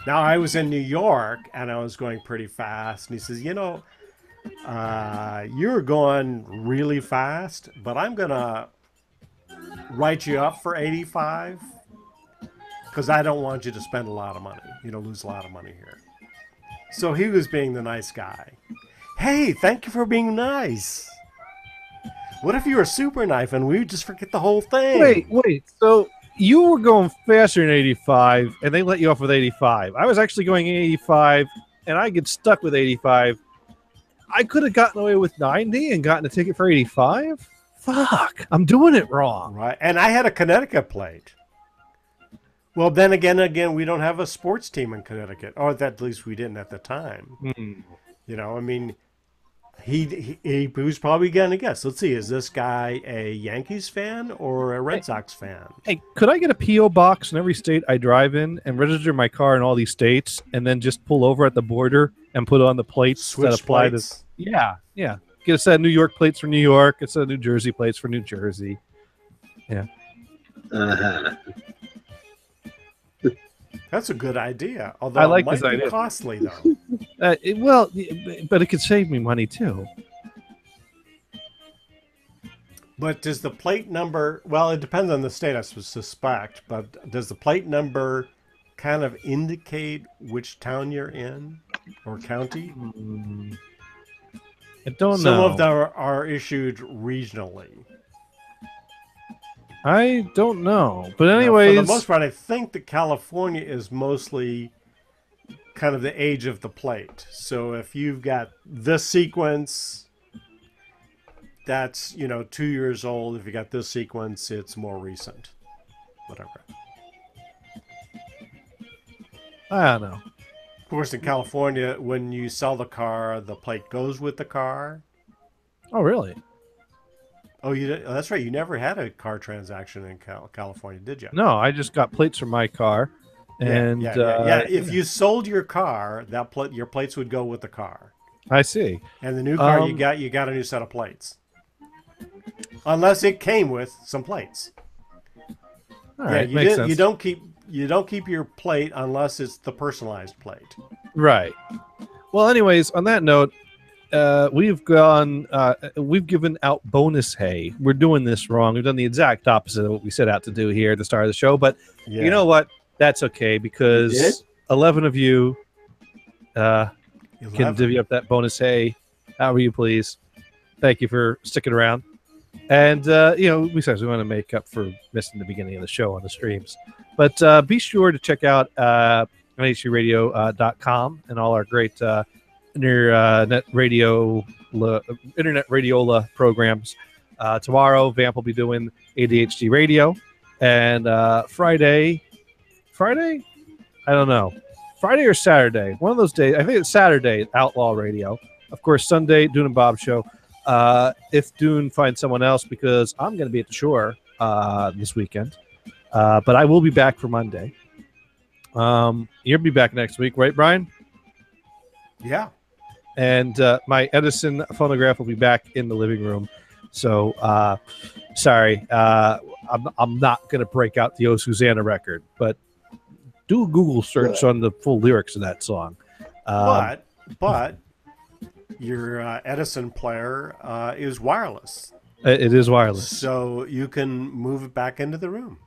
Now, I was in New York, and I was going pretty fast. And he says, you know, you're going really fast, but I'm going to write you up for 85 because I don't want you to spend a lot of money, lose a lot of money here. So he was being the nice guy. Hey, thank you for being nice. What if you were super knife and we just forget the whole thing? Wait. So you were going faster than 85, and they let you off with 85. I was actually going 85, and I get stuck with 85. I could have gotten away with 90 and gotten a ticket for 85. Fuck, I'm doing it wrong. Right, and I had a Connecticut plate. Well, then again, we don't have a sports team in Connecticut, or at least we didn't at the time. I mean, he was probably going to guess. Let's see, is this guy a Yankees fan or a Red Sox fan? Hey, could I get a P.O. box in every state I drive in and register my car in all these states and then just pull over at the border and put on the plates that apply to... Yeah. Get a set of New York plates for New York, a set of New Jersey plates for New Jersey. Yeah. That's a good idea. Although I like it might this idea. be costly, though. But it could save me money, too. But does the plate number... Well, it depends on the state, I suspect. But does the plate number kind of indicate which town you're in or county? I don't know. Some of them are issued regionally. I don't know. But anyways... For the most part, I think that California is mostly kind of the age of the plate. So if you've got this sequence, that's, 2 years old. If you got this sequence, it's more recent. Whatever. I don't know. Of course, in California, when you sell the car, the plate goes with the car. Oh, really? Oh, that's right. You never had a car transaction in California, did you? No, I just got plates for my car. And yeah. If you sold your car, your plates would go with the car. I see. And the new car you got a new set of plates. Unless it came with some plates. All right, makes sense. You don't keep your plate unless it's the personalized plate. Right. Well, anyways, on that note, we've given out bonus hay. We're doing this wrong. We've done the exact opposite of what we set out to do here at the start of the show. But you know what? That's okay, because 11 of you can divvy up that bonus hay. However you please. Thank you for sticking around. And, besides, we want to make up for missing the beginning of the show on the streams. But be sure to check out NHCRadio.com and all our great internet radiola programs. Tomorrow, Vamp will be doing ADHD radio, and Friday, I don't know, Friday or Saturday, one of those days. I think it's Saturday, Outlaw Radio. Of course, Sunday, Dune and Bob show. If Dune finds someone else, because I'm going to be at the shore this weekend, but I will be back for Monday. You'll be back next week, right, Brian? Yeah. And my Edison phonograph will be back in the living room. So, sorry, I'm not going to break out the Oh Susanna record, but do a Google search on the full lyrics of that song. But your Edison player is wireless. It is wireless, so you can move it back into the room.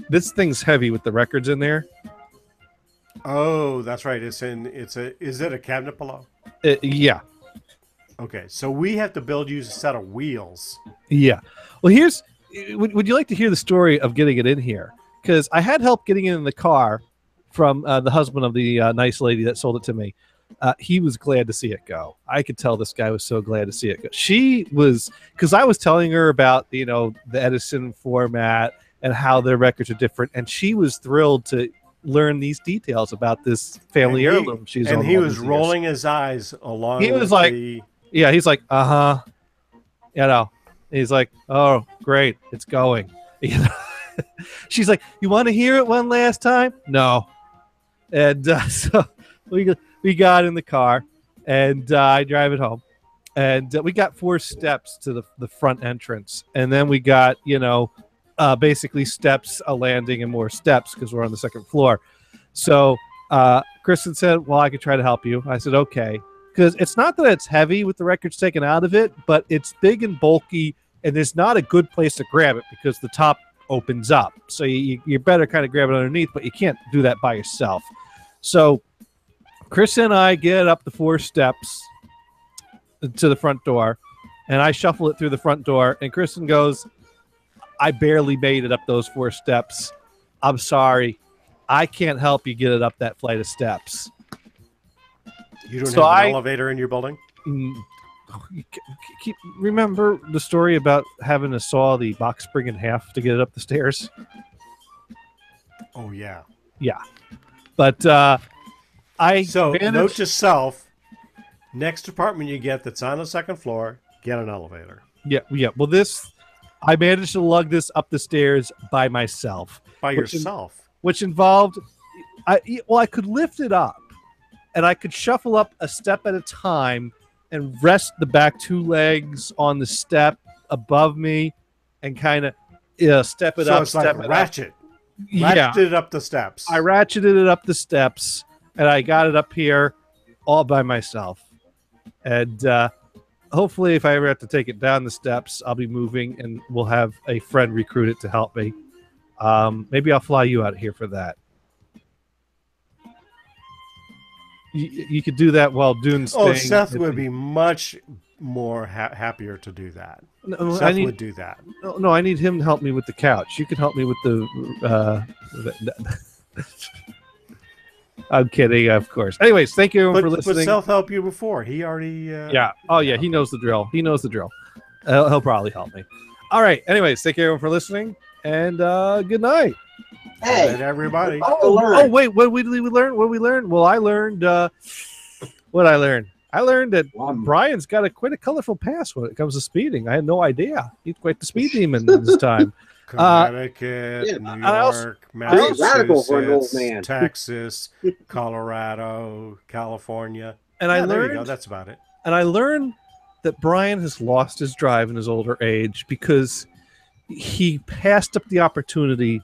This thing's heavy with the records in there. Oh, that's right. Is it a cabinet below? Yeah. Okay, so we have to build you a set of wheels. Yeah. Well, would you like to hear the story of getting it in here? Because I had help getting it in the car from the husband of the nice lady that sold it to me. He was glad to see it go. I could tell this guy was so glad to see it go. She was, because I was telling her about, the Edison format and how their records are different, and she was thrilled to learn these details about this family heirloom. He was rolling his eyes along. He was like, yeah, he's like, he's like, oh, great, it's going. She's like, you want to hear it one last time? No. And so we got in the car, and I drive it home, and we got 4 steps to the front entrance, and then we got basically steps, a landing, and more steps because we're on the 2nd floor. So Kristen said, well, I could try to help you. I said, okay, because it's not that it's heavy with the records taken out of it, but it's big and bulky, and there's not a good place to grab it because the top opens up. So you better kind of grab it underneath, but you can't do that by yourself. So Chris and I get up the 4 steps to the front door, and I shuffle it through the front door, and Kristen goes, I barely made it up those 4 steps. I'm sorry. I can't help you get it up that flight of steps. You don't have an elevator in your building? Remember the story about having to saw the box spring in half to get it up the stairs? Oh, yeah. Yeah. But note to self, next apartment you get that's on the 2nd floor, get an elevator. Yeah. Well, I managed to lug this up the stairs by myself. Which involved, I could lift it up, and I could shuffle up a step at a time and rest the back 2 legs on the step above me and kind of step it up. It's like a ratchet. Yeah. Ratcheted it up the steps. I ratcheted it up the steps, and I got it up here all by myself. And hopefully, if I ever have to take it down the steps, I'll be moving, and we'll have a friend recruited to help me. Maybe I'll fly you out here for that. You could do that while Dune's staying. Oh, Seth would be much more happier to do that. No, Seth would do that. No, I need him to help me with the couch. You can help me with the... I'm kidding, of course. Anyways, thank you for listening. But Seth helped you before. He already... yeah. Oh, yeah, he knows the drill. He'll probably help me. All right. Anyways, thank you everyone for listening, and good night. Hey, good night, everybody. Oh, wait. What did we learn? What did we learn? Well, I learned... what I learned? I learned that Brian's got quite a colorful past when it comes to speeding. I had no idea. He's quite the speed demon this time. Connecticut, New York, Massachusetts, Texas, Colorado, California. And there you go. That's about it. And I learned that Brian has lost his drive in his older age because he passed up the opportunity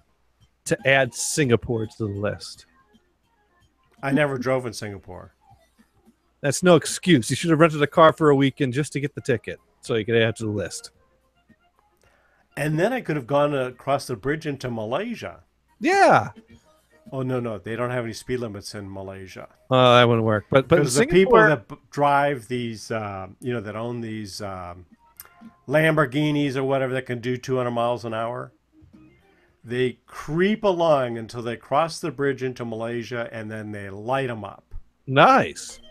to add Singapore to the list. I never drove in Singapore. That's no excuse. You should have rented a car for a weekend just to get the ticket so you could add to the list. And then I could have gone across the bridge into Malaysia. Yeah. Oh, no. They don't have any speed limits in Malaysia. That wouldn't work. But the people that drive these, that own these Lamborghinis or whatever that can do 200 miles an hour, they creep along until they cross the bridge into Malaysia, and then they light them up. Nice.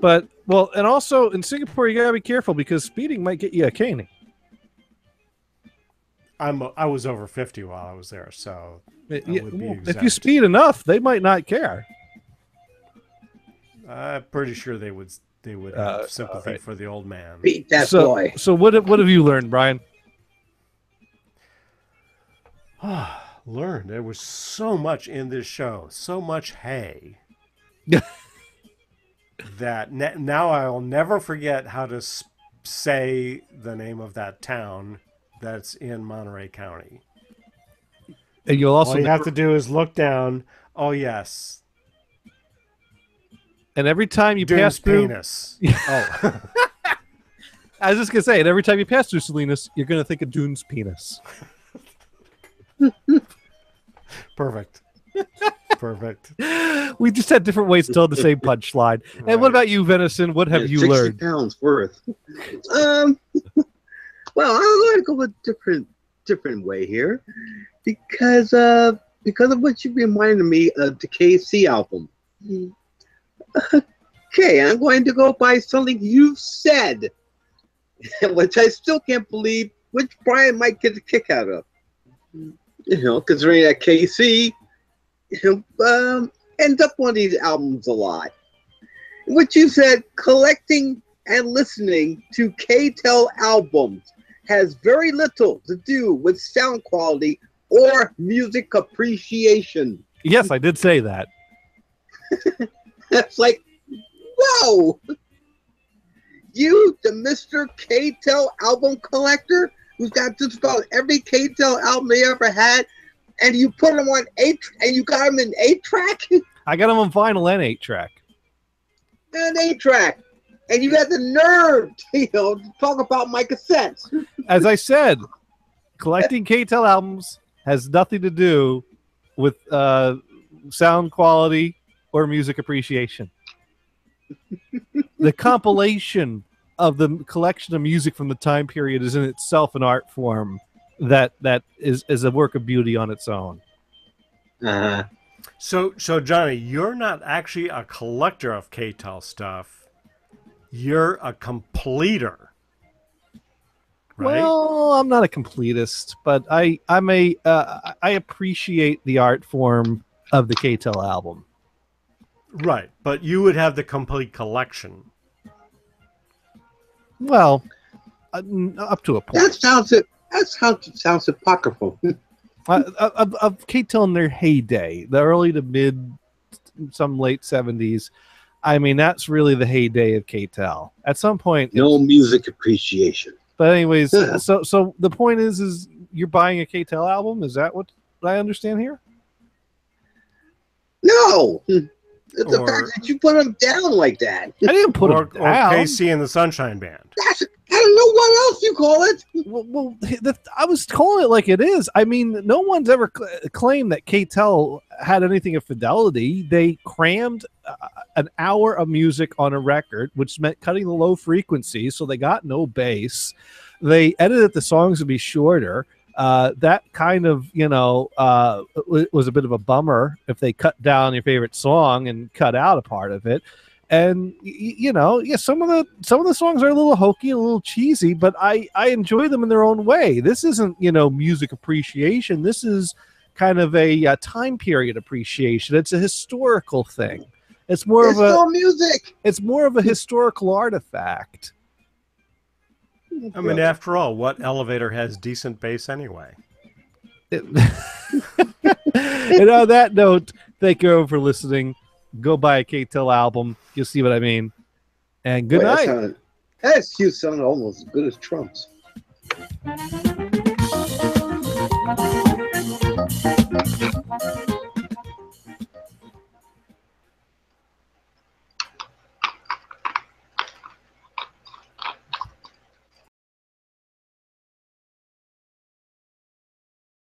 But well, and also in Singapore, you gotta be careful because speeding might get you a caning. I was over 50 while I was there, so I would be If exempt. you speed enough, they might not care. I'm pretty sure they would have sympathy right. for the old man. Beat that So, boy. so what have you learned, Brian? Learn. There was so much in this show, so much hay. that now I'll never forget how to say the name of that town that's in Monterey County. And you'll also All you have to do is look down. Oh yes, and every time you Dune's pass through, penis. Oh, I was just gonna say, and every time you pass through Salinas, you're gonna think of Dune's penis. perfect. Perfect. We just had different ways to tell the same punchline. And what about you, Venison? What have you 60 learned? pounds worth. Well, I'm going to go a different way here, because of what you reminded me of the KC album. Okay, I'm going to go by something you've said, which I still can't believe, which Brian might get a kick out of. Considering that KC ends up on these albums a lot. What you said, collecting and listening to K-Tel albums has very little to do with sound quality or music appreciation. Yes, I did say that. That's like, whoa! You, the Mr. K-Tel album collector, who's got just about every K-Tel album they ever had, and you put them on and you got them in 8-track? I got them on vinyl and 8-track. An 8-track. And you got the nerve, to talk about my cassettes. As I said, collecting K-Tel albums has nothing to do with sound quality or music appreciation. The compilation of the collection of music from the time period is in itself an art form that is a work of beauty on its own. Uh-huh. So Johnny, you're not actually a collector of K-Tel stuff. You're a completer, right? Well, I'm not a completist, but I appreciate the art form of the K-Tel album. Right, but you would have the complete collection. Well, up to a point. That sounds apocryphal. Of K-Tel in their heyday, the early to mid, some late 70s. I mean, that's really the heyday of K-Tel. At some point, No music appreciation. But anyways, so the point is you're buying a K-Tel album. Is that what I understand here? No, it's the fact that you put them down like that. I didn't put them down. Or KC and the Sunshine Band. I don't know what else you call it. Well, I was calling it like it is. I mean, no one's ever claimed that K-Tel had anything of fidelity. They crammed an hour of music on a record, which meant cutting the low frequencies, so they got no bass. They edited the songs to be shorter. That kind of, was a bit of a bummer if they cut down your favorite song and cut out a part of it. And some of the songs are a little hokey, a little cheesy, but I enjoy them in their own way. This isn't music appreciation. This is kind of a time period appreciation. It's a historical thing. It's more of music. It's more of a historical artifact. I mean, after all, what elevator has decent bass anyway? And on that note, thank you for listening. Go buy a K-Tel album. You'll see what I mean. And good night. That sounded almost as good as Trump's.